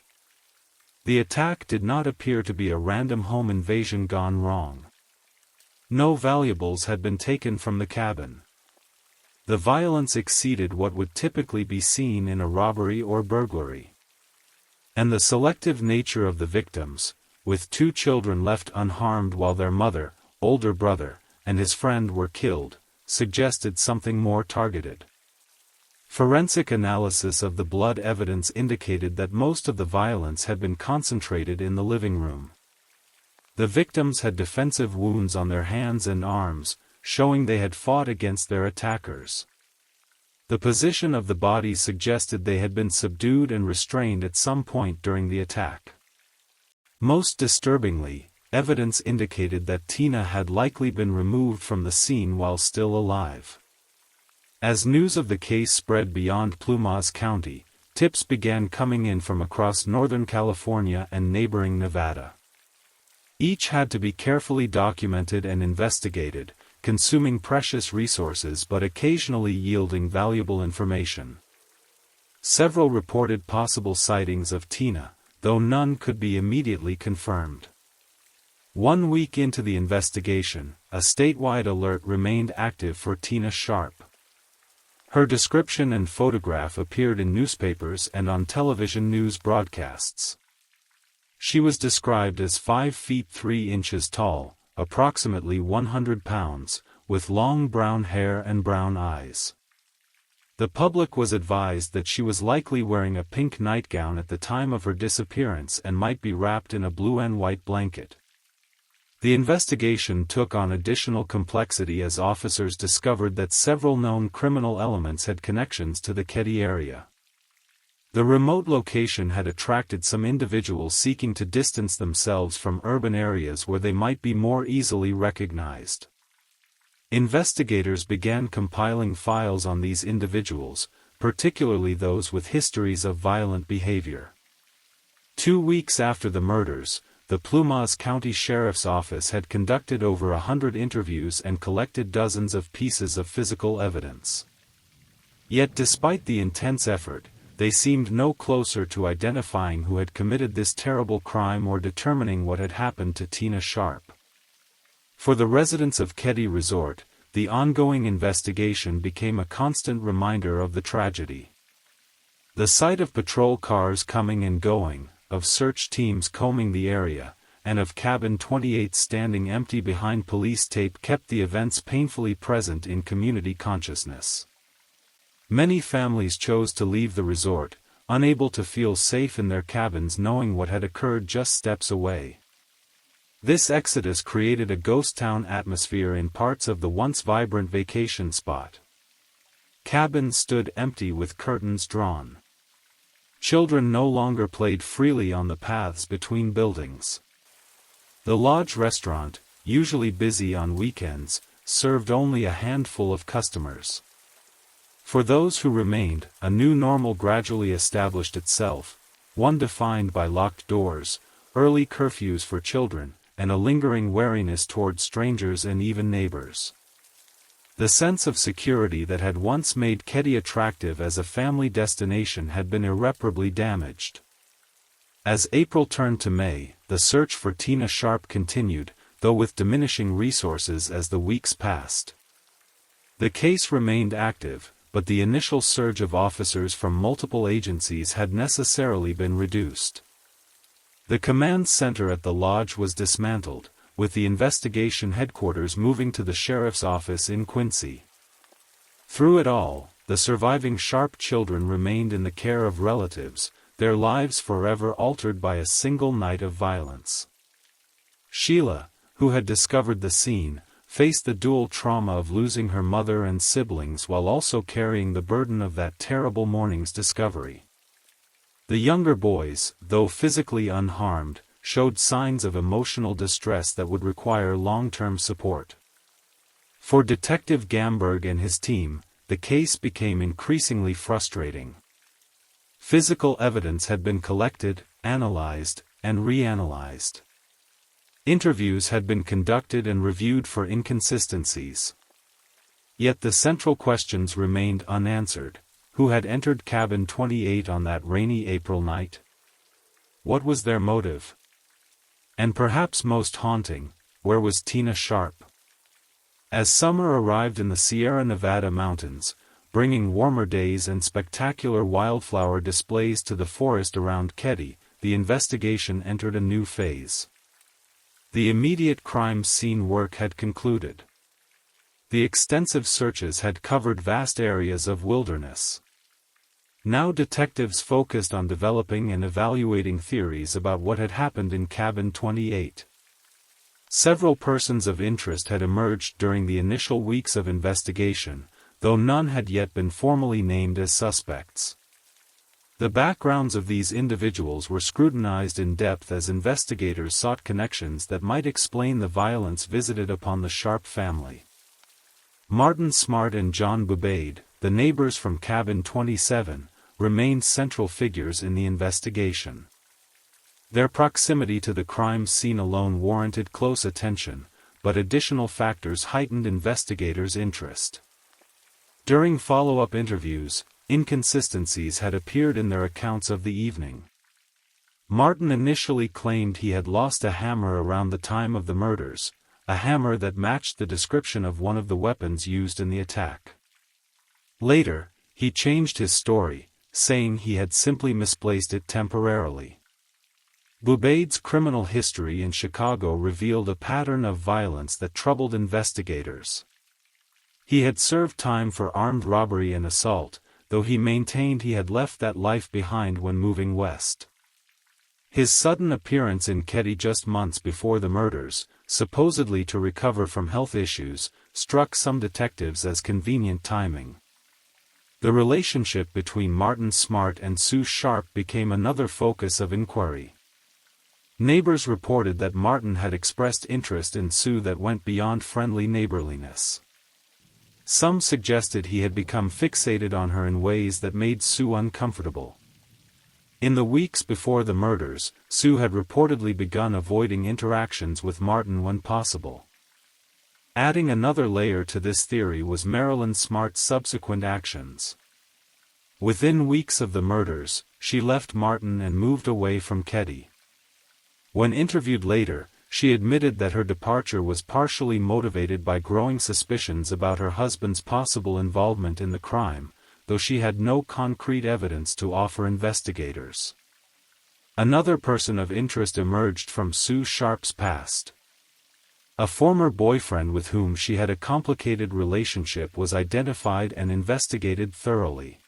The attack did not appear to be a random home invasion gone wrong. No valuables had been taken from the cabin. The violence exceeded what would typically be seen in a robbery or burglary. And the selective nature of the victims, with 2 children left unharmed while their mother, older brother, and his friend were killed, suggested something more targeted. Forensic analysis of the blood evidence indicated that most of the violence had been concentrated in the living room. The victims had defensive wounds on their hands and arms, showing they had fought against their attackers. The position of the bodies suggested they had been subdued and restrained at some point during the attack. Most disturbingly, evidence indicated that Tina had likely been removed from the scene while still alive. As news of the case spread beyond Plumas County, tips began coming in from across Northern California and neighboring Nevada. Each had to be carefully documented and investigated, consuming precious resources but occasionally yielding valuable information. Several reported possible sightings of Tina, though none could be immediately confirmed. 1 week into the investigation, a statewide alert remained active for Tina Sharp. Her description and photograph appeared in newspapers and on television news broadcasts. She was described as 5 feet 3 inches tall, approximately 100 pounds, with long brown hair and brown eyes. The public was advised that she was likely wearing a pink nightgown at the time of her disappearance and might be wrapped in a blue and white blanket. The investigation took on additional complexity as officers discovered that several known criminal elements had connections to the Keddie area. The remote location had attracted some individuals seeking to distance themselves from urban areas where they might be more easily recognized. Investigators began compiling files on these individuals, particularly those with histories of violent behavior. 2 weeks after the murders, the Plumas County Sheriff's Office had conducted over 100 interviews and collected dozens of pieces of physical evidence. Yet despite the intense effort, they seemed no closer to identifying who had committed this terrible crime or determining what had happened to Tina Sharp. For the residents of Keddie Resort, the ongoing investigation became a constant reminder of the tragedy. The sight of patrol cars coming and going, of search teams combing the area, and of cabin 28 standing empty behind police tape kept the events painfully present in community consciousness. Many families chose to leave the resort, unable to feel safe in their cabins knowing what had occurred just steps away. This exodus created a ghost town atmosphere in parts of the once vibrant vacation spot. Cabins stood empty with curtains drawn. Children no longer played freely on the paths between buildings. The lodge restaurant, usually busy on weekends, served only a handful of customers. For those who remained, a new normal gradually established itself, one defined by locked doors, early curfews for children, and a lingering wariness toward strangers and even neighbors. The sense of security that had once made Keddie attractive as a family destination had been irreparably damaged. As April turned to May, the search for Tina Sharp continued, though with diminishing resources as the weeks passed. The case remained active, but the initial surge of officers from multiple agencies had necessarily been reduced. The command center at the lodge was dismantled, with the investigation headquarters moving to the sheriff's office in Quincy. Through it all, the surviving Sharp children remained in the care of relatives, their lives forever altered by a single night of violence. Sheila, who had discovered the scene, faced the dual trauma of losing her mother and siblings while also carrying the burden of that terrible morning's discovery. The younger boys, though physically unharmed, showed signs of emotional distress that would require long-term support. For Detective Gamberg and his team, the case became increasingly frustrating. Physical evidence had been collected, analyzed, and reanalyzed. Interviews had been conducted and reviewed for inconsistencies. Yet the central questions remained unanswered. Who had entered cabin 28 on that rainy April night? What was their motive? And perhaps most haunting, where was Tina Sharp? As summer arrived in the Sierra Nevada mountains, bringing warmer days and spectacular wildflower displays to the forest around Keddie, the investigation entered a new phase. The immediate crime scene work had concluded. The extensive searches had covered vast areas of wilderness. Now detectives focused on developing and evaluating theories about what had happened in cabin 28. Several persons of interest had emerged during the initial weeks of investigation, though none had yet been formally named as suspects. The backgrounds of these individuals were scrutinized in depth as investigators sought connections that might explain the violence visited upon the Sharp family. Martin Smart and John Bubaid, the neighbors from cabin 27, remained central figures in the investigation. Their proximity to the crime scene alone warranted close attention, but additional factors heightened investigators' interest. During follow-up interviews, inconsistencies had appeared in their accounts of the evening. Martin initially claimed he had lost a hammer around the time of the murders, a hammer that matched the description of one of the weapons used in the attack. Later, he changed his story, saying he had simply misplaced it temporarily. Bubaid's criminal history in Chicago revealed a pattern of violence that troubled investigators. He had served time for armed robbery and assault, though he maintained he had left that life behind when moving west. His sudden appearance in Keddie just months before the murders, supposedly to recover from health issues, struck some detectives as convenient timing. The relationship between Martin Smart and Sue Sharp became another focus of inquiry. Neighbors reported that Martin had expressed interest in Sue that went beyond friendly neighborliness. Some suggested he had become fixated on her in ways that made Sue uncomfortable. In the weeks before the murders, Sue had reportedly begun avoiding interactions with Martin when possible. Adding another layer to this theory was Marilyn Smart's subsequent actions. Within weeks of the murders, she left Martin and moved away from Keddie. When interviewed later, she admitted that her departure was partially motivated by growing suspicions about her husband's possible involvement in the crime, though she had no concrete evidence to offer investigators. Another person of interest emerged from Sue Sharp's past. A former boyfriend with whom she had a complicated relationship was identified and investigated thoroughly.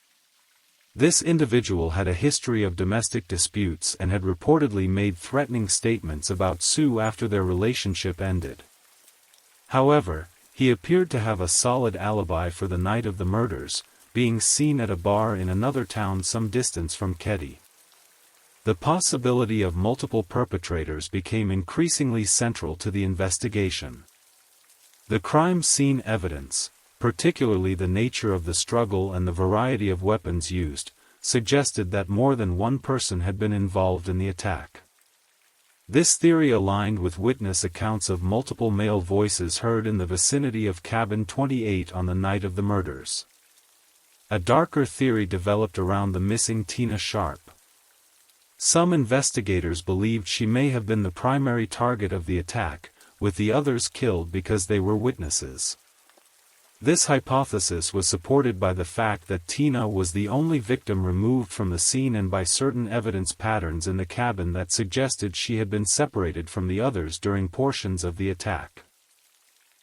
This individual had a history of domestic disputes and had reportedly made threatening statements about Sue after their relationship ended. However, he appeared to have a solid alibi for the night of the murders, being seen at a bar in another town some distance from Keddy. The possibility of multiple perpetrators became increasingly central to the investigation. The crime scene evidence, particularly the nature of the struggle and the variety of weapons used, suggested that more than one person had been involved in the attack. This theory aligned with witness accounts of multiple male voices heard in the vicinity of Cabin 28 on the night of the murders. A darker theory developed around the missing Tina Sharp. Some investigators believed she may have been the primary target of the attack, with the others killed because they were witnesses. This hypothesis was supported by the fact that Tina was the only victim removed from the scene and by certain evidence patterns in the cabin that suggested she had been separated from the others during portions of the attack.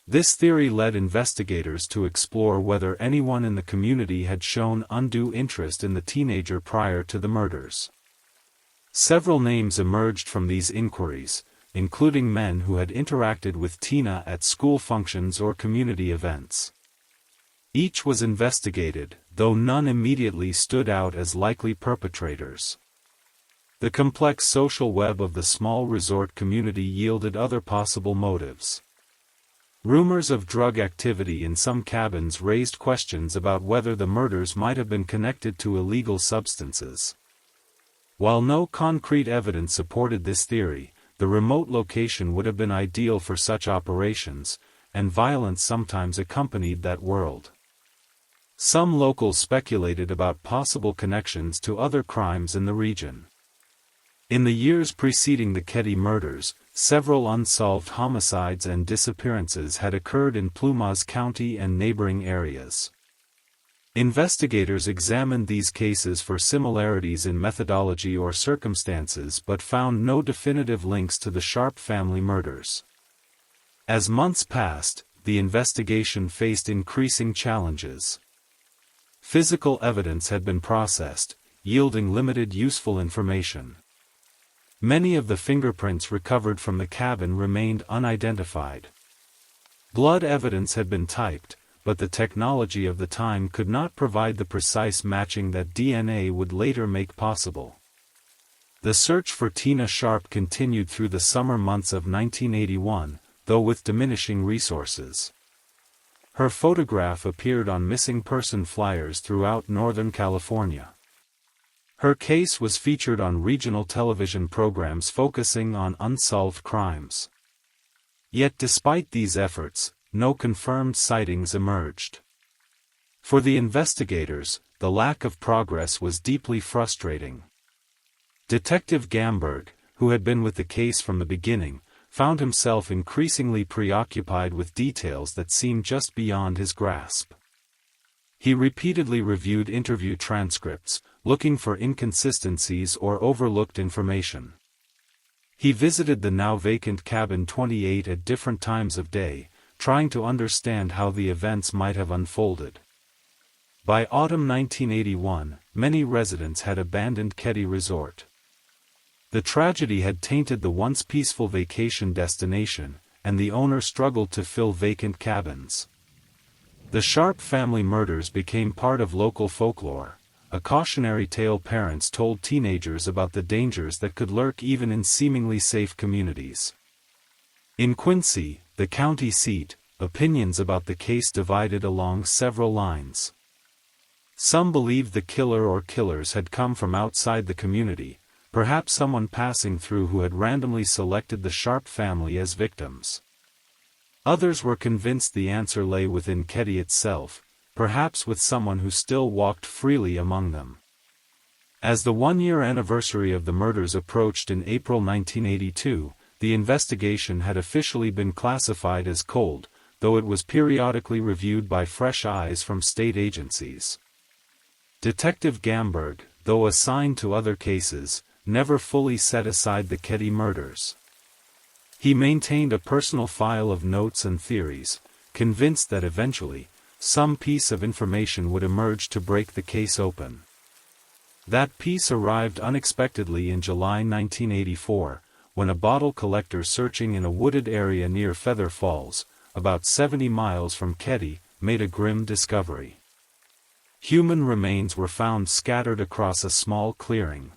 This theory led investigators to explore whether anyone in the community had shown undue interest in the teenager prior to the murders. Several names emerged from these inquiries, including men who had interacted with Tina at school functions or community events. Each was investigated, though none immediately stood out as likely perpetrators. The complex social web of the small resort community yielded other possible motives. Rumors of drug activity in some cabins raised questions about whether the murders might have been connected to illegal substances. While no concrete evidence supported this theory, the remote location would have been ideal for such operations, and violence sometimes accompanied that world. Some locals speculated about possible connections to other crimes in the region. In the years preceding the Keddy murders, several unsolved homicides and disappearances had occurred in Plumas County and neighboring areas. Investigators examined these cases for similarities in methodology or circumstances but found no definitive links to the Sharp family murders. As months passed, the investigation faced increasing challenges. Physical evidence had been processed, yielding limited useful information. Many of the fingerprints recovered from the cabin remained unidentified. Blood evidence had been typed, but the technology of the time could not provide the precise matching that DNA would later make possible. The search for Tina Sharp continued through the summer months of 1981, though with diminishing resources. Her photograph appeared on missing person flyers throughout Northern California. Her case was featured on regional television programs focusing on unsolved crimes. Yet despite these efforts, no confirmed sightings emerged. For the investigators, the lack of progress was deeply frustrating. Detective Gamberg, who had been with the case from the beginning, found himself increasingly preoccupied with details that seemed just beyond his grasp. He repeatedly reviewed interview transcripts, looking for inconsistencies or overlooked information. He visited the now vacant Cabin 28 at different times of day, trying to understand how the events might have unfolded. By autumn 1981, many residents had abandoned Keddy Resort. The tragedy had tainted the once peaceful vacation destination, and the owner struggled to fill vacant cabins. The Sharp family murders became part of local folklore, a cautionary tale parents told teenagers about the dangers that could lurk even in seemingly safe communities. In Quincy, the county seat, opinions about the case divided along several lines. Some believed the killer or killers had come from outside the community, perhaps someone passing through who had randomly selected the Sharp family as victims. Others were convinced the answer lay within Keddy itself, perhaps with someone who still walked freely among them. As the one-year anniversary of the murders approached in April 1982, the investigation had officially been classified as cold, though it was periodically reviewed by fresh eyes from state agencies. Detective Gamberg, though assigned to other cases, never fully set aside the Keddy murders. He maintained a personal file of notes and theories, convinced that eventually, some piece of information would emerge to break the case open. That piece arrived unexpectedly in July 1984, when a bottle collector searching in a wooded area near Feather Falls, about 70 miles from Keddy, made a grim discovery. Human remains were found scattered across a small clearing.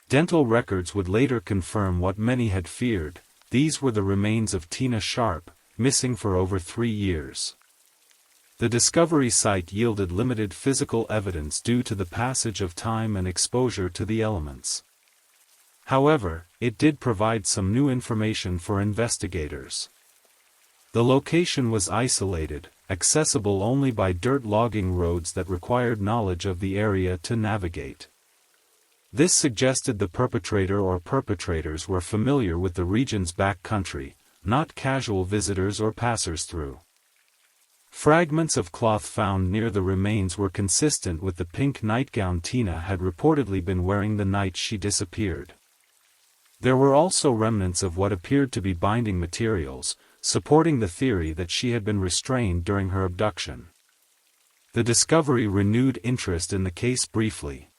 Dental records would later confirm what many had feared: these were the remains of Tina Sharp, missing for over 3 years. The discovery site yielded limited physical evidence due to the passage of time and exposure to the elements. However, it did provide some new information for investigators. The location was isolated, accessible only by dirt logging roads that required knowledge of the area to navigate. This suggested the perpetrator or perpetrators were familiar with the region's back country, not casual visitors or passers-through. Fragments of cloth found near the remains were consistent with the pink nightgown Tina had reportedly been wearing the night she disappeared. There were also remnants of what appeared to be binding materials, supporting the theory that she had been restrained during her abduction. The discovery renewed interest in the case briefly.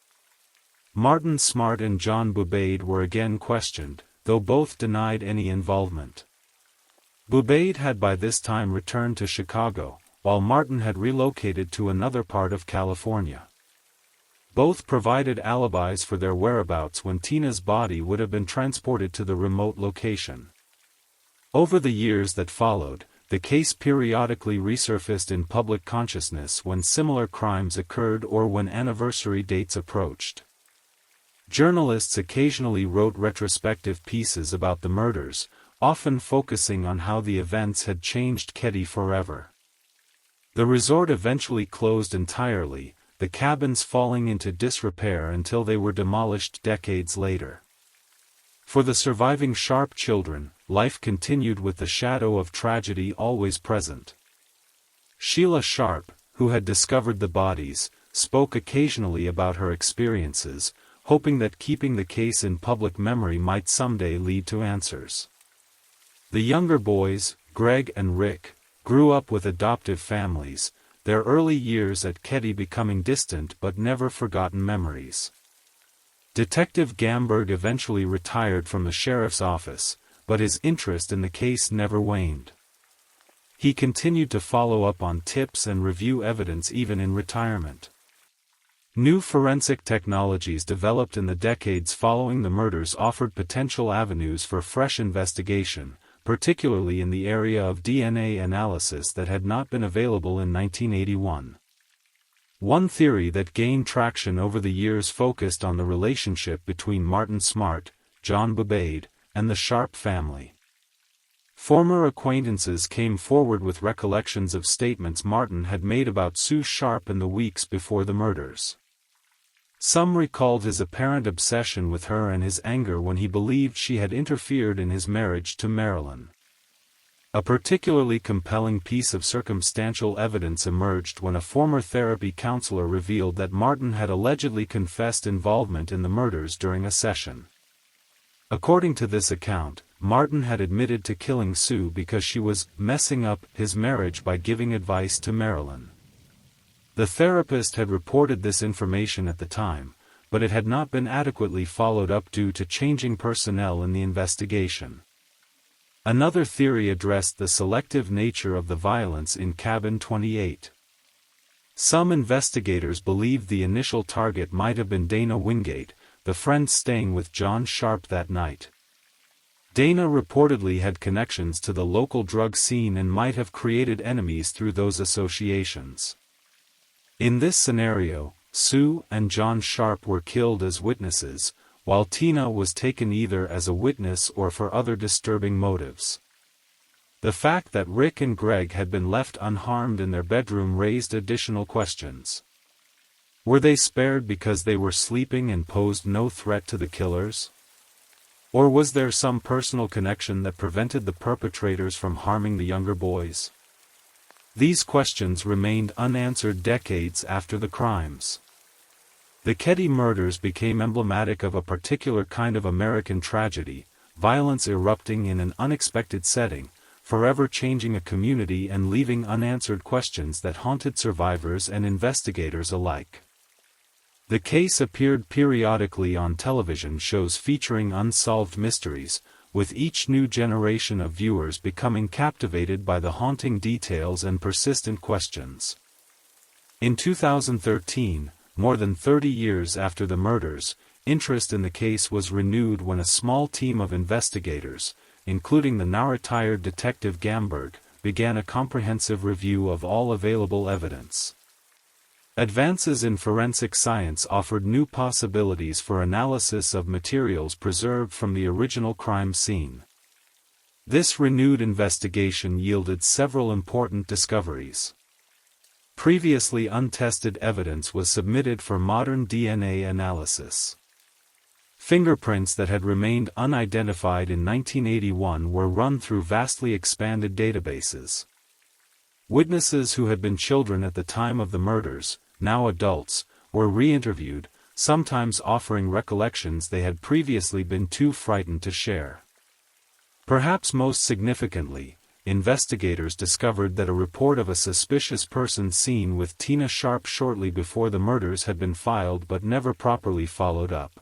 Martin Smart and John Bubaid were again questioned, though both denied any involvement. Bubaid had by this time returned to Chicago, while Martin had relocated to another part of California. Both provided alibis for their whereabouts when Tina's body would have been transported to the remote location. Over the years that followed, the case periodically resurfaced in public consciousness when similar crimes occurred or when anniversary dates approached. Journalists occasionally wrote retrospective pieces about the murders, often focusing on how the events had changed Keddy forever. The resort eventually closed entirely, the cabins falling into disrepair until they were demolished decades later. For the surviving Sharp children, life continued with the shadow of tragedy always present. Sheila Sharp, who had discovered the bodies, spoke occasionally about her experiences, hoping that keeping the case in public memory might someday lead to answers. The younger boys, Greg and Rick, grew up with adoptive families, their early years at Keddy becoming distant but never forgotten memories. Detective Gamberg eventually retired from the sheriff's office, but his interest in the case never waned. He continued to follow up on tips and review evidence even in retirement. New forensic technologies developed in the decades following the murders offered potential avenues for fresh investigation, particularly in the area of DNA analysis that had not been available in 1981. One theory that gained traction over the years focused on the relationship between Martin Smart, John Bubaid, and the Sharp family. Former acquaintances came forward with recollections of statements Martin had made about Sue Sharp in the weeks before the murders. Some recalled his apparent obsession with her and his anger when he believed she had interfered in his marriage to Marilyn. A particularly compelling piece of circumstantial evidence emerged when a former therapy counselor revealed that Martin had allegedly confessed involvement in the murders during a session. According to this account, Martin had admitted to killing Sue because she was messing up his marriage by giving advice to Marilyn. The therapist had reported this information at the time, but it had not been adequately followed up due to changing personnel in the investigation. Another theory addressed the selective nature of the violence in Cabin 28. Some investigators believed the initial target might have been Dana Wingate, the friend staying with John Sharp that night. Dana reportedly had connections to the local drug scene and might have created enemies through those associations. In this scenario, Sue and John Sharp were killed as witnesses, while Tina was taken either as a witness or for other disturbing motives. The fact that Rick and Greg had been left unharmed in their bedroom raised additional questions. Were they spared because they were sleeping and posed no threat to the killers? Or was there some personal connection that prevented the perpetrators from harming the younger boys? These questions remained unanswered decades after the crimes. The Keddy murders became emblematic of a particular kind of American tragedy, violence erupting in an unexpected setting, forever changing a community and leaving unanswered questions that haunted survivors and investigators alike. The case appeared periodically on television shows featuring unsolved mysteries, with each new generation of viewers becoming captivated by the haunting details and persistent questions. In 2013, more than 30 years after the murders, interest in the case was renewed when a small team of investigators, including the now-retired Detective Gamberg, began a comprehensive review of all available evidence. Advances in forensic science offered new possibilities for analysis of materials preserved from the original crime scene. This renewed investigation yielded several important discoveries. Previously untested evidence was submitted for modern DNA analysis. Fingerprints that had remained unidentified in 1981 were run through vastly expanded databases. Witnesses who had been children at the time of the murders, now adults, were re-interviewed, sometimes offering recollections they had previously been too frightened to share. Perhaps most significantly, investigators discovered that a report of a suspicious person seen with Tina Sharp shortly before the murders had been filed but never properly followed up.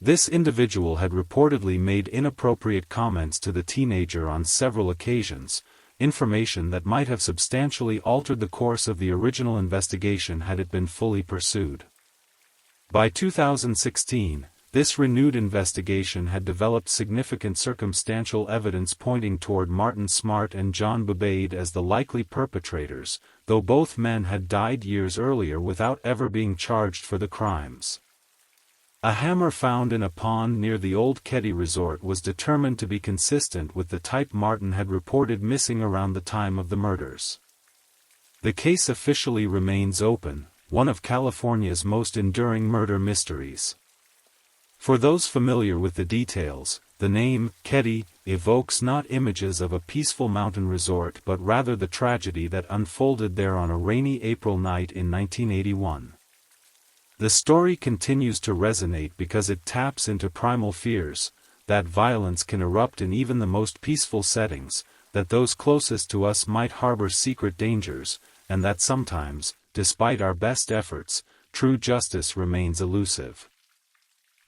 This individual had reportedly made inappropriate comments to the teenager on several occasions, information that might have substantially altered the course of the original investigation had it been fully pursued. By 2016, this renewed investigation had developed significant circumstantial evidence pointing toward Martin Smart and John Bobade as the likely perpetrators, though both men had died years earlier without ever being charged for the crimes. A hammer found in a pond near the old Keddy resort was determined to be consistent with the type Martin had reported missing around the time of the murders. The case officially remains open, one of California's most enduring murder mysteries. For those familiar with the details, the name Keddy evokes not images of a peaceful mountain resort but rather the tragedy that unfolded there on a rainy April night in 1981. The story continues to resonate because it taps into primal fears, that violence can erupt in even the most peaceful settings, that those closest to us might harbor secret dangers, and that sometimes, despite our best efforts, true justice remains elusive.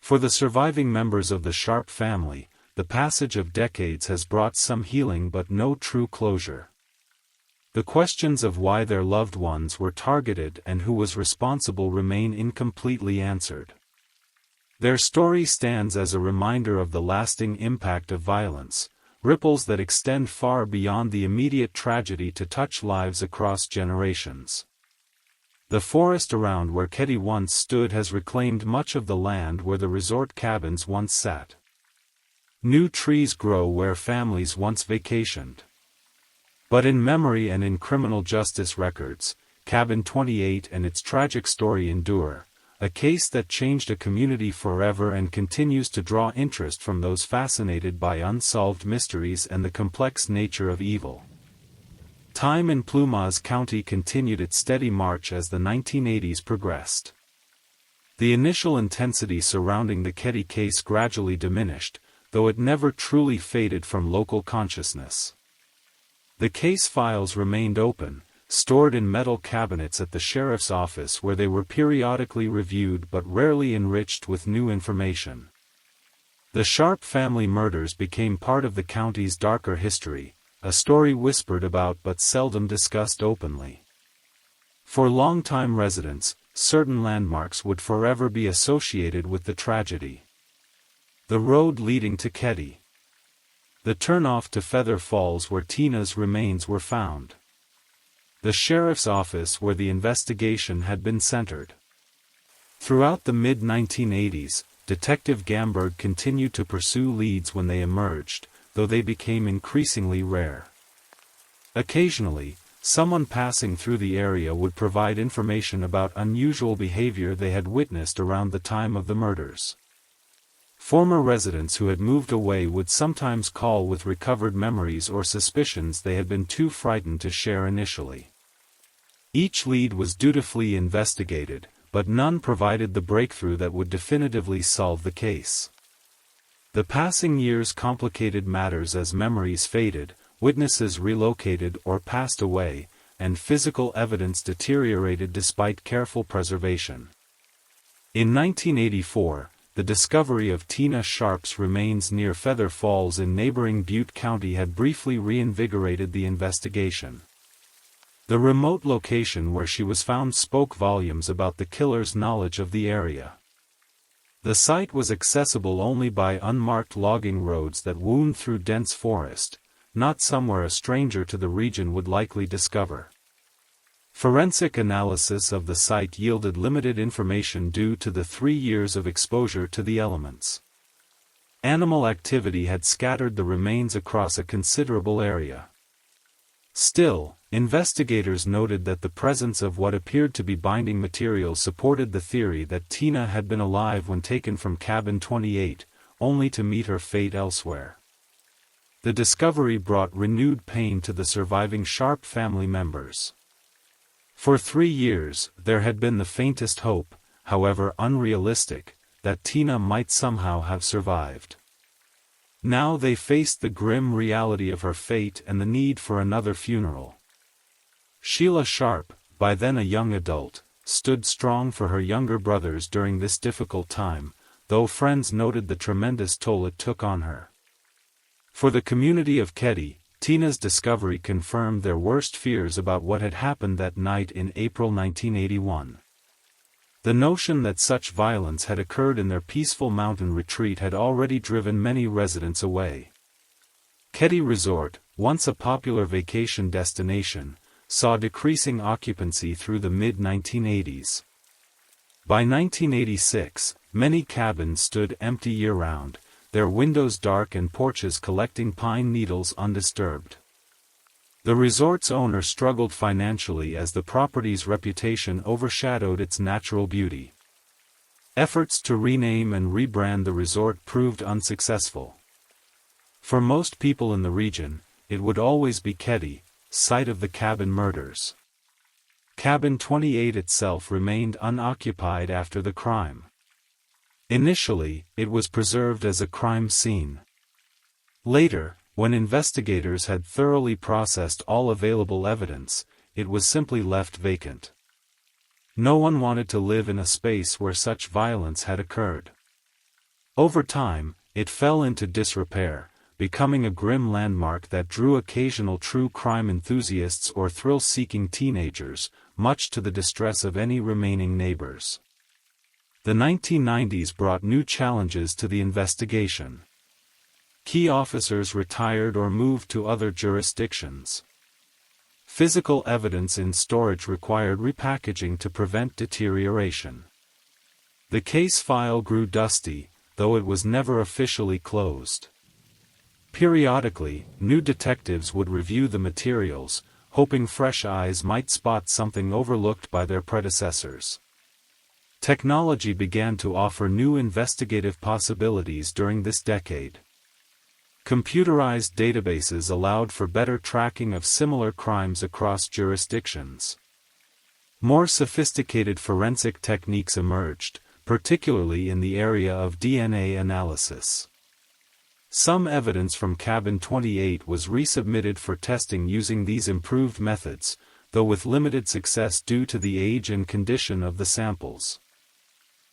For the surviving members of the Sharp family, the passage of decades has brought some healing but no true closure. The questions of why their loved ones were targeted and who was responsible remain incompletely answered. Their story stands as a reminder of the lasting impact of violence, ripples that extend far beyond the immediate tragedy to touch lives across generations. The forest around where Keddy once stood has reclaimed much of the land where the resort cabins once sat. New trees grow where families once vacationed. But in memory and in criminal justice records, Cabin 28 and its tragic story endure, a case that changed a community forever and continues to draw interest from those fascinated by unsolved mysteries and the complex nature of evil. Time in Plumas County continued its steady march as the 1980s progressed. The initial intensity surrounding the Keddy case gradually diminished, though it never truly faded from local consciousness. The case files remained open, stored in metal cabinets at the sheriff's office where they were periodically reviewed but rarely enriched with new information. The Sharp family murders became part of the county's darker history, a story whispered about but seldom discussed openly. For longtime residents, certain landmarks would forever be associated with the tragedy. The road leading to Keddy. The turnoff to Feather Falls where Tina's remains were found. The sheriff's office where the investigation had been centered. Throughout the mid-1980s, Detective Gamberg continued to pursue leads when they emerged, though they became increasingly rare. Occasionally, someone passing through the area would provide information about unusual behavior they had witnessed around the time of the murders. Former residents who had moved away would sometimes call with recovered memories or suspicions they had been too frightened to share initially. Each lead was dutifully investigated, but none provided the breakthrough that would definitively solve the case. The passing years complicated matters as memories faded, witnesses relocated or passed away, and physical evidence deteriorated despite careful preservation. In 1984, the discovery of Tina Sharp's remains near Feather Falls in neighboring Butte County had briefly reinvigorated the investigation. The remote location where she was found spoke volumes about the killer's knowledge of the area. The site was accessible only by unmarked logging roads that wound through dense forest, not somewhere a stranger to the region would likely discover. Forensic analysis of the site yielded limited information due to the 3 years of exposure to the elements. Animal activity had scattered the remains across a considerable area. Still, investigators noted that the presence of what appeared to be binding material supported the theory that Tina had been alive when taken from Cabin 28, only to meet her fate elsewhere. The discovery brought renewed pain to the surviving Sharp family members. For 3 years, there had been the faintest hope, however unrealistic, that Tina might somehow have survived. Now they faced the grim reality of her fate and the need for another funeral. Sheila Sharp, by then a young adult, stood strong for her younger brothers during this difficult time, though friends noted the tremendous toll it took on her. For the community of Keddie, Tina's discovery confirmed their worst fears about what had happened that night in April 1981. The notion that such violence had occurred in their peaceful mountain retreat had already driven many residents away. Keddie Resort, once a popular vacation destination, saw decreasing occupancy through the mid-1980s. By 1986, many cabins stood empty year-round, their windows dark and porches collecting pine needles undisturbed. The resort's owner struggled financially as the property's reputation overshadowed its natural beauty. Efforts to rename and rebrand the resort proved unsuccessful. For most people in the region, it would always be Keddie, site of the cabin murders. Cabin 28 itself remained unoccupied after the crime. Initially, it was preserved as a crime scene. Later, when investigators had thoroughly processed all available evidence, it was simply left vacant. No one wanted to live in a space where such violence had occurred. Over time, it fell into disrepair, becoming a grim landmark that drew occasional true crime enthusiasts or thrill-seeking teenagers, much to the distress of any remaining neighbors. The 1990s brought new challenges to the investigation. Key officers retired or moved to other jurisdictions. Physical evidence in storage required repackaging to prevent deterioration. The case file grew dusty, though it was never officially closed. Periodically, new detectives would review the materials, hoping fresh eyes might spot something overlooked by their predecessors. Technology began to offer new investigative possibilities during this decade. Computerized databases allowed for better tracking of similar crimes across jurisdictions. More sophisticated forensic techniques emerged, particularly in the area of DNA analysis. Some evidence from Cabin 28 was resubmitted for testing using these improved methods, though with limited success due to the age and condition of the samples.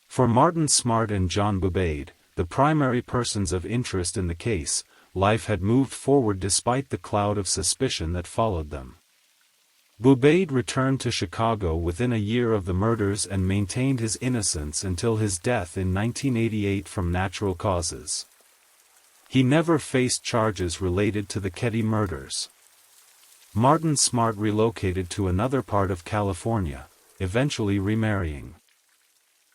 For Martin Smart and John Bubaid, the primary persons of interest in the case, life had moved forward despite the cloud of suspicion that followed them. Bubaid returned to Chicago within a year of the murders and maintained his innocence until his death in 1988 from natural causes. He never faced charges related to the Keddie murders. Martin Smart relocated to another part of California, eventually remarrying.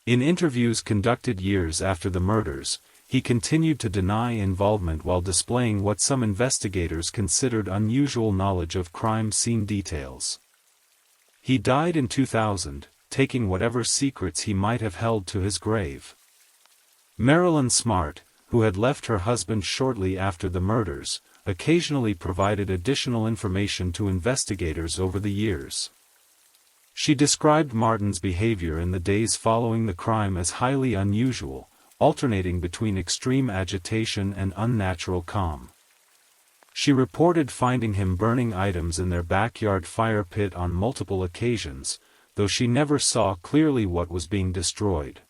In interviews conducted years after the murders, he continued to deny involvement while displaying what some investigators considered unusual knowledge of crime scene details. He died in 2000, taking whatever secrets he might have held to his grave. Marilyn Smart, who had left her husband shortly after the murders, occasionally provided additional information to investigators over the years. She described Martin's behavior in the days following the crime as highly unusual, alternating between extreme agitation and unnatural calm. She reported finding him burning items in their backyard fire pit on multiple occasions, though she never saw clearly what was being destroyed.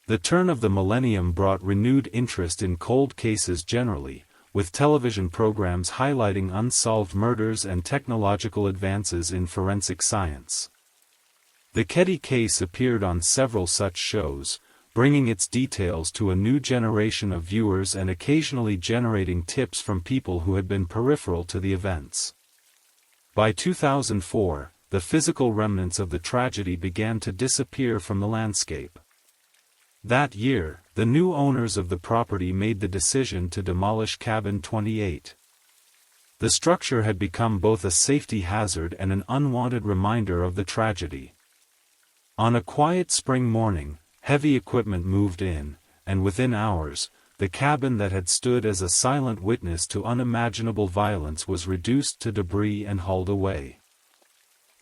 The turn of the millennium brought renewed interest in cold cases generally, with television programs highlighting unsolved murders and technological advances in forensic science. The Ketty case appeared on several such shows, bringing its details to a new generation of viewers and occasionally generating tips from people who had been peripheral to the events. By 2004, the physical remnants of the tragedy began to disappear from the landscape. That year, the new owners of the property made the decision to demolish Cabin 28. The structure had become both a safety hazard and an unwanted reminder of the tragedy. On a quiet spring morning, heavy equipment moved in, and within hours, the cabin that had stood as a silent witness to unimaginable violence was reduced to debris and hauled away.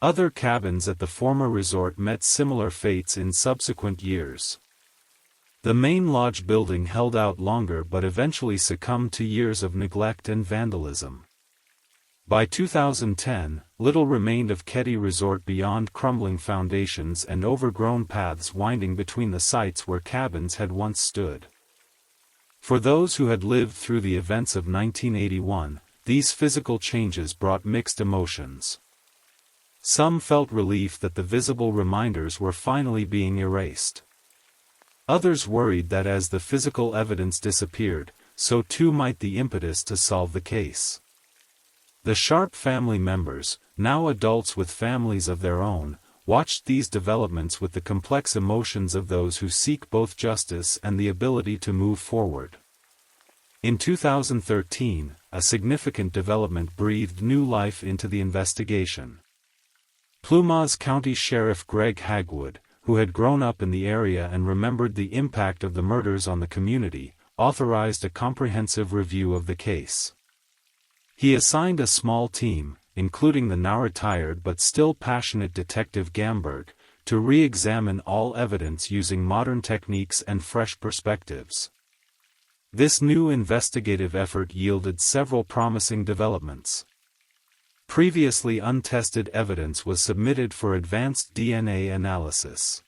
Other cabins at the former resort met similar fates in subsequent years. The main lodge building held out longer but eventually succumbed to years of neglect and vandalism. By 2010, little remained of Ketty Resort beyond crumbling foundations and overgrown paths winding between the sites where cabins had once stood. For those who had lived through the events of 1981, these physical changes brought mixed emotions. Some felt relief that the visible reminders were finally being erased. Others worried that as the physical evidence disappeared, so too might the impetus to solve the case. The Sharp family members, now adults with families of their own, watched these developments with the complex emotions of those who seek both justice and the ability to move forward. In 2013, a significant development breathed new life into the investigation. Plumas County Sheriff Greg Hagwood, who had grown up in the area and remembered the impact of the murders on the community, authorized a comprehensive review of the case. He assigned a small team, including the now-retired but still passionate Detective Gamberg, to re-examine all evidence using modern techniques and fresh perspectives. This new investigative effort yielded several promising developments. Previously untested evidence was submitted for advanced DNA analysis.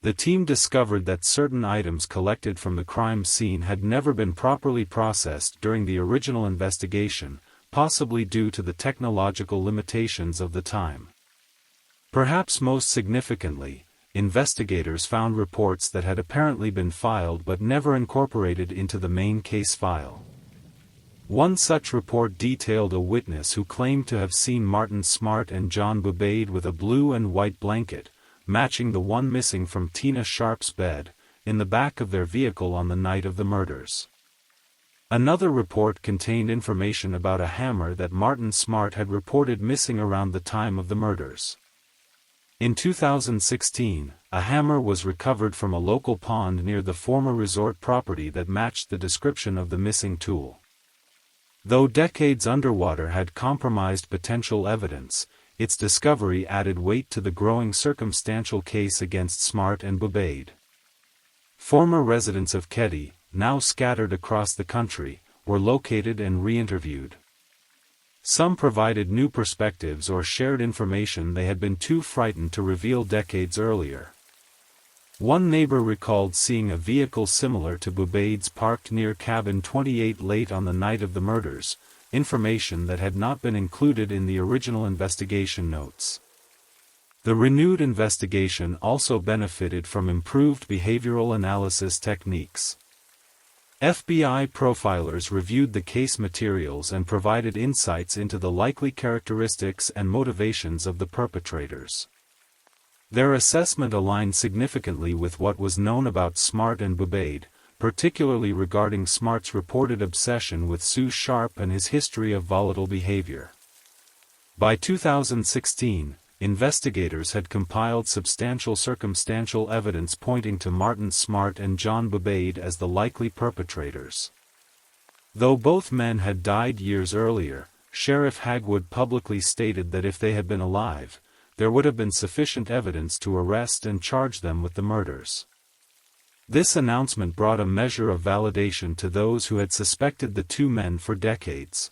The team discovered that certain items collected from the crime scene had never been properly processed during the original investigation, possibly due to the technological limitations of the time. Perhaps most significantly, investigators found reports that had apparently been filed but never incorporated into the main case file. One such report detailed a witness who claimed to have seen Martin Smart and John Bubaid with a blue and white blanket, matching the one missing from Tina Sharp's bed, in the back of their vehicle on the night of the murders. Another report contained information about a hammer that Martin Smart had reported missing around the time of the murders. In 2016, a hammer was recovered from a local pond near the former resort property that matched the description of the missing tool. Though decades underwater had compromised potential evidence, its discovery added weight to the growing circumstantial case against Smart and Bubaid. Former residents of Ketty, now scattered across the country, were located and re-interviewed. Some provided new perspectives or shared information they had been too frightened to reveal decades earlier. One neighbor recalled seeing a vehicle similar to Bubaid's parked near Cabin 28 late on the night of the murders, information that had not been included in the original investigation notes. The renewed investigation also benefited from improved behavioral analysis techniques. FBI profilers reviewed the case materials and provided insights into the likely characteristics and motivations of the perpetrators. Their assessment aligned significantly with what was known about Smart and Bubaid, particularly regarding Smart's reported obsession with Sue Sharp and his history of volatile behavior. By 2016, investigators had compiled substantial circumstantial evidence pointing to Martin Smart and John Bobade as the likely perpetrators. Though both men had died years earlier, Sheriff Hagwood publicly stated that if they had been alive, there would have been sufficient evidence to arrest and charge them with the murders. This announcement brought a measure of validation to those who had suspected the two men for decades.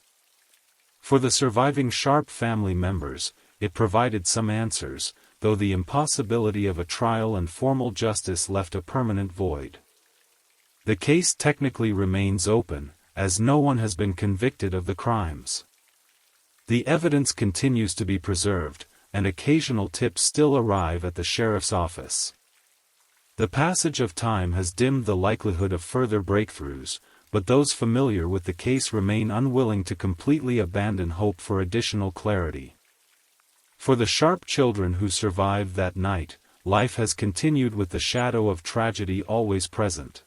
For the surviving Sharp family members, it provided some answers, though the impossibility of a trial and formal justice left a permanent void. The case technically remains open, as no one has been convicted of the crimes. The evidence continues to be preserved, and occasional tips still arrive at the sheriff's office. The passage of time has dimmed the likelihood of further breakthroughs, but those familiar with the case remain unwilling to completely abandon hope for additional clarity. For the Sharp children who survived that night, life has continued with the shadow of tragedy always present.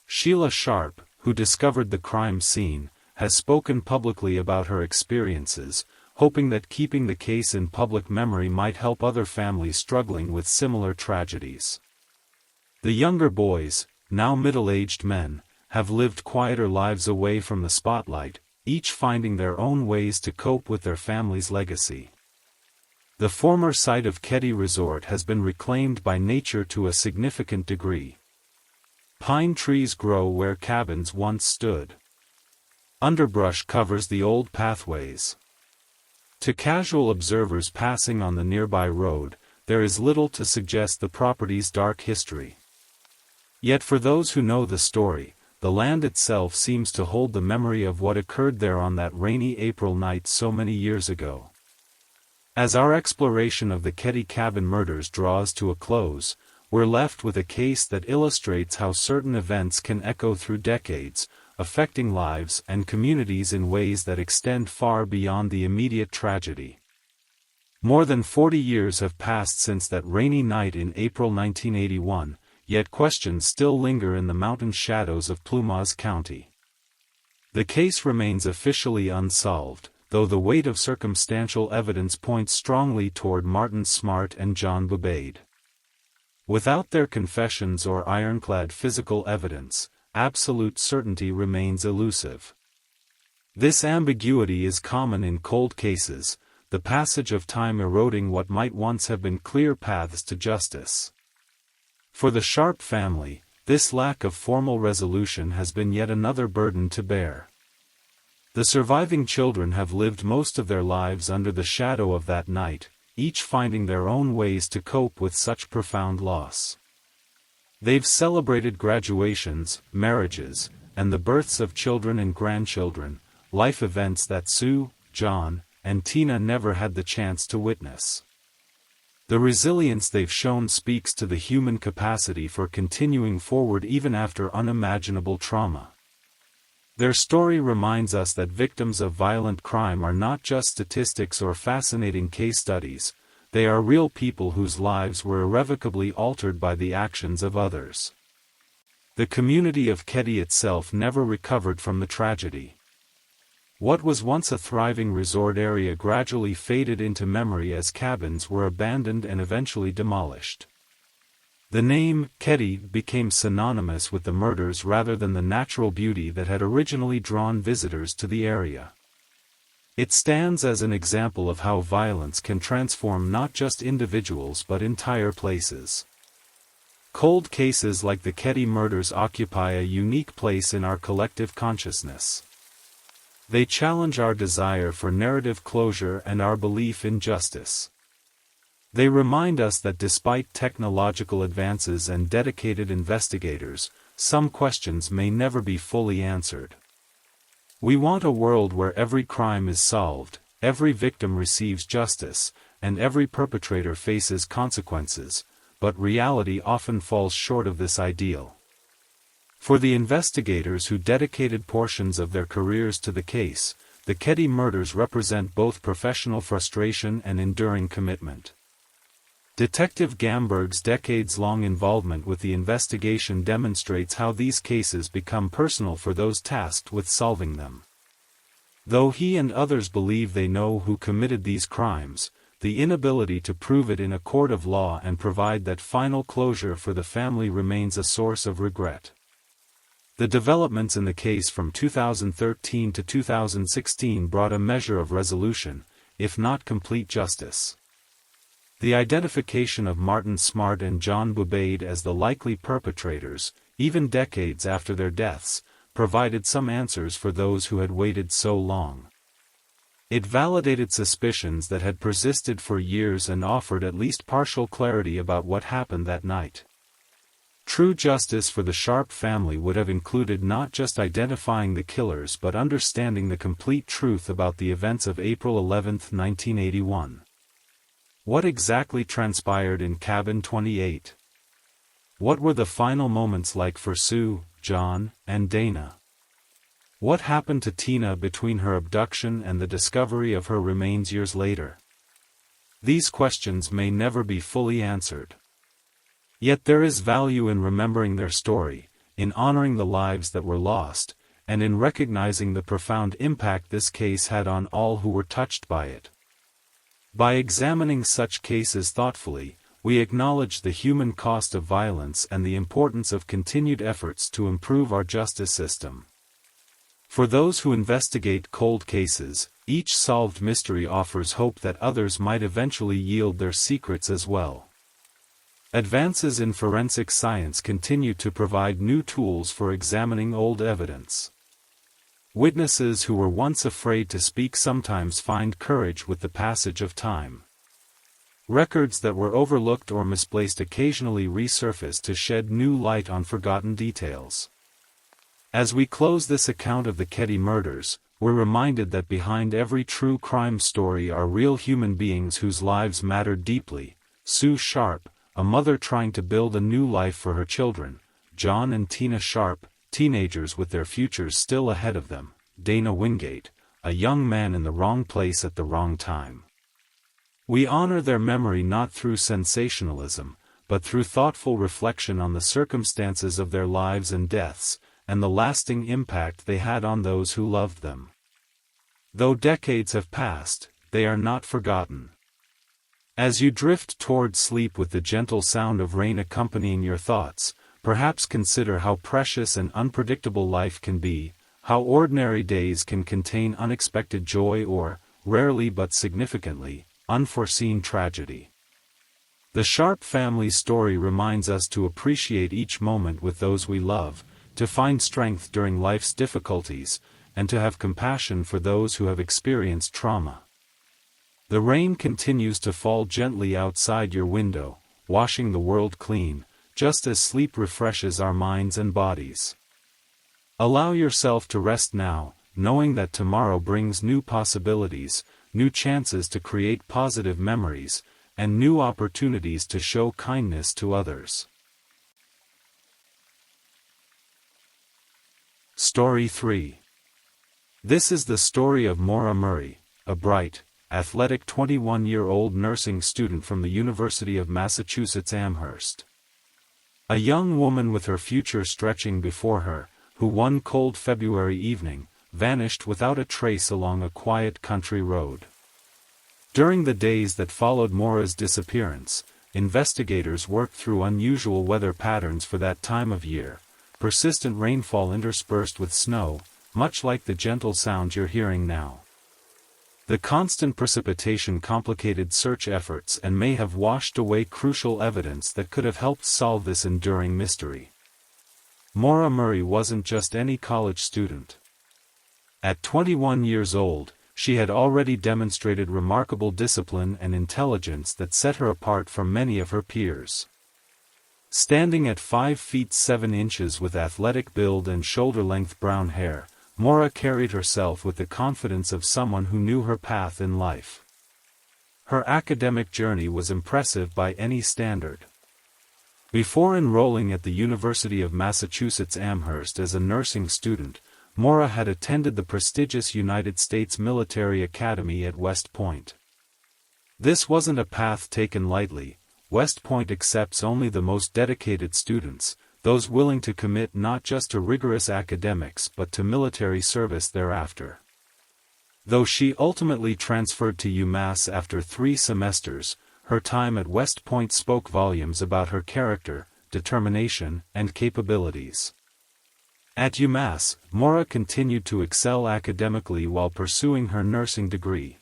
Sheila Sharp, who discovered the crime scene, has spoken publicly about her experiences, hoping that keeping the case in public memory might help other families struggling with similar tragedies. The younger boys, now middle-aged men, have lived quieter lives away from the spotlight, each finding their own ways to cope with their family's legacy. The former site of Keddy Resort has been reclaimed by nature to a significant degree. Pine trees grow where cabins once stood. Underbrush covers the old pathways. To casual observers passing on the nearby road, there is little to suggest the property's dark history. Yet for those who know the story, the land itself seems to hold the memory of what occurred there on that rainy April night so many years ago. As our exploration of the Keddy cabin murders draws to a close, we're left with a case that illustrates how certain events can echo through decades, affecting lives and communities in ways that extend far beyond the immediate tragedy. More than 40 years have passed since that rainy night in April 1981, yet questions still linger in the mountain shadows of Plumas County. The case remains officially unsolved, though the weight of circumstantial evidence points strongly toward Martin Smart and John Bobade. Without their confessions or ironclad physical evidence, absolute certainty remains elusive. This ambiguity is common in cold cases, the passage of time eroding what might once have been clear paths to justice. For the Sharp family, this lack of formal resolution has been yet another burden to bear. The surviving children have lived most of their lives under the shadow of that night, each finding their own ways to cope with such profound loss. They've celebrated graduations, marriages, and the births of children and grandchildren, life events that Sue, John, and Tina never had the chance to witness. The resilience they've shown speaks to the human capacity for continuing forward even after unimaginable trauma. Their story reminds us that victims of violent crime are not just statistics or fascinating case studies, they are real people whose lives were irrevocably altered by the actions of others. The community of Keddy itself never recovered from the tragedy. What was once a thriving resort area gradually faded into memory as cabins were abandoned and eventually demolished. The name, Keddy, became synonymous with the murders rather than the natural beauty that had originally drawn visitors to the area. It stands as an example of how violence can transform not just individuals but entire places. Cold cases like the Keddy murders occupy a unique place in our collective consciousness. They challenge our desire for narrative closure and our belief in justice. They remind us that despite technological advances and dedicated investigators, some questions may never be fully answered. We want a world where every crime is solved, every victim receives justice, and every perpetrator faces consequences, but reality often falls short of this ideal. For the investigators who dedicated portions of their careers to the case, the Keddy murders represent both professional frustration and enduring commitment. Detective Gamberg's decades-long involvement with the investigation demonstrates how these cases become personal for those tasked with solving them. Though he and others believe they know who committed these crimes, the inability to prove it in a court of law and provide that final closure for the family remains a source of regret. The developments in the case from 2013 to 2016 brought a measure of resolution, if not complete justice. The identification of Martin Smart and John Bubaid as the likely perpetrators, even decades after their deaths, provided some answers for those who had waited so long. It validated suspicions that had persisted for years and offered at least partial clarity about what happened that night. True justice for the Sharp family would have included not just identifying the killers but understanding the complete truth about the events of April 11, 1981. What exactly transpired in Cabin 28? What were the final moments like for Sue, John, and Dana? What happened to Tina between her abduction and the discovery of her remains years later? These questions may never be fully answered. Yet there is value in remembering their story, in honoring the lives that were lost, and in recognizing the profound impact this case had on all who were touched by it. By examining such cases thoughtfully, we acknowledge the human cost of violence and the importance of continued efforts to improve our justice system. For those who investigate cold cases, each solved mystery offers hope that others might eventually yield their secrets as well. Advances in forensic science continue to provide new tools for examining old evidence. Witnesses who were once afraid to speak sometimes find courage with the passage of time. Records that were overlooked or misplaced occasionally resurface to shed new light on forgotten details. As we close this account of the Ketty murders, we're reminded that behind every true crime story are real human beings whose lives mattered deeply. Sue Sharp, a mother trying to build a new life for her children; John and Tina Sharp, teenagers with their futures still ahead of them; Dana Wingate, a young man in the wrong place at the wrong time. We honor their memory not through sensationalism, but through thoughtful reflection on the circumstances of their lives and deaths, and the lasting impact they had on those who loved them. Though decades have passed, they are not forgotten. As you drift toward sleep with the gentle sound of rain accompanying your thoughts, perhaps consider how precious and unpredictable life can be, how ordinary days can contain unexpected joy or, rarely but significantly, unforeseen tragedy. The Sharp family story reminds us to appreciate each moment with those we love, to find strength during life's difficulties, and to have compassion for those who have experienced trauma. The rain continues to fall gently outside your window, washing the world clean, just as sleep refreshes our minds and bodies. Allow yourself to rest now, knowing that tomorrow brings new possibilities, new chances to create positive memories, and new opportunities to show kindness to others. Story 3. This is the story of Maura Murray, a bright, athletic 21-year-old nursing student from the University of Massachusetts Amherst. A young woman with her future stretching before her, who one cold February evening, vanished without a trace along a quiet country road. During the days that followed Maura's disappearance, investigators worked through unusual weather patterns for that time of year, persistent rainfall interspersed with snow, much like the gentle sound you're hearing now. The constant precipitation complicated search efforts and may have washed away crucial evidence that could have helped solve this enduring mystery. Maura Murray wasn't just any college student. At 21 years old, she had already demonstrated remarkable discipline and intelligence that set her apart from many of her peers. Standing at 5 feet 7 inches with athletic build and shoulder-length brown hair, Maura carried herself with the confidence of someone who knew her path in life. Her academic journey was impressive by any standard. Before enrolling at the University of Massachusetts Amherst as a nursing student, Maura had attended the prestigious United States Military Academy at West Point. This wasn't a path taken lightly. West Point accepts only the most dedicated students, those willing to commit not just to rigorous academics but to military service thereafter. Though she ultimately transferred to UMass after 3 semesters, her time at West Point spoke volumes about her character, determination, and capabilities. At UMass, Maura continued to excel academically while pursuing her nursing degree.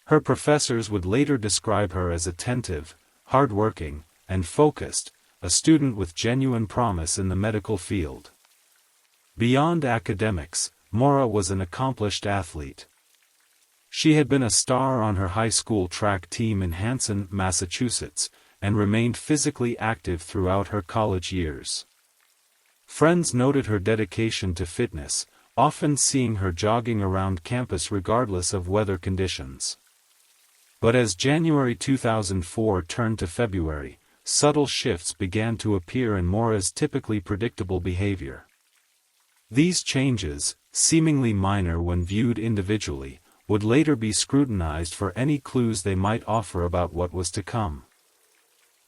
Her professors would later describe her as attentive, hardworking, and focused, a student with genuine promise in the medical field. Beyond academics, Maura was an accomplished athlete. She had been a star on her high school track team in Hanson, Massachusetts, and remained physically active throughout her college years. Friends noted her dedication to fitness, often seeing her jogging around campus regardless of weather conditions. But as January 2004 turned to February, subtle shifts began to appear in Maura's typically predictable behavior. These changes, seemingly minor when viewed individually, would later be scrutinized for any clues they might offer about what was to come.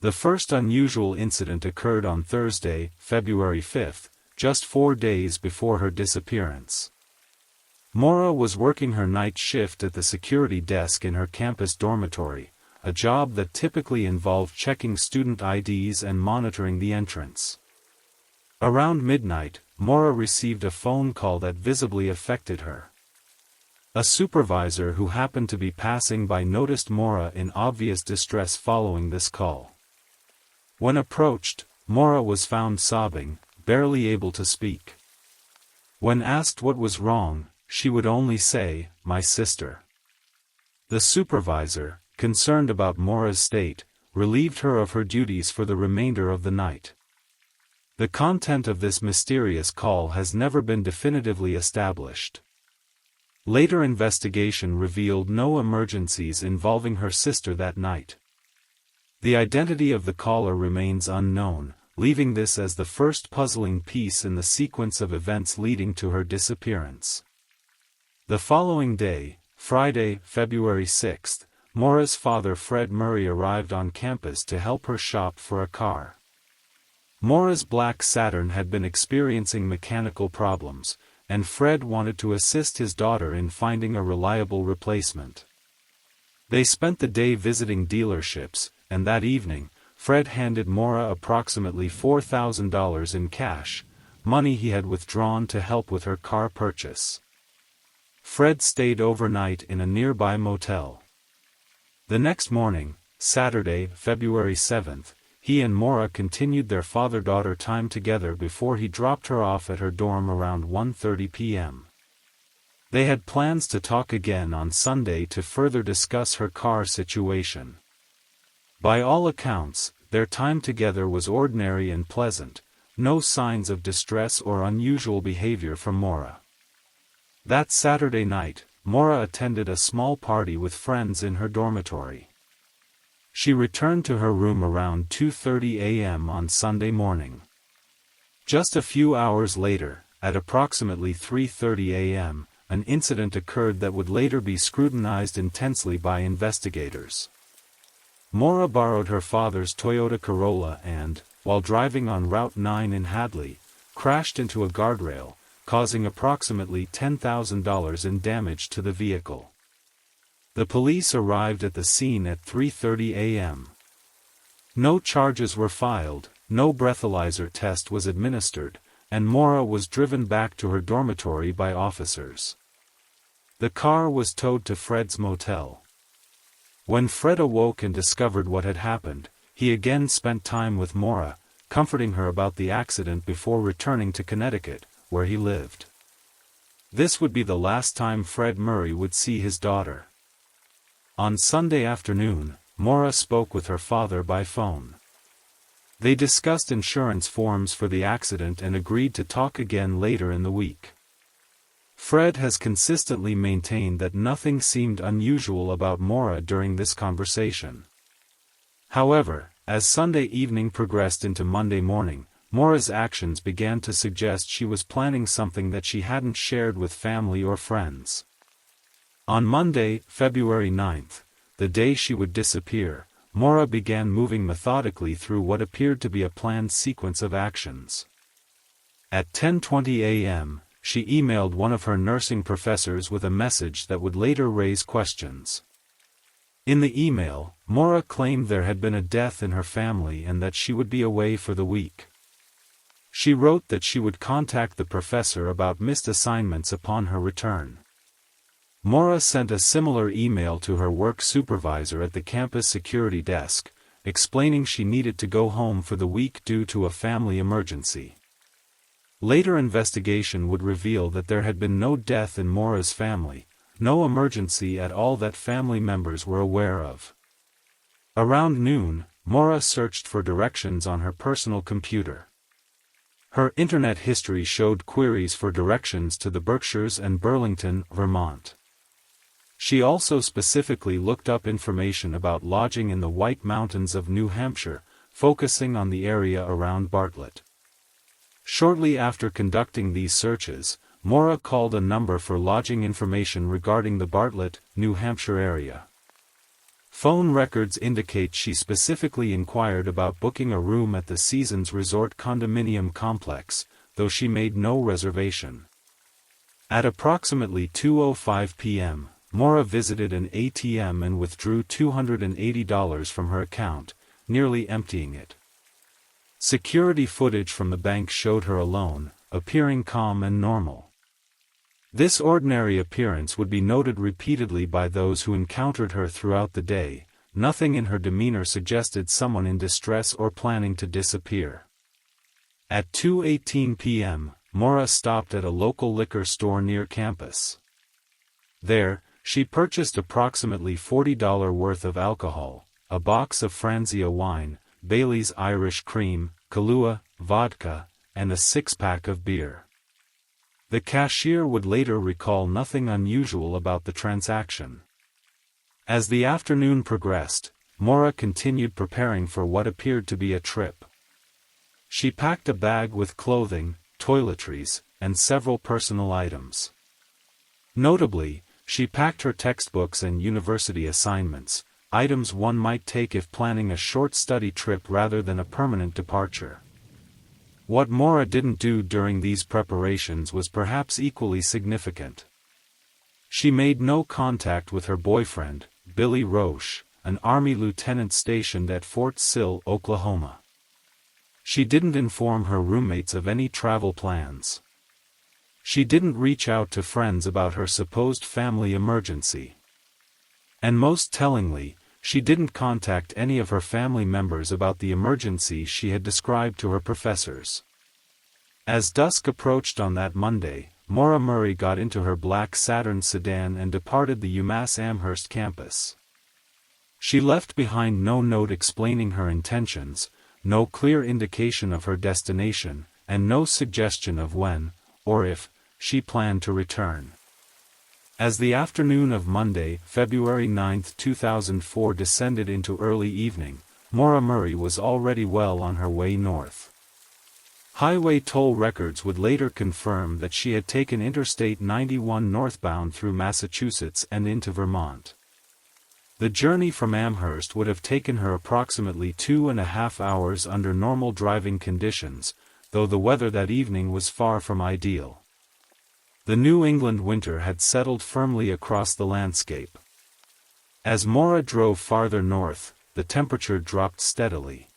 The first unusual incident occurred on Thursday, February 5, just 4 days before her disappearance. Maura was working her night shift at the security desk in her campus dormitory, a job that typically involved checking student IDs and monitoring the entrance. Around midnight, Maura received a phone call that visibly affected her. A supervisor who happened to be passing by noticed Maura in obvious distress following this call. When approached, Maura was found sobbing, barely able to speak. When asked what was wrong, she would only say, "My sister." The supervisor, concerned about Maura's state, relieved her of her duties for the remainder of the night. The content of this mysterious call has never been definitively established. Later investigation revealed no emergencies involving her sister that night. The identity of the caller remains unknown, leaving this as the first puzzling piece in the sequence of events leading to her disappearance. The following day, Friday, February 6, Maura's father Fred Murray arrived on campus to help her shop for a car. Maura's black Saturn had been experiencing mechanical problems, and Fred wanted to assist his daughter in finding a reliable replacement. They spent the day visiting dealerships, and that evening, Fred handed Maura approximately $4,000 in cash, money he had withdrawn to help with her car purchase. Fred stayed overnight in a nearby motel. The next morning, Saturday, February 7, he and Maura continued their father-daughter time together before he dropped her off at her dorm around 1:30 p.m. They had plans to talk again on Sunday to further discuss her car situation. By all accounts, their time together was ordinary and pleasant, no signs of distress or unusual behavior from Maura. That Saturday night, Maura attended a small party with friends in her dormitory. She returned to her room around 2:30 a.m. on Sunday morning. Just a few hours later, at approximately 3:30 a.m., an incident occurred that would later be scrutinized intensely by investigators. Maura borrowed her father's Toyota Corolla and, while driving on Route 9 in Hadley, crashed into a guardrail, causing approximately $10,000 in damage to the vehicle. The police arrived at the scene at 3:30 a.m. No charges were filed, no breathalyzer test was administered, and Maura was driven back to her dormitory by officers. The car was towed to Fred's motel. When Fred awoke and discovered what had happened, he again spent time with Maura, comforting her about the accident before returning to Connecticut, where he lived. This would be the last time Fred Murray would see his daughter. On Sunday afternoon, Maura spoke with her father by phone. They discussed insurance forms for the accident and agreed to talk again later in the week. Fred has consistently maintained that nothing seemed unusual about Maura during this conversation. However, as Sunday evening progressed into Monday morning, Maura's actions began to suggest she was planning something that she hadn't shared with family or friends. On Monday, February 9, the day she would disappear, Maura began moving methodically through what appeared to be a planned sequence of actions. At 10:20 a.m., she emailed one of her nursing professors with a message that would later raise questions. In the email, Maura claimed there had been a death in her family and that she would be away for the week. She wrote that she would contact the professor about missed assignments upon her return. Maura sent a similar email to her work supervisor at the campus security desk, explaining she needed to go home for the week due to a family emergency. Later investigation would reveal that there had been no death in Maura's family, no emergency at all that family members were aware of. Around noon, Maura searched for directions on her personal computer. Her internet history showed queries for directions to the Berkshires and Burlington, Vermont. She also specifically looked up information about lodging in the White Mountains of New Hampshire, focusing on the area around Bartlett. Shortly after conducting these searches, Maura called a number for lodging information regarding the Bartlett, New Hampshire area. Phone records indicate she specifically inquired about booking a room at the Seasons Resort condominium complex, though she made no reservation. At approximately 2:05 p.m., Maura visited an ATM and withdrew $280 from her account, nearly emptying it. Security footage from the bank showed her alone, appearing calm and normal. This ordinary appearance would be noted repeatedly by those who encountered her throughout the day. Nothing in her demeanor suggested someone in distress or planning to disappear. At 2:18 p.m., Maura stopped at a local liquor store near campus. There, she purchased approximately $40 worth of alcohol, a box of Franzia wine, Bailey's Irish Cream, Kahlua, vodka, and a six-pack of beer. The cashier would later recall nothing unusual about the transaction. As the afternoon progressed, Maura continued preparing for what appeared to be a trip. She packed a bag with clothing, toiletries, and several personal items. Notably, she packed her textbooks and university assignments, items one might take if planning a short study trip rather than a permanent departure. What Maura didn't do during these preparations was perhaps equally significant. She made no contact with her boyfriend, Billy Roche, an Army lieutenant stationed at Fort Sill, Oklahoma. She didn't inform her roommates of any travel plans. She didn't reach out to friends about her supposed family emergency. And most tellingly, she didn't contact any of her family members about the emergency she had described to her professors. As dusk approached on that Monday, Maura Murray got into her black Saturn sedan and departed the UMass Amherst campus. She left behind no note explaining her intentions, no clear indication of her destination, and no suggestion of when, or if, she planned to return. As the afternoon of Monday, February 9, 2004 descended into early evening, Maura Murray was already well on her way north. Highway toll records would later confirm that she had taken Interstate 91 northbound through Massachusetts and into Vermont. The journey from Amherst would have taken her approximately 2.5 hours under normal driving conditions, though the weather that evening was far from ideal. The New England winter had settled firmly across the landscape. As Maura drove farther north, the temperature dropped steadily.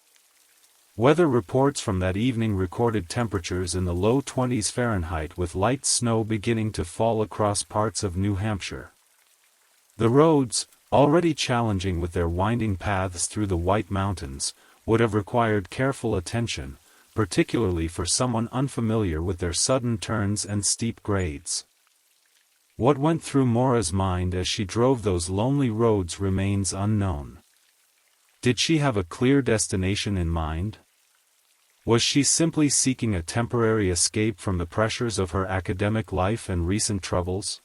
Weather reports from that evening recorded temperatures in the low 20s Fahrenheit with light snow beginning to fall across parts of New Hampshire. The roads, already challenging with their winding paths through the White Mountains, would have required careful attention, particularly for someone unfamiliar with their sudden turns and steep grades. What went through Maura's mind as she drove those lonely roads remains unknown. Did she have a clear destination in mind? Was she simply seeking a temporary escape from the pressures of her academic life and recent troubles?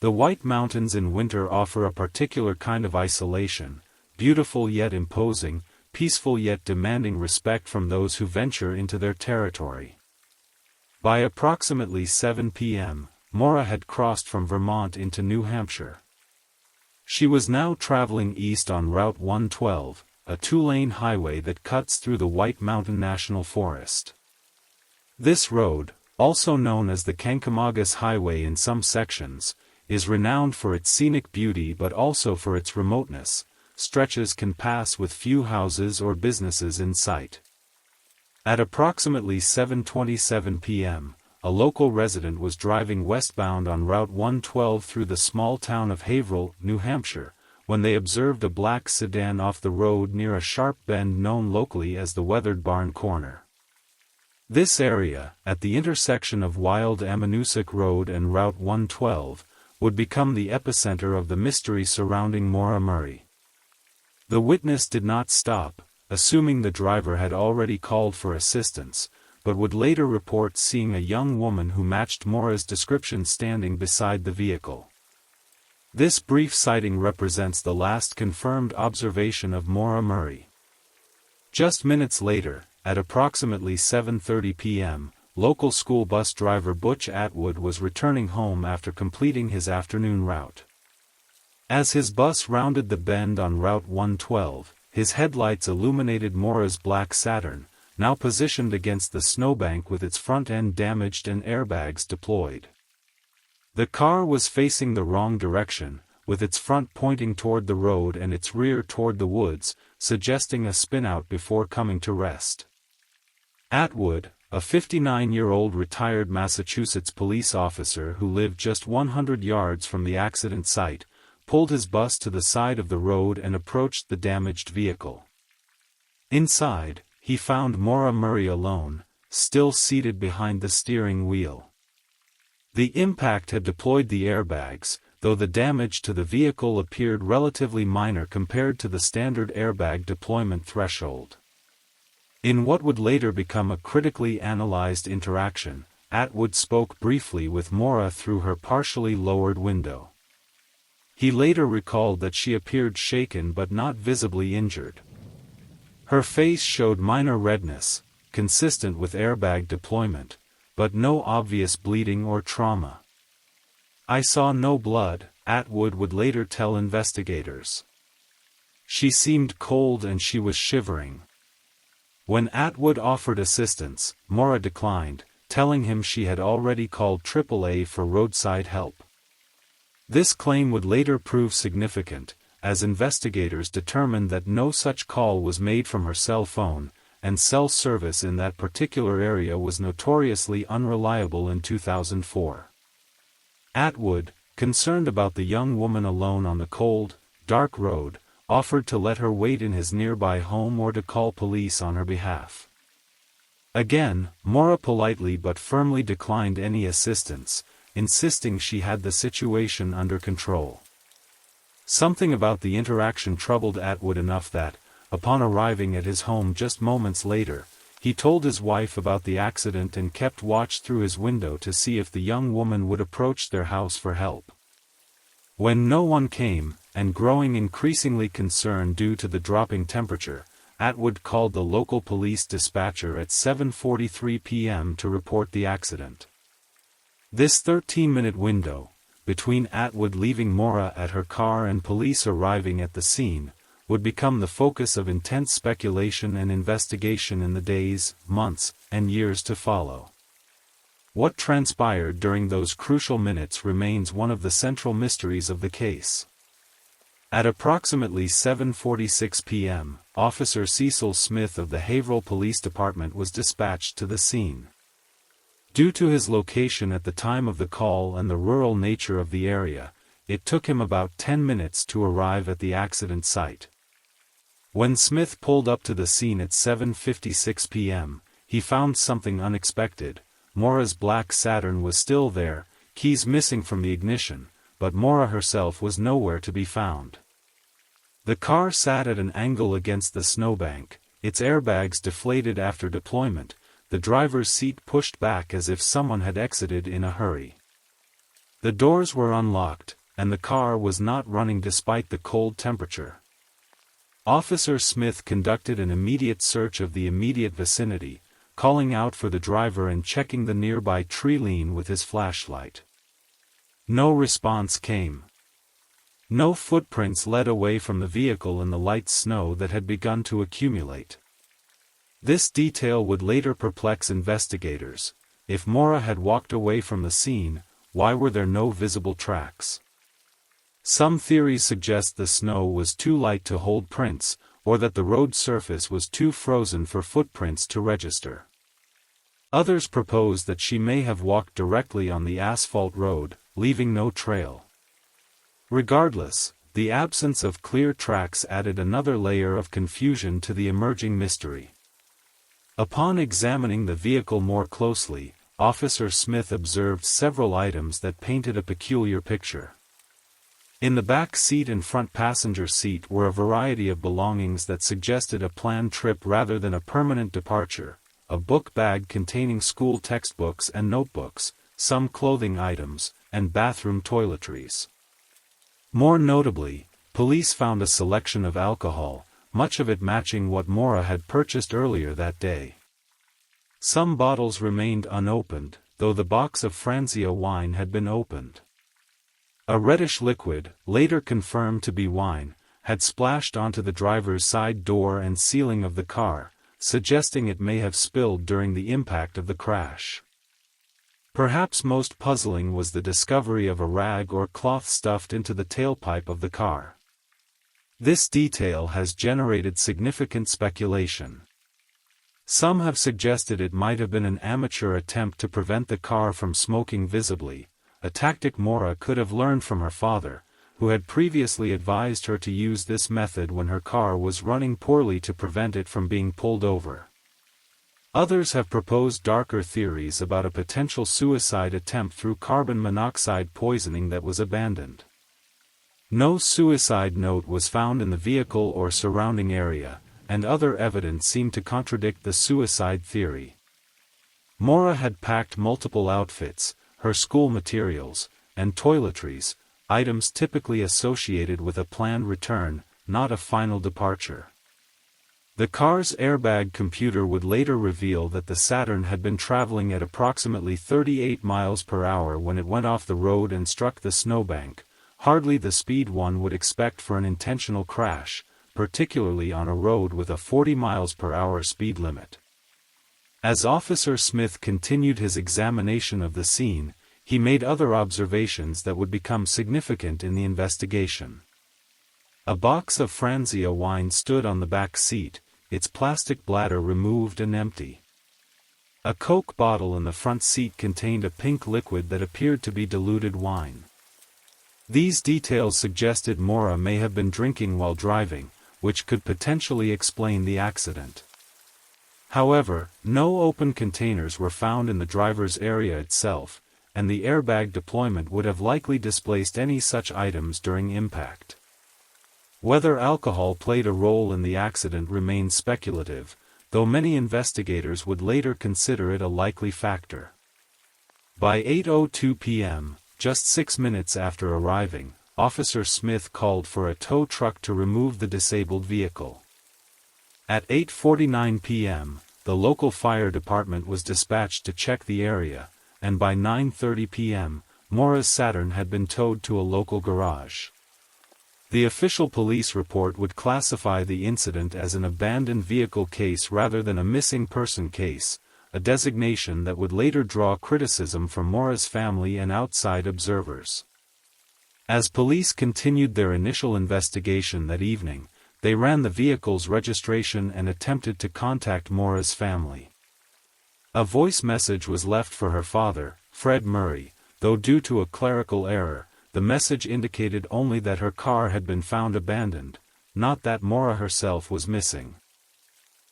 The White Mountains in winter offer a particular kind of isolation, beautiful yet imposing, peaceful yet demanding respect from those who venture into their territory. By approximately 7 p.m., Maura had crossed from Vermont into New Hampshire. She was now traveling east on Route 112, a two-lane highway that cuts through the White Mountain National Forest. This road, also known as the Kankamagas Highway in some sections, is renowned for its scenic beauty but also for its remoteness. Stretches can pass with few houses or businesses in sight. At approximately 7:27 p.m., a local resident was driving westbound on Route 112 through the small town of Haverhill, New Hampshire, when they observed a black sedan off the road near a sharp bend known locally as the Weathered Barn Corner. This area, at the intersection of Wild Amanuset Road and Route 112, would become the epicenter of the mystery surrounding Maura Murray. The witness did not stop, assuming the driver had already called for assistance, but would later report seeing a young woman who matched Maura's description standing beside the vehicle. This brief sighting represents the last confirmed observation of Maura Murray. Just minutes later, at approximately 7:30 p.m., local school bus driver Butch Atwood was returning home after completing his afternoon route. As his bus rounded the bend on Route 112, his headlights illuminated Maura's black Saturn, now positioned against the snowbank with its front end damaged and airbags deployed. The car was facing the wrong direction, with its front pointing toward the road and its rear toward the woods, suggesting a spin-out before coming to rest. Atwood, a 59-year-old retired Massachusetts police officer who lived just 100 yards from the accident site, pulled his bus to the side of the road and approached the damaged vehicle. Inside, he found Maura Murray alone, still seated behind the steering wheel. The impact had deployed the airbags, though the damage to the vehicle appeared relatively minor compared to the standard airbag deployment threshold. In what would later become a critically analyzed interaction, Atwood spoke briefly with Maura through her partially lowered window. He later recalled that she appeared shaken but not visibly injured. Her face showed minor redness, consistent with airbag deployment, but no obvious bleeding or trauma. "I saw no blood," Atwood would later tell investigators. "She seemed cold and she was shivering." When Atwood offered assistance, Maura declined, telling him she had already called AAA for roadside help. This claim would later prove significant, as investigators determined that no such call was made from her cell phone, and cell service in that particular area was notoriously unreliable in 2004. Atwood, concerned about the young woman alone on the cold, dark road, offered to let her wait in his nearby home or to call police on her behalf. Again, Maura politely but firmly declined any assistance, insisting she had the situation under control. Something about the interaction troubled Atwood enough that, upon arriving at his home just moments later, he told his wife about the accident and kept watch through his window to see if the young woman would approach their house for help. When no one came, and growing increasingly concerned due to the dropping temperature, Atwood called the local police dispatcher at 7:43 p.m. to report the accident. This 13-minute window, between Atwood leaving Maura at her car and police arriving at the scene, would become the focus of intense speculation and investigation in the days, months, and years to follow. What transpired during those crucial minutes remains one of the central mysteries of the case. At approximately 7:46 p.m., Officer Cecil Smith of the Haverhill Police Department was dispatched to the scene. Due to his location at the time of the call and the rural nature of the area, it took him about 10 minutes to arrive at the accident site. When Smith pulled up to the scene at 7:56 p.m., he found something unexpected. Maura's black Saturn was still there, keys missing from the ignition, but Maura herself was nowhere to be found. The car sat at an angle against the snowbank, its airbags deflated after deployment, the driver's seat pushed back as if someone had exited in a hurry. The doors were unlocked, and the car was not running despite the cold temperature. Officer Smith conducted an immediate search of the immediate vicinity, calling out for the driver and checking the nearby tree line with his flashlight. No response came. No footprints led away from the vehicle in the light snow that had begun to accumulate. This detail would later perplex investigators, if Maura had walked away from the scene, why were there no visible tracks? Some theories suggest the snow was too light to hold prints, or that the road surface was too frozen for footprints to register. Others propose that she may have walked directly on the asphalt road, leaving no trail. Regardless, the absence of clear tracks added another layer of confusion to the emerging mystery. Upon examining the vehicle more closely, Officer Smith observed several items that painted a peculiar picture. In the back seat and front passenger seat were a variety of belongings that suggested a planned trip rather than a permanent departure: a book bag containing school textbooks and notebooks, some clothing items, and bathroom toiletries. More notably, police found a selection of alcohol, much of it matching what Maura had purchased earlier that day. Some bottles remained unopened, though the box of Franzia wine had been opened. A reddish liquid, later confirmed to be wine, had splashed onto the driver's side door and ceiling of the car, suggesting it may have spilled during the impact of the crash. Perhaps most puzzling was the discovery of a rag or cloth stuffed into the tailpipe of the car. This detail has generated significant speculation. Some have suggested it might have been an amateur attempt to prevent the car from smoking visibly, a tactic Maura could have learned from her father, who had previously advised her to use this method when her car was running poorly to prevent it from being pulled over. Others have proposed darker theories about a potential suicide attempt through carbon monoxide poisoning that was abandoned. No suicide note was found in the vehicle or surrounding area, and other evidence seemed to contradict the suicide theory. Maura had packed multiple outfits, her school materials, and toiletries, items typically associated with a planned return, not a final departure. The car's airbag computer would later reveal that the Saturn had been traveling at approximately 38 miles per hour when it went off the road and struck the snowbank, hardly the speed one would expect for an intentional crash, particularly on a road with a 40 miles per hour speed limit. As Officer Smith continued his examination of the scene, he made other observations that would become significant in the investigation. A box of Franzia wine stood on the back seat, its plastic bladder removed and empty. A Coke bottle in the front seat contained a pink liquid that appeared to be diluted wine. These details suggested Maura may have been drinking while driving, which could potentially explain the accident. However, no open containers were found in the driver's area itself, and the airbag deployment would have likely displaced any such items during impact. Whether alcohol played a role in the accident remains speculative, though many investigators would later consider it a likely factor. By 8:02 p.m., just 6 minutes after arriving, Officer Smith called for a tow truck to remove the disabled vehicle. At 8:49 p.m., the local fire department was dispatched to check the area, and by 9:30 p.m., Maura's Saturn had been towed to a local garage. The official police report would classify the incident as an abandoned vehicle case rather than a missing person case, a designation that would later draw criticism from Maura's family and outside observers. As police continued their initial investigation that evening, they ran the vehicle's registration and attempted to contact Maura's family. A voice message was left for her father, Fred Murray, though due to a clerical error, the message indicated only that her car had been found abandoned, not that Maura herself was missing.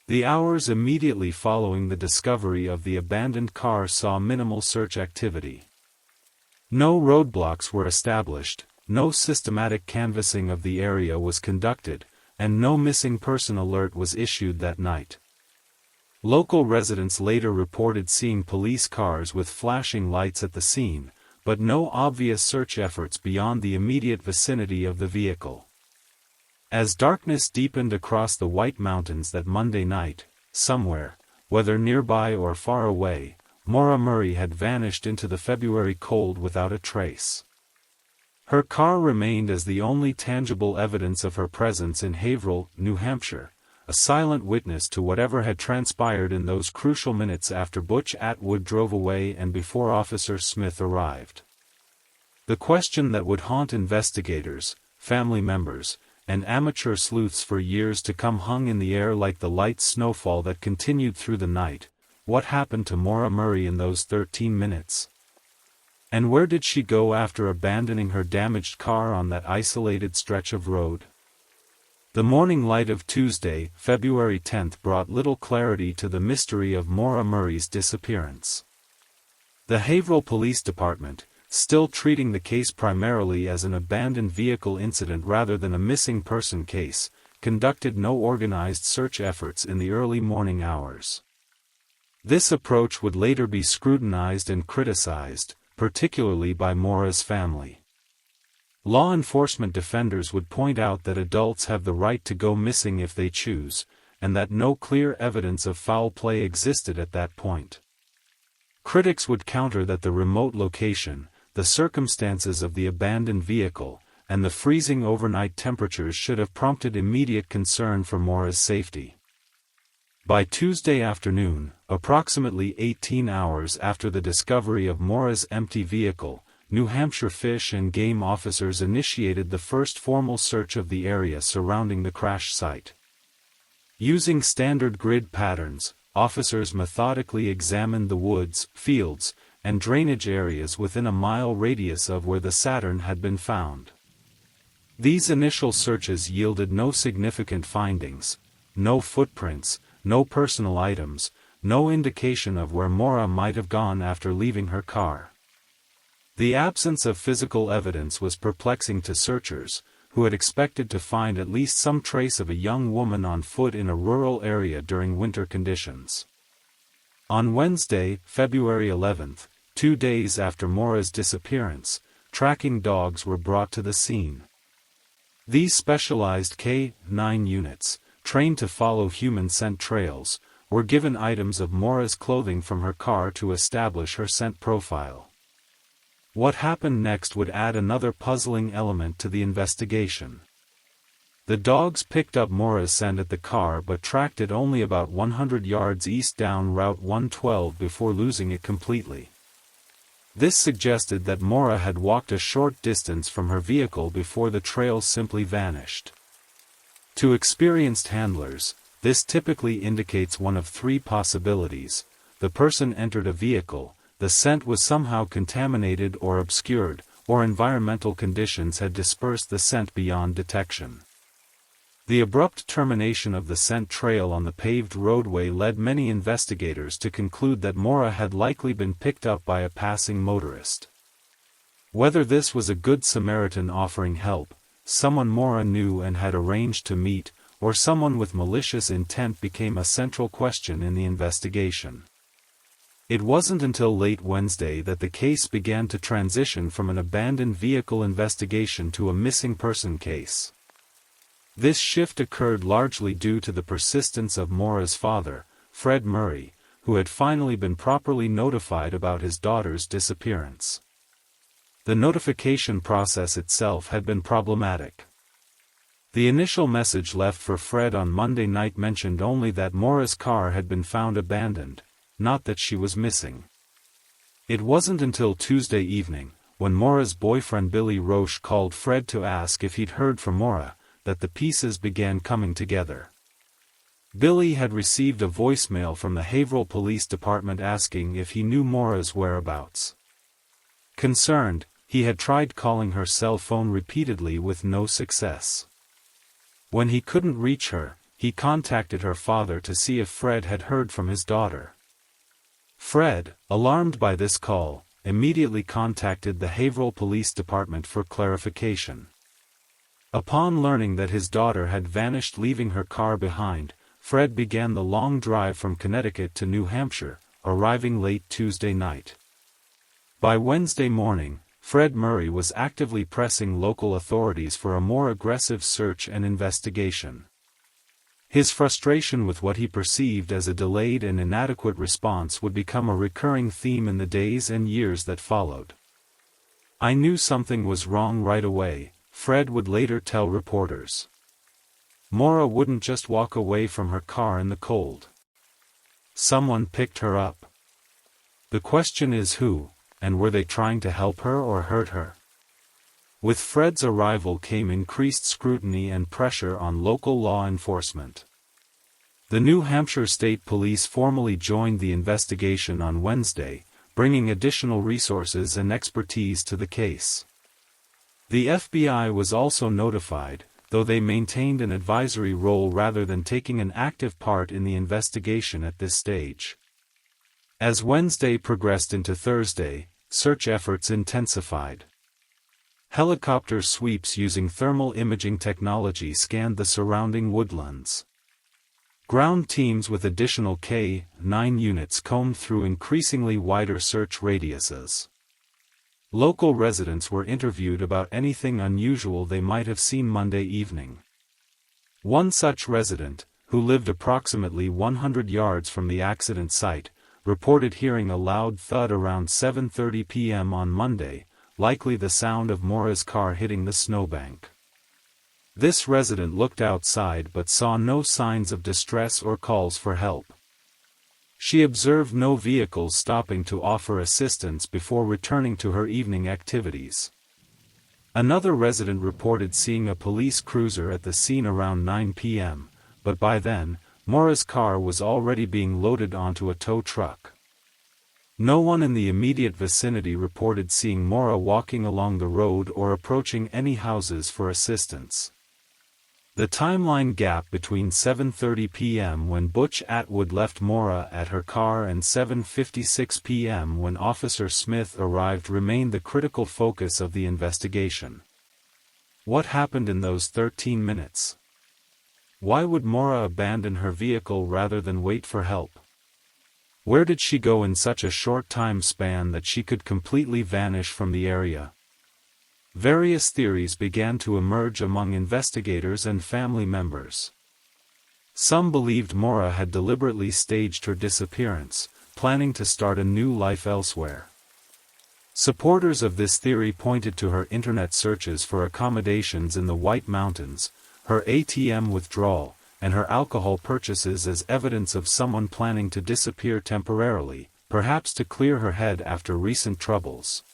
The hours immediately following the discovery of the abandoned car saw minimal search activity. No roadblocks were established, no systematic canvassing of the area was conducted, and no missing person alert was issued that night. Local residents later reported seeing police cars with flashing lights at the scene, but no obvious search efforts beyond the immediate vicinity of the vehicle. As darkness deepened across the White Mountains that Monday night, somewhere, whether nearby or far away, Maura Murray had vanished into the February cold without a trace. Her car remained as the only tangible evidence of her presence in Haverhill, New Hampshire, a silent witness to whatever had transpired in those crucial minutes after Butch Atwood drove away and before Officer Smith arrived. The question that would haunt investigators, family members, and amateur sleuths for years to come hung in the air like the light snowfall that continued through the night: what happened to Maura Murray in those 13 minutes? And where did she go after abandoning her damaged car on that isolated stretch of road? The morning light of Tuesday, February 10th brought little clarity to the mystery of Maura Murray's disappearance. The Haverhill Police Department, still treating the case primarily as an abandoned vehicle incident rather than a missing person case, conducted no organized search efforts in the early morning hours. This approach would later be scrutinized and criticized, particularly by Maura's family. Law enforcement defenders would point out that adults have the right to go missing if they choose, and that no clear evidence of foul play existed at that point. Critics would counter that the remote location, the circumstances of the abandoned vehicle, and the freezing overnight temperatures should have prompted immediate concern for Maura's safety. By Tuesday afternoon, approximately 18 hours after the discovery of Maura's empty vehicle, New Hampshire Fish and Game officers initiated the first formal search of the area surrounding the crash site. Using standard grid patterns, officers methodically examined the woods, fields, and drainage areas within a mile radius of where the Saturn had been found. These initial searches yielded no significant findings: no footprints, no personal items, no indication of where Maura might have gone after leaving her car. The absence of physical evidence was perplexing to searchers, who had expected to find at least some trace of a young woman on foot in a rural area during winter conditions. On Wednesday, February 11th, 2 days after Maura's disappearance, tracking dogs were brought to the scene. These specialized K-9 units, trained to follow human scent trails, were given items of Maura's clothing from her car to establish her scent profile. What happened next would add another puzzling element to the investigation. The dogs picked up Maura's scent at the car but tracked it only about 100 yards east down Route 112 before losing it completely. This suggested that Maura had walked a short distance from her vehicle before the trail simply vanished. To experienced handlers, this typically indicates one of three possibilities: the person entered a vehicle, the scent was somehow contaminated or obscured, or environmental conditions had dispersed the scent beyond detection. The abrupt termination of the scent trail on the paved roadway led many investigators to conclude that Maura had likely been picked up by a passing motorist. Whether this was a good Samaritan offering help, someone Maura knew and had arranged to meet, or someone with malicious intent became a central question in the investigation. It wasn't until late Wednesday that the case began to transition from an abandoned vehicle investigation to a missing person case. This shift occurred largely due to the persistence of Maura's father, Fred Murray, who had finally been properly notified about his daughter's disappearance. The notification process itself had been problematic. The initial message left for Fred on Monday night mentioned only that Maura's car had been found abandoned, not that she was missing. It wasn't until Tuesday evening, when Maura's boyfriend Billy Roche called Fred to ask if he'd heard from Maura, that the pieces began coming together. Billy had received a voicemail from the Haverhill Police Department asking if he knew Maura's whereabouts. Concerned, he had tried calling her cell phone repeatedly with no success. When he couldn't reach her, he contacted her father to see if Fred had heard from his daughter. Fred, alarmed by this call, immediately contacted the Haverhill Police Department for clarification. Upon learning that his daughter had vanished leaving her car behind, Fred began the long drive from Connecticut to New Hampshire, arriving late Tuesday night. By Wednesday morning, Fred Murray was actively pressing local authorities for a more aggressive search and investigation. His frustration with what he perceived as a delayed and inadequate response would become a recurring theme in the days and years that followed. "I knew something was wrong right away," Fred would later tell reporters. Maura wouldn't just walk away from her car in the cold. Someone picked her up. The question is who, and were they trying to help her or hurt her? With Fred's arrival came increased scrutiny and pressure on local law enforcement. The New Hampshire State Police formally joined the investigation on Wednesday, bringing additional resources and expertise to the case. The FBI was also notified, though they maintained an advisory role rather than taking an active part in the investigation at this stage. As Wednesday progressed into Thursday, search efforts intensified. Helicopter sweeps using thermal imaging technology scanned the surrounding woodlands. Ground teams with additional K-9 units combed through increasingly wider search radiuses. Local residents were interviewed about anything unusual they might have seen Monday evening. One such resident, who lived approximately 100 yards from the accident site, reported hearing a loud thud around 7:30 p.m. on Monday, likely the sound of Maura's car hitting the snowbank. This resident looked outside but saw no signs of distress or calls for help. She observed no vehicles stopping to offer assistance before returning to her evening activities. Another resident reported seeing a police cruiser at the scene around 9 p.m., but by then, Maura's car was already being loaded onto a tow truck. No one in the immediate vicinity reported seeing Maura walking along the road or approaching any houses for assistance. The timeline gap between 7:30 p.m. when Butch Atwood left Maura at her car and 7:56 p.m. when Officer Smith arrived remained the critical focus of the investigation. What happened in those 13 minutes? Why would Maura abandon her vehicle rather than wait for help? Where did she go in such a short time span that she could completely vanish from the area? Various theories began to emerge among investigators and family members. Some believed Maura had deliberately staged her disappearance, planning to start a new life elsewhere. Supporters of this theory pointed to her internet searches for accommodations in the White Mountains, her ATM withdrawal, and her alcohol purchases as evidence of someone planning to disappear temporarily, perhaps to clear her head after recent troubles.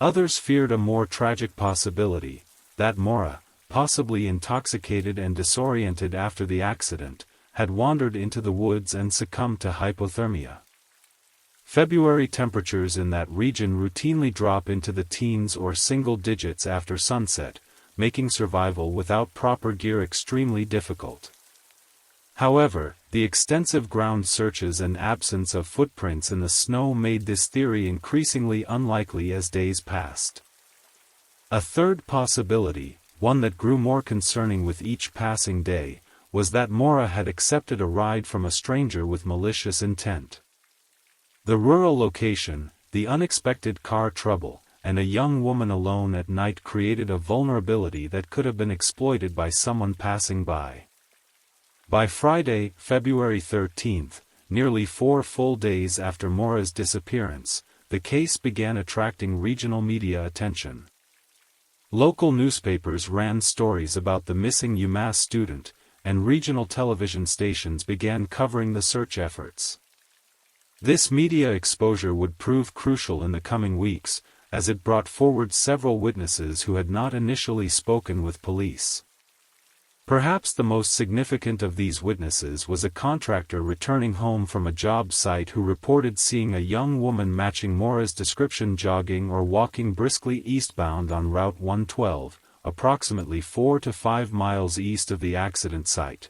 Others feared a more tragic possibility, that Maura, possibly intoxicated and disoriented after the accident, had wandered into the woods and succumbed to hypothermia. February temperatures in that region routinely drop into the teens or single digits after sunset, making survival without proper gear extremely difficult. However, the extensive ground searches and absence of footprints in the snow made this theory increasingly unlikely as days passed. A third possibility, one that grew more concerning with each passing day, was that Maura had accepted a ride from a stranger with malicious intent. The rural location, the unexpected car trouble, and a young woman alone at night created a vulnerability that could have been exploited by someone passing by. By Friday, February 13th, nearly 4 full days after Maura's disappearance, the case began attracting regional media attention. Local newspapers ran stories about the missing UMass student, and regional television stations began covering the search efforts. This media exposure would prove crucial in the coming weeks, as it brought forward several witnesses who had not initially spoken with police. Perhaps the most significant of these witnesses was a contractor returning home from a job site who reported seeing a young woman matching Maura's description jogging or walking briskly eastbound on Route 112, approximately 4 to 5 miles east of the accident site.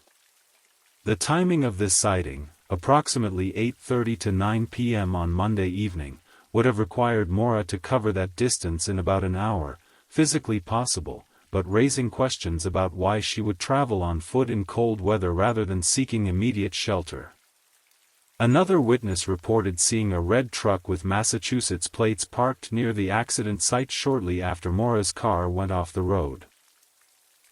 The timing of this sighting, approximately 8:30 to 9 p.m. on Monday evening, would have required Maura to cover that distance in about an hour, physically possible, but raising questions about why she would travel on foot in cold weather rather than seeking immediate shelter. Another witness reported seeing a red truck with Massachusetts plates parked near the accident site shortly after Maura's car went off the road.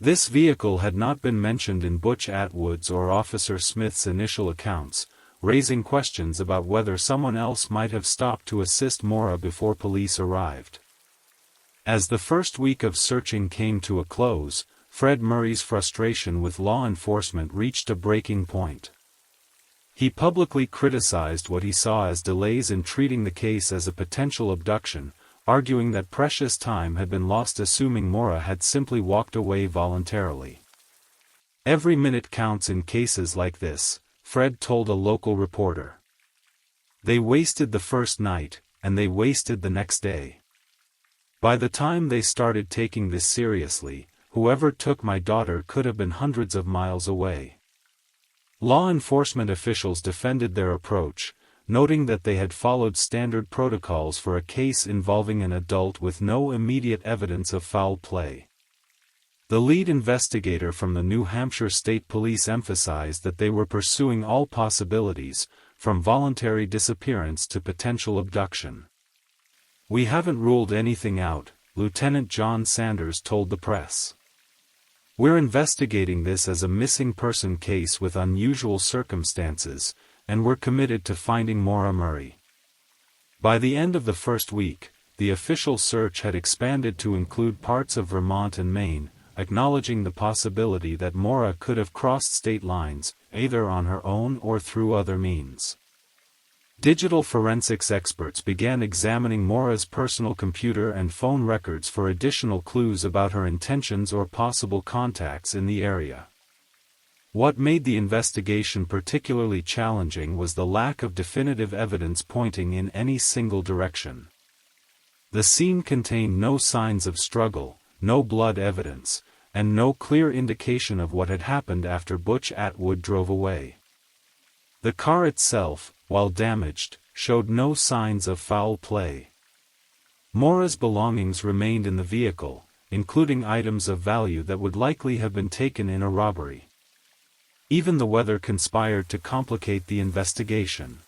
This vehicle had not been mentioned in Butch Atwood's or Officer Smith's initial accounts, raising questions about whether someone else might have stopped to assist Maura before police arrived. As the first week of searching came to a close, Fred Murray's frustration with law enforcement reached a breaking point. He publicly criticized what he saw as delays in treating the case as a potential abduction, arguing that precious time had been lost assuming Maura had simply walked away voluntarily. "Every minute counts in cases like this," Fred told a local reporter. "They wasted the first night, and they wasted the next day. By the time they started taking this seriously, whoever took my daughter could have been hundreds of miles away." Law enforcement officials defended their approach, noting that they had followed standard protocols for a case involving an adult with no immediate evidence of foul play. The lead investigator from the New Hampshire State Police emphasized that they were pursuing all possibilities, from voluntary disappearance to potential abduction. "We haven't ruled anything out," Lieutenant John Sanders told the press. "We're investigating this as a missing person case with unusual circumstances, and we're committed to finding Maura Murray." By the end of the first week, the official search had expanded to include parts of Vermont and Maine, acknowledging the possibility that Maura could have crossed state lines, either on her own or through other means. Digital forensics experts began examining Maura's personal computer and phone records for additional clues about her intentions or possible contacts in the area. What made the investigation particularly challenging was the lack of definitive evidence pointing in any single direction. The scene contained no signs of struggle, no blood evidence, and no clear indication of what had happened after Butch Atwood drove away. The car itself, while damaged, showed no signs of foul play. Maura's belongings remained in the vehicle, including items of value that would likely have been taken in a robbery. Even the weather conspired to complicate the investigation.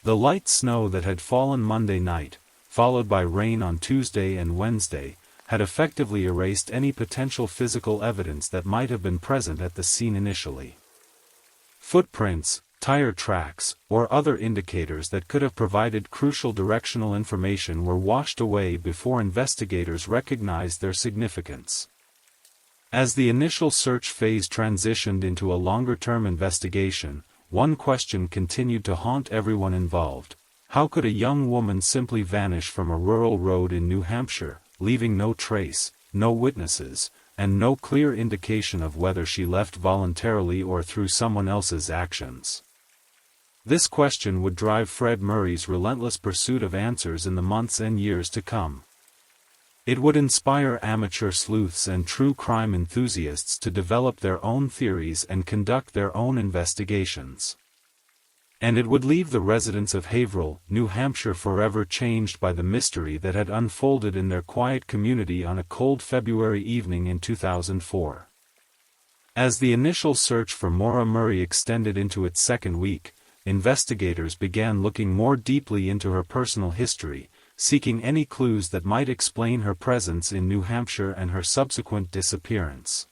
The light snow that had fallen Monday night, followed by rain on Tuesday and Wednesday, had effectively erased any potential physical evidence that might have been present at the scene initially. Footprints, tire tracks, or other indicators that could have provided crucial directional information were washed away before investigators recognized their significance. As the initial search phase transitioned into a longer-term investigation, one question continued to haunt everyone involved: how could a young woman simply vanish from a rural road in New Hampshire, leaving no trace, no witnesses, and no clear indication of whether she left voluntarily or through someone else's actions? This question would drive Fred Murray's relentless pursuit of answers in the months and years to come. It would inspire amateur sleuths and true crime enthusiasts to develop their own theories and conduct their own investigations. And it would leave the residents of Haverhill, New Hampshire forever changed by the mystery that had unfolded in their quiet community on a cold February evening in 2004. As the initial search for Maura Murray extended into its second week, investigators began looking more deeply into her personal history, seeking any clues that might explain her presence in New Hampshire and her subsequent disappearance.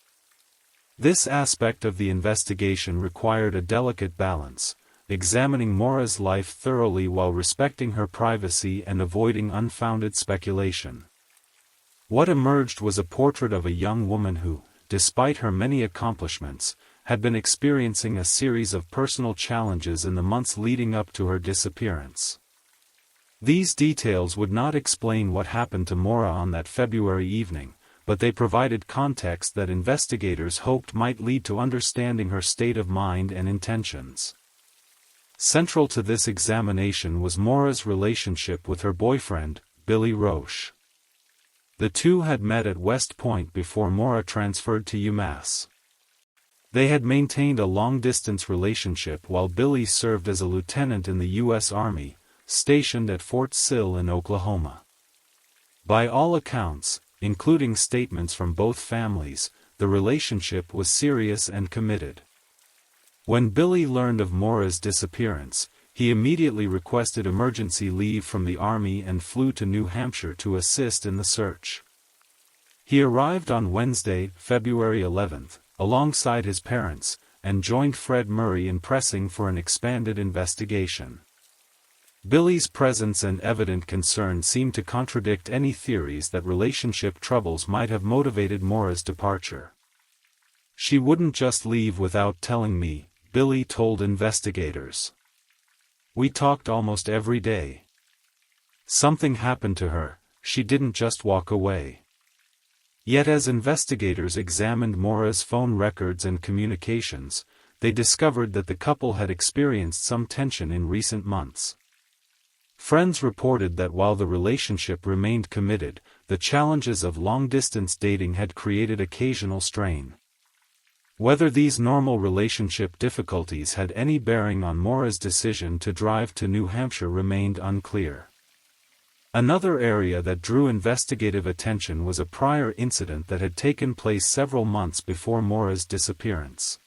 This aspect of the investigation required a delicate balance, examining Maura's life thoroughly while respecting her privacy and avoiding unfounded speculation. What emerged was a portrait of a young woman who, despite her many accomplishments, had been experiencing a series of personal challenges in the months leading up to her disappearance. These details would not explain what happened to Maura on that February evening, but they provided context that investigators hoped might lead to understanding her state of mind and intentions. Central to this examination was Maura's relationship with her boyfriend, Billy Roche. The two had met at West Point before Maura transferred to UMass. They had maintained a long-distance relationship while Billy served as a lieutenant in the U.S. Army, stationed at Fort Sill in Oklahoma. By all accounts, including statements from both families, the relationship was serious and committed. When Billy learned of Maura's disappearance, he immediately requested emergency leave from the Army and flew to New Hampshire to assist in the search. He arrived on Wednesday, February 11th, alongside his parents, and joined Fred Murray in pressing for an expanded investigation. Billy's presence and evident concern seemed to contradict any theories that relationship troubles might have motivated Maura's departure. She wouldn't just leave without telling me, Billy told investigators. We talked almost every day. Something happened to her, she didn't just walk away. Yet as investigators examined Maura's phone records and communications, they discovered that the couple had experienced some tension in recent months. Friends reported that while the relationship remained committed, the challenges of long-distance dating had created occasional strain. Whether these normal relationship difficulties had any bearing on Maura's decision to drive to New Hampshire remained unclear. Another area that drew investigative attention was a prior incident that had taken place several months before Maura's disappearance.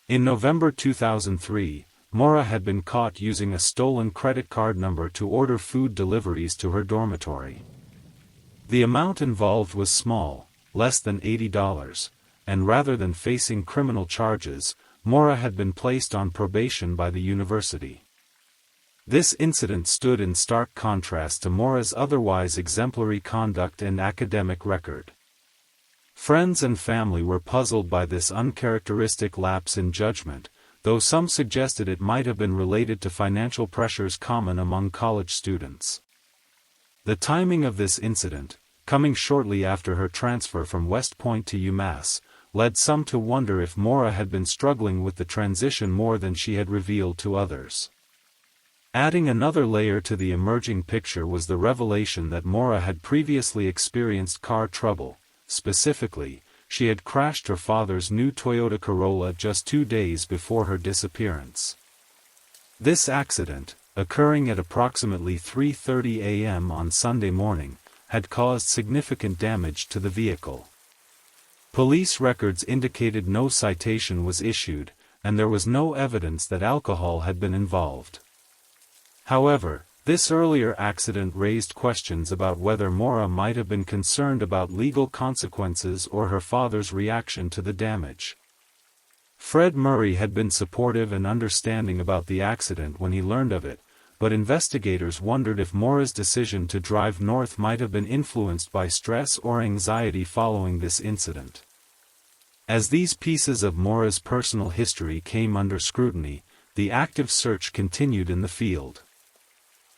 In November 2003, Maura had been caught using a stolen credit card number to order food deliveries to her dormitory. The amount involved was small, less than $80, and rather than facing criminal charges, Maura had been placed on probation by the university. This incident stood in stark contrast to Maura's otherwise exemplary conduct and academic record. Friends and family were puzzled by this uncharacteristic lapse in judgment, though some suggested it might have been related to financial pressures common among college students. The timing of this incident, coming shortly after her transfer from West Point to UMass, led some to wonder if Maura had been struggling with the transition more than she had revealed to others. Adding another layer to the emerging picture was the revelation that Maura had previously experienced car trouble. Specifically, she had crashed her father's new Toyota Corolla just 2 days before her disappearance. This accident, occurring at approximately 3:30 a.m. on Sunday morning, had caused significant damage to the vehicle. Police records indicated no citation was issued, and there was no evidence that alcohol had been involved. However, this earlier accident raised questions about whether Maura might have been concerned about legal consequences or her father's reaction to the damage. Fred Murray had been supportive and understanding about the accident when he learned of it, but investigators wondered if Maura's decision to drive north might have been influenced by stress or anxiety following this incident. As these pieces of Maura's personal history came under scrutiny, the active search continued in the field.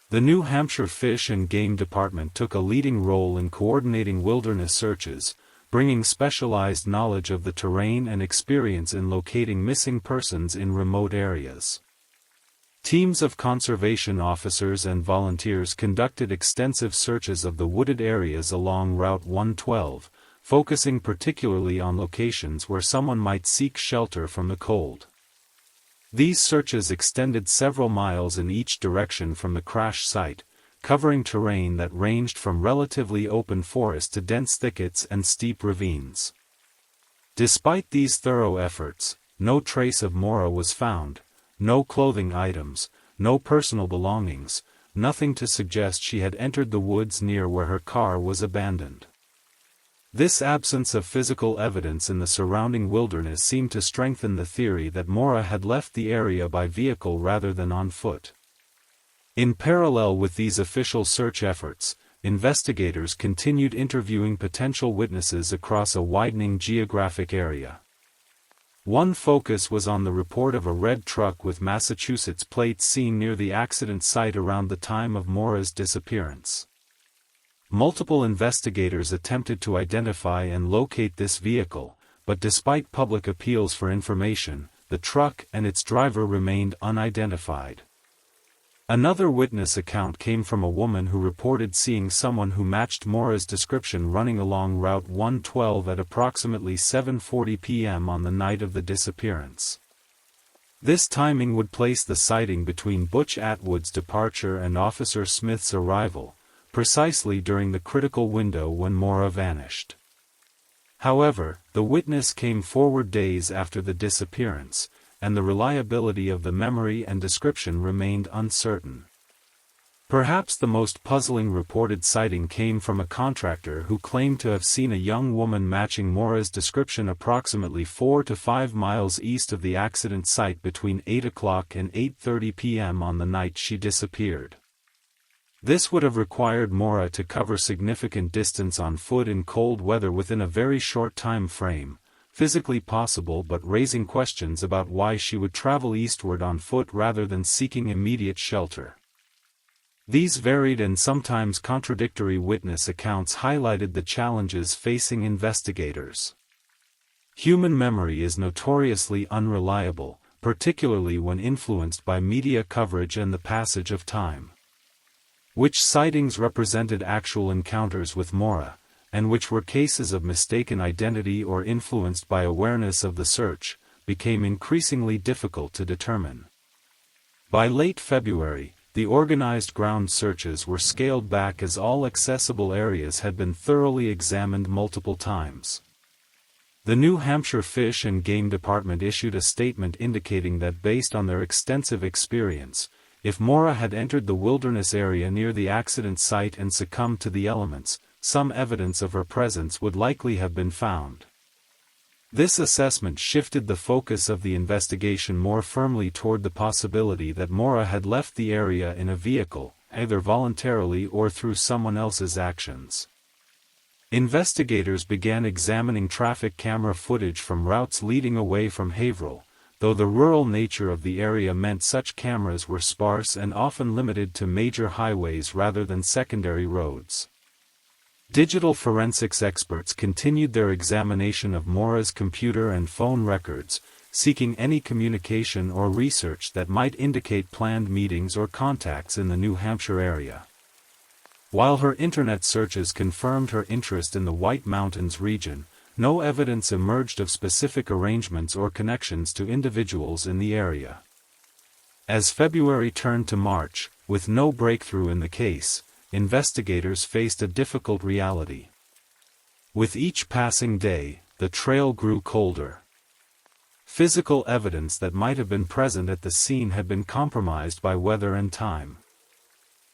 The New Hampshire Fish and Game Department took a leading role in coordinating wilderness searches, bringing specialized knowledge of the terrain and experience in locating missing persons in remote areas. Teams of conservation officers and volunteers conducted extensive searches of the wooded areas along Route 112, focusing particularly on locations where someone might seek shelter from the cold. These searches extended several miles in each direction from the crash site, covering terrain that ranged from relatively open forest to dense thickets and steep ravines. Despite these thorough efforts, no trace of Maura was found, no clothing items, no personal belongings, nothing to suggest she had entered the woods near where her car was abandoned. This absence of physical evidence in the surrounding wilderness seemed to strengthen the theory that Maura had left the area by vehicle rather than on foot. In parallel with these official search efforts, investigators continued interviewing potential witnesses across a widening geographic area. One focus was on the report of a red truck with Massachusetts plates seen near the accident site around the time of Maura's disappearance. Multiple investigators attempted to identify and locate this vehicle, but despite public appeals for information, the truck and its driver remained unidentified. Another witness account came from a woman who reported seeing someone who matched Maura's description running along Route 112 at approximately 7:40 p.m. on the night of the disappearance. This timing would place the sighting between Butch Atwood's departure and Officer Smith's arrival, precisely during the critical window when Maura vanished. However, the witness came forward days after the disappearance, and the reliability of the memory and description remained uncertain. Perhaps the most puzzling reported sighting came from a contractor who claimed to have seen a young woman matching Maura's description approximately 4 to 5 miles east of the accident site between 8 o'clock and 8:30 p.m. on the night she disappeared. This would have required Maura to cover significant distance on foot in cold weather within a very short time frame, physically possible but raising questions about why she would travel eastward on foot rather than seeking immediate shelter. These varied and sometimes contradictory witness accounts highlighted the challenges facing investigators. Human memory is notoriously unreliable, particularly when influenced by media coverage and the passage of time. Which sightings represented actual encounters with Maura, and which were cases of mistaken identity or influenced by awareness of the search, became increasingly difficult to determine. By late February, the organized ground searches were scaled back as all accessible areas had been thoroughly examined multiple times. The New Hampshire Fish and Game Department issued a statement indicating that based on their extensive experience, if Maura had entered the wilderness area near the accident site and succumbed to the elements, some evidence of her presence would likely have been found. This assessment shifted the focus of the investigation more firmly toward the possibility that Maura had left the area in a vehicle, either voluntarily or through someone else's actions. Investigators began examining traffic camera footage from routes leading away from Haverhill, though the rural nature of the area meant such cameras were sparse and often limited to major highways rather than secondary roads. Digital forensics experts continued their examination of Maura's computer and phone records, seeking any communication or research that might indicate planned meetings or contacts in the New Hampshire area. While her internet searches confirmed her interest in the White Mountains region, no evidence emerged of specific arrangements or connections to individuals in the area. As February turned to March, with no breakthrough in the case, investigators faced a difficult reality. With each passing day, the trail grew colder. Physical evidence that might have been present at the scene had been compromised by weather and time.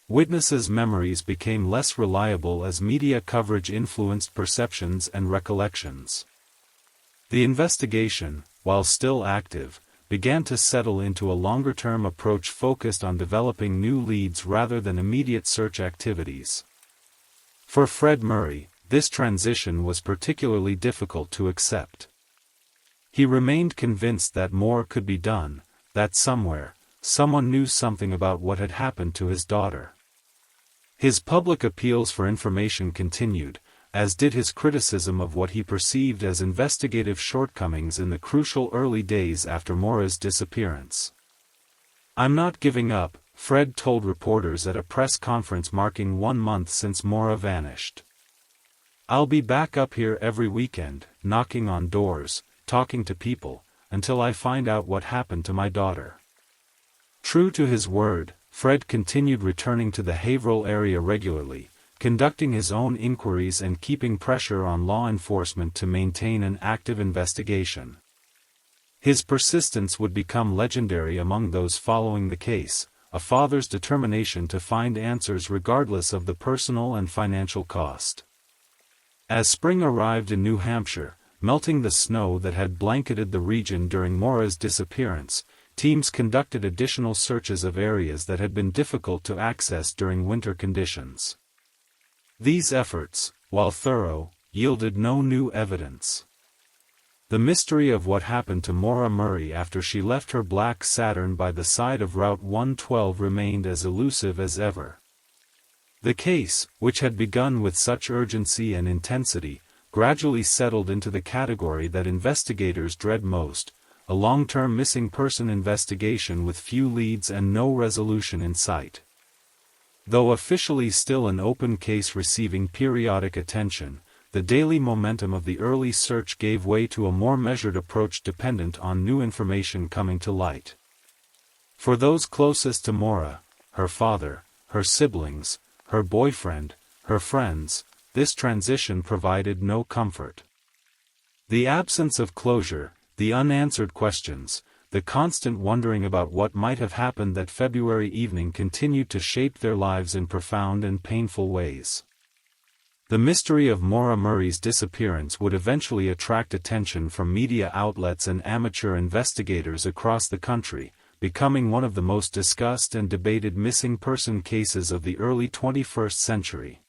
Witnesses' memories became less reliable as media coverage influenced perceptions and recollections. The investigation, while still active, began to settle into a longer-term approach focused on developing new leads rather than immediate search activities. For Fred Murray, this transition was particularly difficult to accept. He remained convinced that more could be done, that somewhere, someone knew something about what had happened to his daughter. His public appeals for information continued, as did his criticism of what he perceived as investigative shortcomings in the crucial early days after Maura's disappearance. "I'm not giving up," Fred told reporters at a press conference marking 1 month since Maura vanished. "I'll be back up here every weekend, knocking on doors, talking to people, until I find out what happened to my daughter." True to his word, Fred continued returning to the Haverhill area regularly, conducting his own inquiries and keeping pressure on law enforcement to maintain an active investigation. His persistence would become legendary among those following the case, a father's determination to find answers regardless of the personal and financial cost. As spring arrived in New Hampshire, melting the snow that had blanketed the region during Maura's disappearance, teams conducted additional searches of areas that had been difficult to access during winter conditions. These efforts, while thorough, yielded no new evidence. The mystery of what happened to Maura Murray after she left her black Saturn by the side of Route 112 remained as elusive as ever. The case, which had begun with such urgency and intensity, gradually settled into the category that investigators dread most, a long-term missing person investigation with few leads and no resolution in sight. Though officially still an open case receiving periodic attention, the daily momentum of the early search gave way to a more measured approach dependent on new information coming to light. For those closest to Maura, her father, her siblings, her boyfriend, her friends, this transition provided no comfort. The absence of closure, the unanswered questions, the constant wondering about what might have happened that February evening continued to shape their lives in profound and painful ways. The mystery of Maura Murray's disappearance would eventually attract attention from media outlets and amateur investigators across the country, becoming one of the most discussed and debated missing person cases of the early 21st century.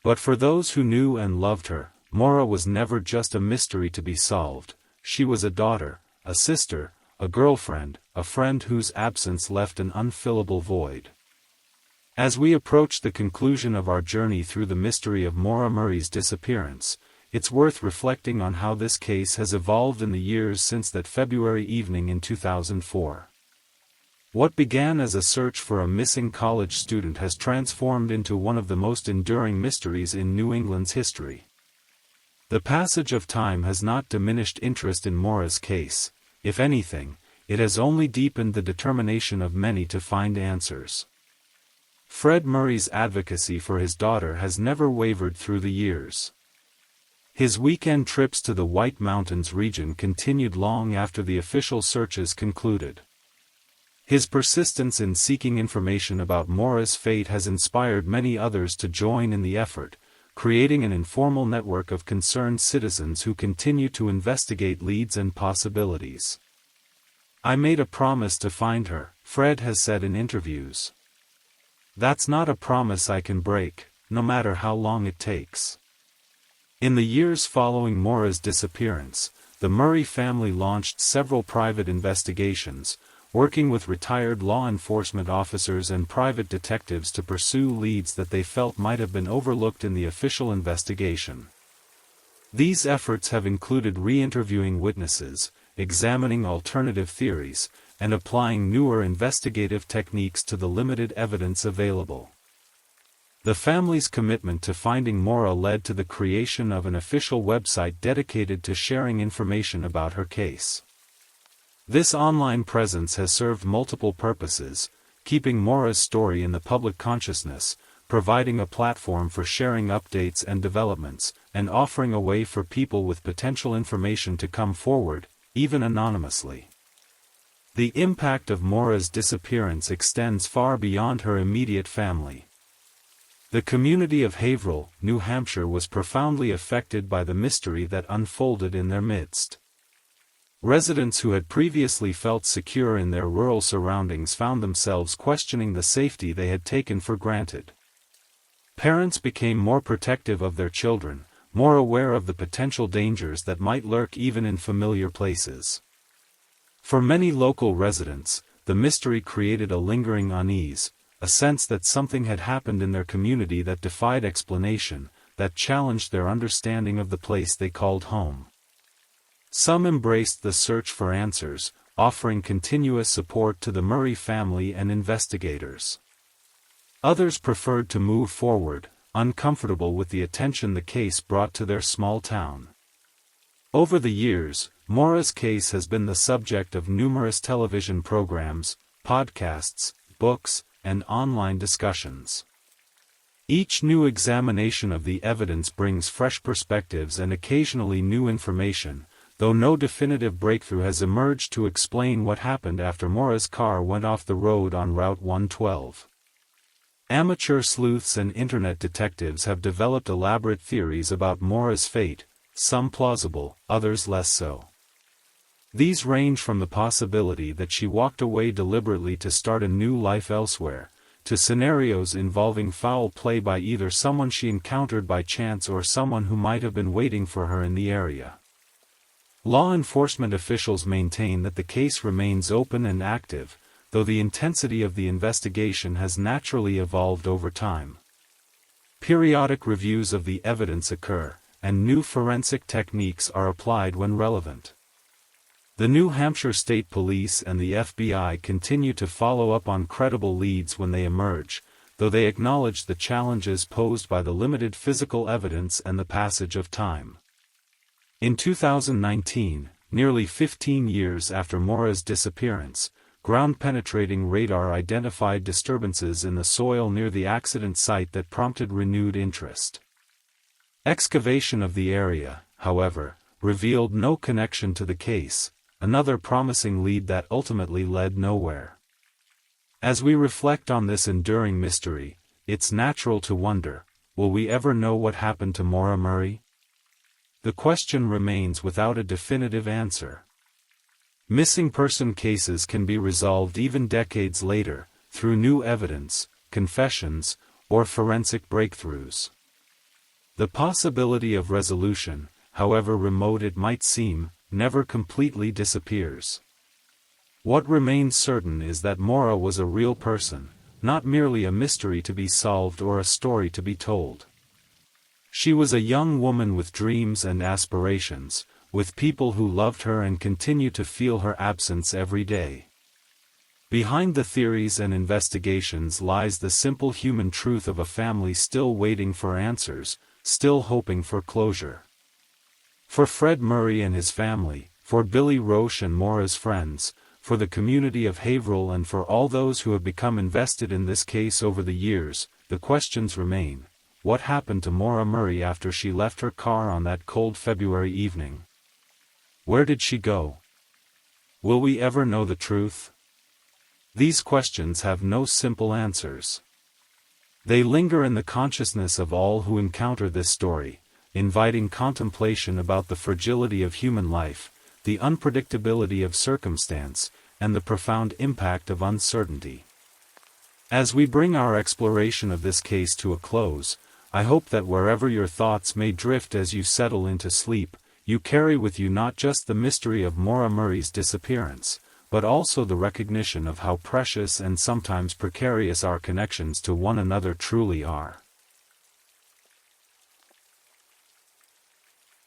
But for those who knew and loved her, Maura was never just a mystery to be solved. She was a daughter, a sister, a girlfriend, a friend whose absence left an unfillable void. As we approach the conclusion of our journey through the mystery of Maura Murray's disappearance, it's worth reflecting on how this case has evolved in the years since that February evening in 2004. What began as a search for a missing college student has transformed into one of the most enduring mysteries in New England's history. The passage of time has not diminished interest in Maura's case. If anything, it has only deepened the determination of many to find answers. Fred Murray's advocacy for his daughter has never wavered through the years. His weekend trips to the White Mountains region continued long after the official searches concluded. His persistence in seeking information about Maura's fate has inspired many others to join in the effort, creating an informal network of concerned citizens who continue to investigate leads and possibilities. "I made a promise to find her," Fred has said in interviews. "That's not a promise I can break, no matter how long it takes." In the years following Maura's disappearance, the Murray family launched several private investigations, working with retired law enforcement officers and private detectives to pursue leads that they felt might have been overlooked in the official investigation. These efforts have included re-interviewing witnesses, examining alternative theories, and applying newer investigative techniques to the limited evidence available. The family's commitment to finding Maura led to the creation of an official website dedicated to sharing information about her case. This online presence has served multiple purposes, keeping Maura's story in the public consciousness, providing a platform for sharing updates and developments, and offering a way for people with potential information to come forward, even anonymously. The impact of Maura's disappearance extends far beyond her immediate family. The community of Haverhill, New Hampshire was profoundly affected by the mystery that unfolded in their midst. Residents who had previously felt secure in their rural surroundings found themselves questioning the safety they had taken for granted. Parents became more protective of their children, more aware of the potential dangers that might lurk even in familiar places. For many local residents, the mystery created a lingering unease, a sense that something had happened in their community that defied explanation, that challenged their understanding of the place they called home. Some embraced the search for answers, offering continuous support to the Murray family and investigators. Others preferred to move forward, uncomfortable with the attention the case brought to their small town. Over the years, Maura's case has been the subject of numerous television programs, podcasts, books, and online discussions. Each new examination of the evidence brings fresh perspectives and occasionally new information, though no definitive breakthrough has emerged to explain what happened after Maura's car went off the road on Route 112. Amateur sleuths and internet detectives have developed elaborate theories about Maura's fate, some plausible, others less so. These range from the possibility that she walked away deliberately to start a new life elsewhere, to scenarios involving foul play by either someone she encountered by chance or someone who might have been waiting for her in the area. Law enforcement officials maintain that the case remains open and active, though the intensity of the investigation has naturally evolved over time. Periodic reviews of the evidence occur, and new forensic techniques are applied when relevant. The New Hampshire State Police and the FBI continue to follow up on credible leads when they emerge, though they acknowledge the challenges posed by the limited physical evidence and the passage of time. In 2019, nearly 15 years after Maura's disappearance, ground-penetrating radar identified disturbances in the soil near the accident site that prompted renewed interest. Excavation of the area, however, revealed no connection to the case, another promising lead that ultimately led nowhere. As we reflect on this enduring mystery, it's natural to wonder, will we ever know what happened to Maura Murray? The question remains without a definitive answer. Missing person cases can be resolved even decades later, through new evidence, confessions, or forensic breakthroughs. The possibility of resolution, however remote it might seem, never completely disappears. What remains certain is that Maura was a real person, not merely a mystery to be solved or a story to be told. She was a young woman with dreams and aspirations, with people who loved her and continue to feel her absence every day. Behind the theories and investigations lies the simple human truth of a family still waiting for answers, still hoping for closure. For Fred Murray and his family, for Billy Roche and Maura's friends, for the community of Haverhill and for all those who have become invested in this case over the years, the questions remain. What happened to Maura Murray after she left her car on that cold February evening? Where did she go? Will we ever know the truth? These questions have no simple answers. They linger in the consciousness of all who encounter this story, inviting contemplation about the fragility of human life, the unpredictability of circumstance, and the profound impact of uncertainty. As we bring our exploration of this case to a close, I hope that wherever your thoughts may drift as you settle into sleep, you carry with you not just the mystery of Maura Murray's disappearance, but also the recognition of how precious and sometimes precarious our connections to one another truly are.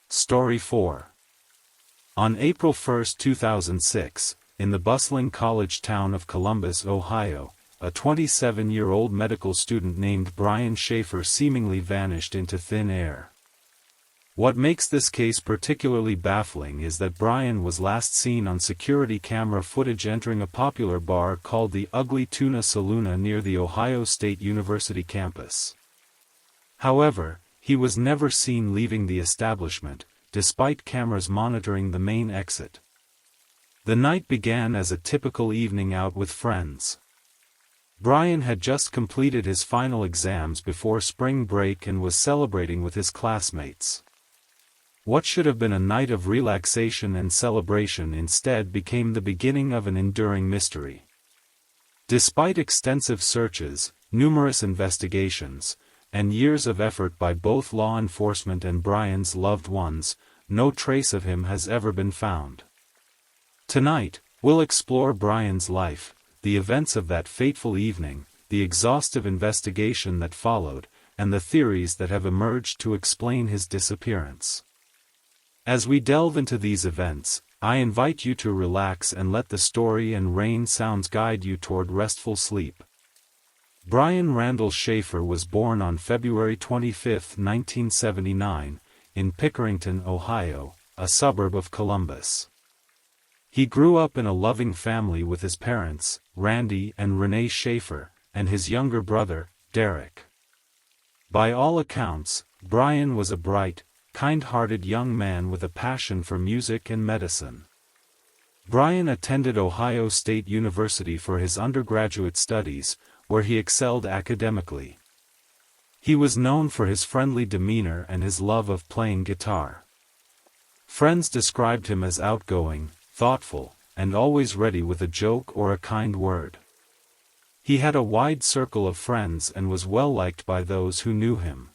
Story 4. On April 1, 2006, in the bustling college town of Columbus, Ohio, a 27-year-old medical student named Brian Schaefer seemingly vanished into thin air. What makes this case particularly baffling is that Brian was last seen on security camera footage entering a popular bar called the Ugly Tuna Saloon near the Ohio State University campus. However, he was never seen leaving the establishment, despite cameras monitoring the main exit. The night began as a typical evening out with friends. Brian had just completed his final exams before spring break and was celebrating with his classmates. What should have been a night of relaxation and celebration instead became the beginning of an enduring mystery. Despite extensive searches, numerous investigations, and years of effort by both law enforcement and Brian's loved ones, no trace of him has ever been found. Tonight, we'll explore Brian's life, the events of that fateful evening, the exhaustive investigation that followed, and the theories that have emerged to explain his disappearance. As we delve into these events, I invite you to relax and let the story and rain sounds guide you toward restful sleep. Brian Randall Schaefer was born on February 25, 1979, in Pickerington, Ohio, a suburb of Columbus. He grew up in a loving family with his parents, Randy and Renee Schaefer, and his younger brother, Derek. By all accounts, Brian was a bright, kind-hearted young man with a passion for music and medicine. Brian attended Ohio State University for his undergraduate studies, where he excelled academically. He was known for his friendly demeanor and his love of playing guitar. Friends described him as outgoing, thoughtful, and always ready with a joke or a kind word. He had a wide circle of friends and was well liked by those who knew him.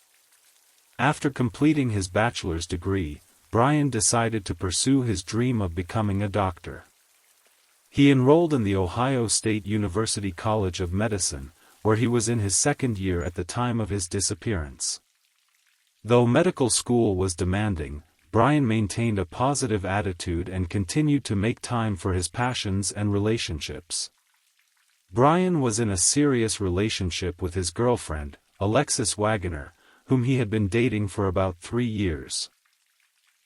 After completing his bachelor's degree, Brian decided to pursue his dream of becoming a doctor. He enrolled in the Ohio State University College of Medicine, where he was in his second year at the time of his disappearance. Though medical school was demanding, Brian maintained a positive attitude and continued to make time for his passions and relationships. Brian was in a serious relationship with his girlfriend, Alexis Wagoner, whom he had been dating for about 3 years.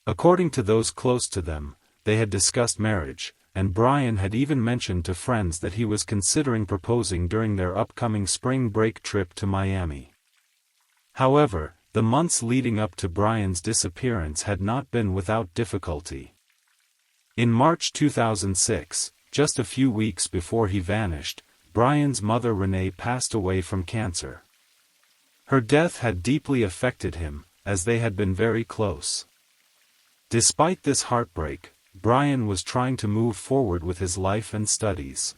According to those close to them, they had discussed marriage, and Brian had even mentioned to friends that he was considering proposing during their upcoming spring break trip to Miami. However, the months leading up to Brian's disappearance had not been without difficulty. In March 2006, just a few weeks before he vanished, Brian's mother Renee passed away from cancer. Her death had deeply affected him, as they had been very close. Despite this heartbreak, Brian was trying to move forward with his life and studies.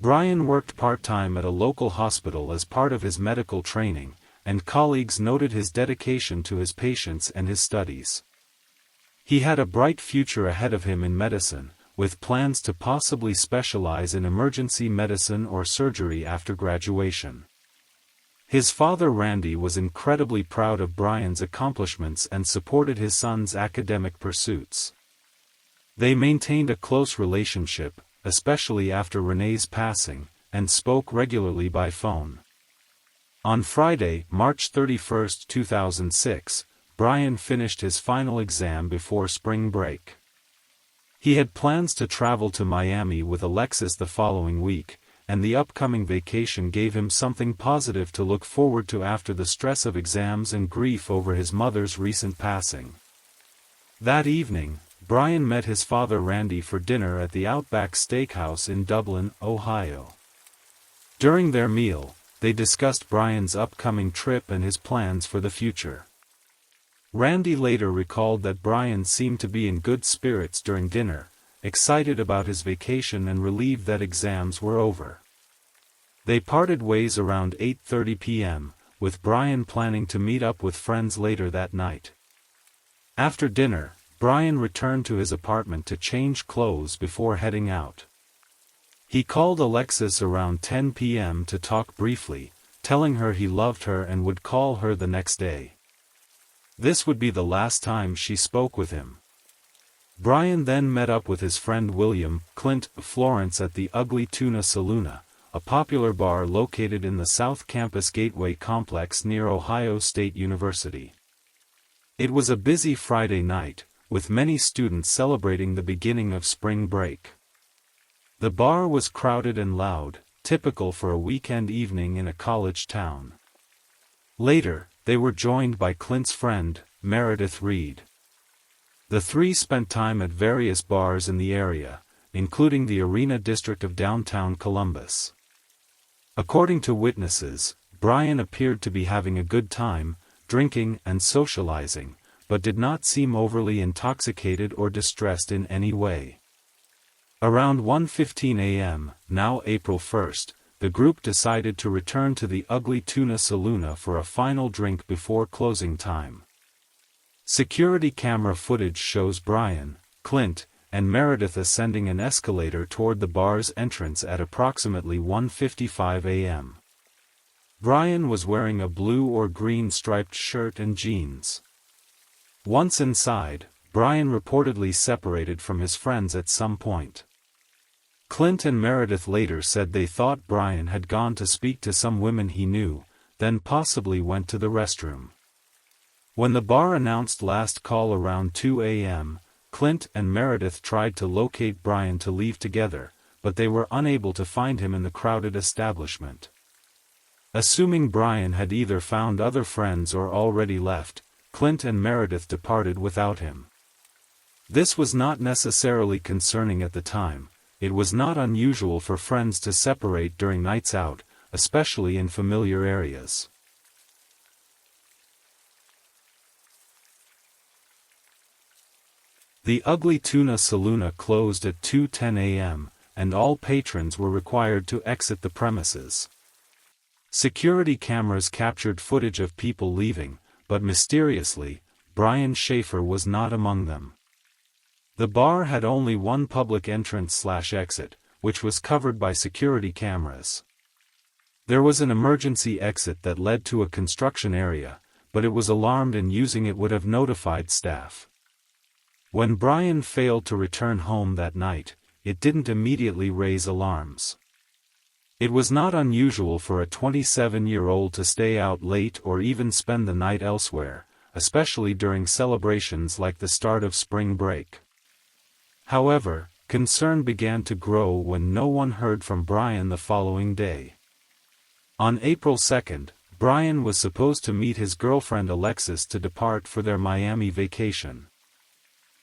Brian worked part-time at a local hospital as part of his medical training, and colleagues noted his dedication to his patients and his studies. He had a bright future ahead of him in medicine, with plans to possibly specialize in emergency medicine or surgery after graduation. His father Randy was incredibly proud of Brian's accomplishments and supported his son's academic pursuits. They maintained a close relationship, especially after Renee's passing, and spoke regularly by phone. On Friday, March 31, 2006, Brian finished his final exam before spring break. He had plans to travel to Miami with Alexis the following week, and the upcoming vacation gave him something positive to look forward to after the stress of exams and grief over his mother's recent passing. That evening, Brian met his father Randy for dinner at the Outback Steakhouse in Dublin, Ohio. During their meal, they discussed Brian's upcoming trip and his plans for the future. Randy later recalled that Brian seemed to be in good spirits during dinner, excited about his vacation and relieved that exams were over. They parted ways around 8:30 p.m., with Brian planning to meet up with friends later that night. After dinner, Brian returned to his apartment to change clothes before heading out. He called Alexis around 10 p.m. to talk briefly, telling her he loved her and would call her the next day. This would be the last time she spoke with him. Brian then met up with his friend William Clint Florence at the Ugly Tuna Saloona, a popular bar located in the South Campus Gateway complex near Ohio State University. It was a busy Friday night, with many students celebrating the beginning of spring break. The bar was crowded and loud, typical for a weekend evening in a college town. Later, they were joined by Clint's friend, Meredith Reed. The three spent time at various bars in the area, including the Arena District of downtown Columbus. According to witnesses, Brian appeared to be having a good time, drinking and socializing, but did not seem overly intoxicated or distressed in any way. Around 1:15 a.m., now April 1st, the group decided to return to the Ugly Tuna Saloona for a final drink before closing time. Security camera footage shows Brian, Clint, and Meredith ascending an escalator toward the bar's entrance at approximately 1:55 a.m. Brian was wearing a blue or green striped shirt and jeans. Once inside, Brian reportedly separated from his friends at some point. Clint and Meredith later said they thought Brian had gone to speak to some women he knew, then possibly went to the restroom. When the bar announced last call around 2 a.m., Clint and Meredith tried to locate Brian to leave together, but they were unable to find him in the crowded establishment. Assuming Brian had either found other friends or already left, Clint and Meredith departed without him. This was not necessarily concerning at the time. It was not unusual for friends to separate during nights out, especially in familiar areas. The Ugly Tuna Saloona closed at 2:10 a.m., and all patrons were required to exit the premises. Security cameras captured footage of people leaving, but mysteriously, Brian Schaefer was not among them. The bar had only one public entrance/exit, which was covered by security cameras. There was an emergency exit that led to a construction area, but it was alarmed and using it would have notified staff. When Brian failed to return home that night, it didn't immediately raise alarms. It was not unusual for a 27-year-old to stay out late or even spend the night elsewhere, especially during celebrations like the start of spring break. However, concern began to grow when no one heard from Brian the following day. On April 2nd, Brian was supposed to meet his girlfriend Alexis to depart for their Miami vacation.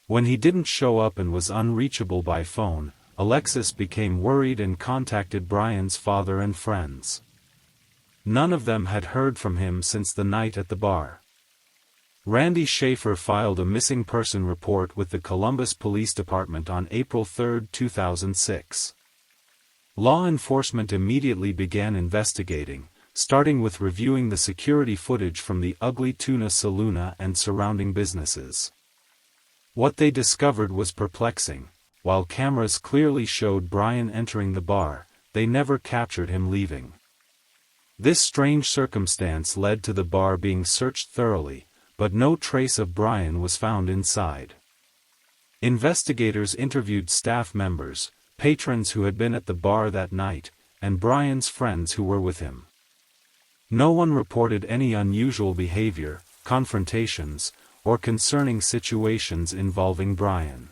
When he didn't show up and was unreachable by phone, Alexis became worried and contacted Brian's father and friends. None of them had heard from him since the night at the bar. Randy Schaefer filed a missing person report with the Columbus Police Department on April 3, 2006. Law enforcement immediately began investigating, starting with reviewing the security footage from the Ugly Tuna Saloon and surrounding businesses. What they discovered was perplexing. While cameras clearly showed Brian entering the bar, they never captured him leaving. This strange circumstance led to the bar being searched thoroughly, but no trace of Brian was found inside. Investigators interviewed staff members, patrons who had been at the bar that night, and Brian's friends who were with him. No one reported any unusual behavior, confrontations, or concerning situations involving Brian.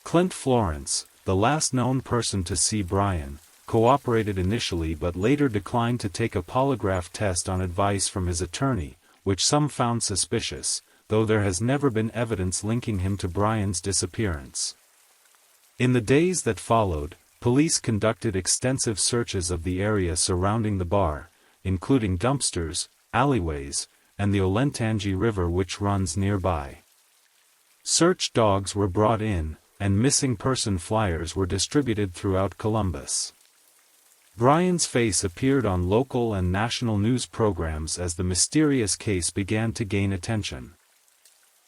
Clint Florence, the last known person to see Brian, cooperated initially but later declined to take a polygraph test on advice from his attorney, which some found suspicious, though there has never been evidence linking him to Brian's disappearance. In the days that followed, police conducted extensive searches of the area surrounding the bar, including dumpsters, alleyways, and the Olentangy River which runs nearby. Search dogs were brought in, and missing person flyers were distributed throughout Columbus. Brian's face appeared on local and national news programs as the mysterious case began to gain attention.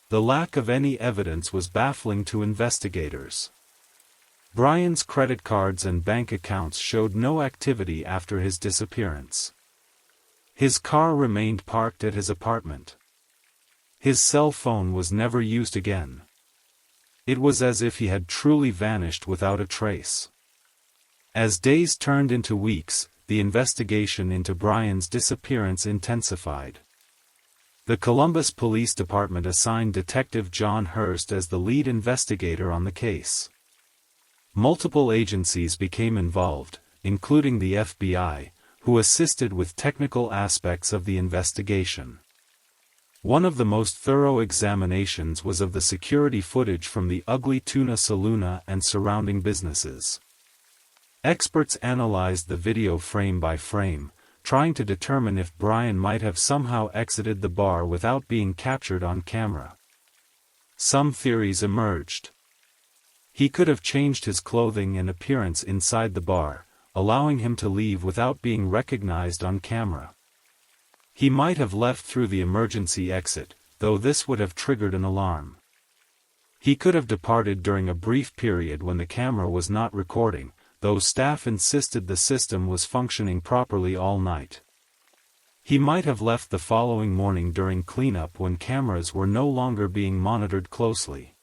The lack of any evidence was baffling to investigators. Brian's credit cards and bank accounts showed no activity after his disappearance. His car remained parked at his apartment. His cell phone was never used again. It was as if he had truly vanished without a trace. As days turned into weeks, the investigation into Brian's disappearance intensified. The Columbus Police Department assigned Detective John Hurst as the lead investigator on the case. Multiple agencies became involved, including the FBI, who assisted with technical aspects of the investigation. One of the most thorough examinations was of the security footage from the Ugly Tuna Saloon and surrounding businesses. Experts analyzed the video frame by frame, trying to determine if Brian might have somehow exited the bar without being captured on camera. Some theories emerged. He could have changed his clothing and appearance inside the bar, allowing him to leave without being recognized on camera. He might have left through the emergency exit, though this would have triggered an alarm. He could have departed during a brief period when the camera was not recording, though staff insisted the system was functioning properly all night. He might have left the following morning during cleanup when cameras were no longer being monitored closely.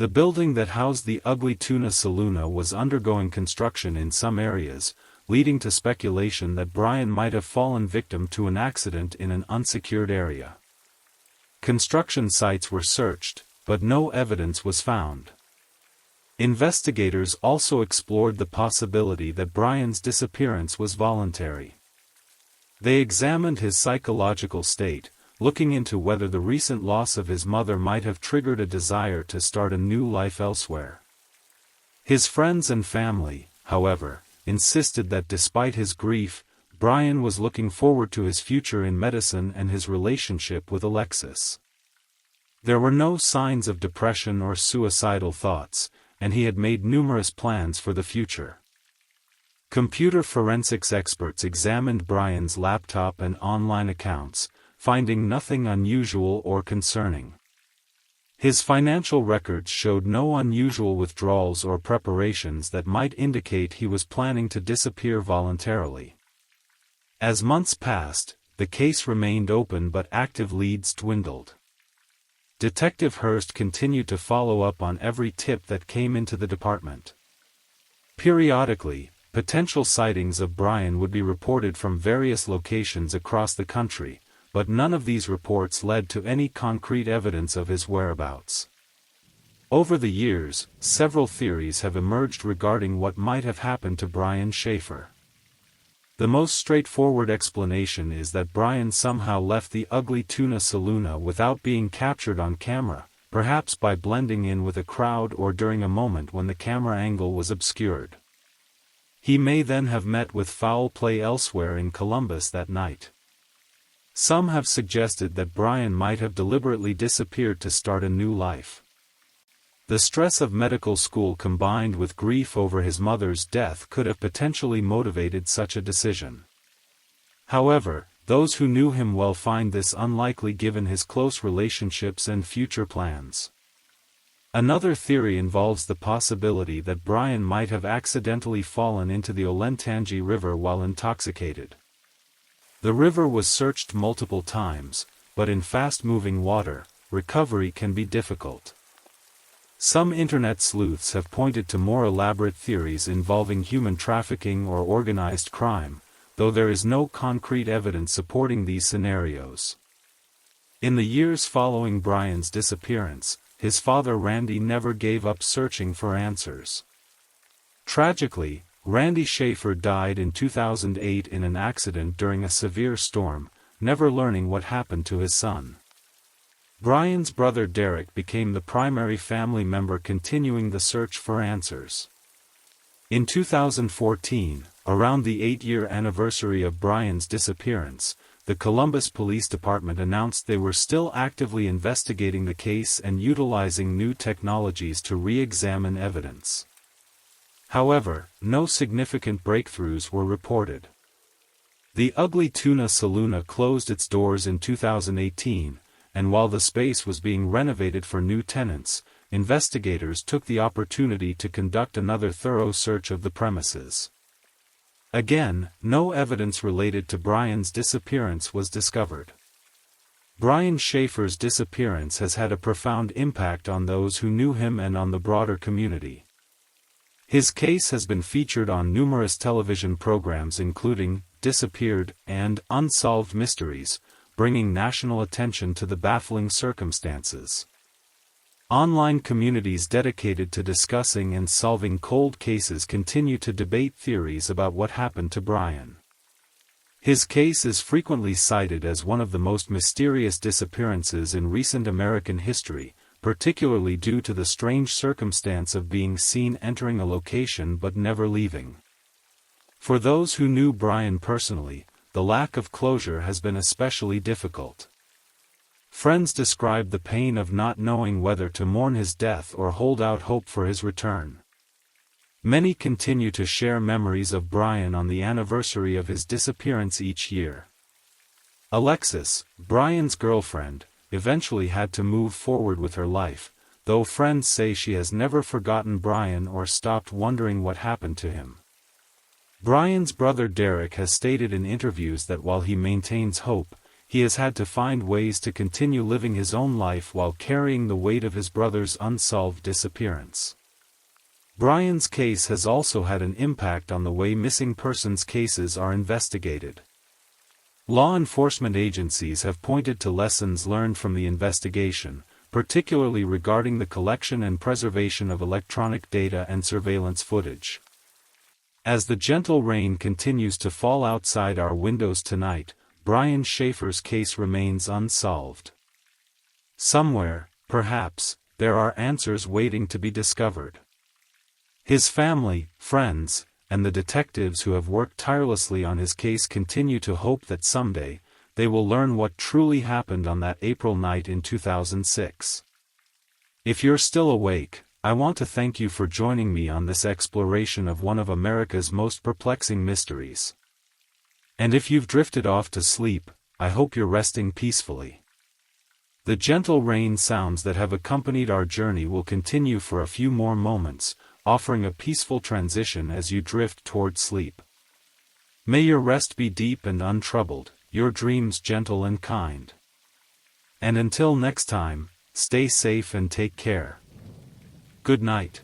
The building that housed the Ugly Tuna Saloon was undergoing construction in some areas, leading to speculation that Brian might have fallen victim to an accident in an unsecured area. Construction sites were searched, but no evidence was found. Investigators also explored the possibility that Brian's disappearance was voluntary. They examined his psychological state, looking into whether the recent loss of his mother might have triggered a desire to start a new life elsewhere. His friends and family, however, insisted that despite his grief, Brian was looking forward to his future in medicine and his relationship with Alexis. There were no signs of depression or suicidal thoughts, and he had made numerous plans for the future. Computer forensics experts examined Brian's laptop and online accounts, finding nothing unusual or concerning. His financial records showed no unusual withdrawals or preparations that might indicate he was planning to disappear voluntarily. As months passed, the case remained open but active leads dwindled. Detective Hurst continued to follow up on every tip that came into the department. Periodically, potential sightings of Brian would be reported from various locations across the country, but none of these reports led to any concrete evidence of his whereabouts. Over the years, several theories have emerged regarding what might have happened to Brian Schaefer. The most straightforward explanation is that Brian somehow left the Ugly Tuna Saloon without being captured on camera, perhaps by blending in with a crowd or during a moment when the camera angle was obscured. He may then have met with foul play elsewhere in Columbus that night. Some have suggested that Brian might have deliberately disappeared to start a new life. The stress of medical school combined with grief over his mother's death could have potentially motivated such a decision. However, those who knew him well find this unlikely given his close relationships and future plans. Another theory involves the possibility that Brian might have accidentally fallen into the Olentangy River while intoxicated. The river was searched multiple times, but in fast-moving water, recovery can be difficult. Some internet sleuths have pointed to more elaborate theories involving human trafficking or organized crime, though there is no concrete evidence supporting these scenarios. In the years following Brian's disappearance, his father Randy never gave up searching for answers. Tragically, Randy Schaefer died in 2008 in an accident during a severe storm, never learning what happened to his son. Brian's brother Derek became the primary family member continuing the search for answers. In 2014, around the 8-year anniversary of Brian's disappearance, the Columbus Police Department announced they were still actively investigating the case and utilizing new technologies to re-examine evidence. However, no significant breakthroughs were reported. The Ugly Tuna Saloon closed its doors in 2018, and while the space was being renovated for new tenants, investigators took the opportunity to conduct another thorough search of the premises. Again, no evidence related to Brian's disappearance was discovered. Brian Schaefer's disappearance has had a profound impact on those who knew him and on the broader community. His case has been featured on numerous television programs including Disappeared and Unsolved Mysteries, bringing national attention to the baffling circumstances. Online communities dedicated to discussing and solving cold cases continue to debate theories about what happened to Brian. His case is frequently cited as one of the most mysterious disappearances in recent American history, particularly due to the strange circumstance of being seen entering a location but never leaving. For those who knew Brian personally, the lack of closure has been especially difficult. Friends described the pain of not knowing whether to mourn his death or hold out hope for his return. Many continue to share memories of Brian on the anniversary of his disappearance each year. Alexis, Brian's girlfriend, eventually had to move forward with her life, though friends say she has never forgotten Brian or stopped wondering what happened to him. Brian's brother Derek has stated in interviews that while he maintains hope, he has had to find ways to continue living his own life while carrying the weight of his brother's unsolved disappearance. Brian's case has also had an impact on the way missing persons cases are investigated. Law enforcement agencies have pointed to lessons learned from the investigation, particularly regarding the collection and preservation of electronic data and surveillance footage. As the gentle rain continues to fall outside our windows tonight, Brian Schaefer's case remains unsolved. Somewhere, perhaps, there are answers waiting to be discovered. His family, friends, and the detectives who have worked tirelessly on his case continue to hope that someday, they will learn what truly happened on that April night in 2006. If you're still awake, I want to thank you for joining me on this exploration of one of America's most perplexing mysteries. And if you've drifted off to sleep, I hope you're resting peacefully. The gentle rain sounds that have accompanied our journey will continue for a few more moments, offering a peaceful transition as you drift toward sleep. May your rest be deep and untroubled, your dreams gentle and kind. And until next time, stay safe and take care. Good night.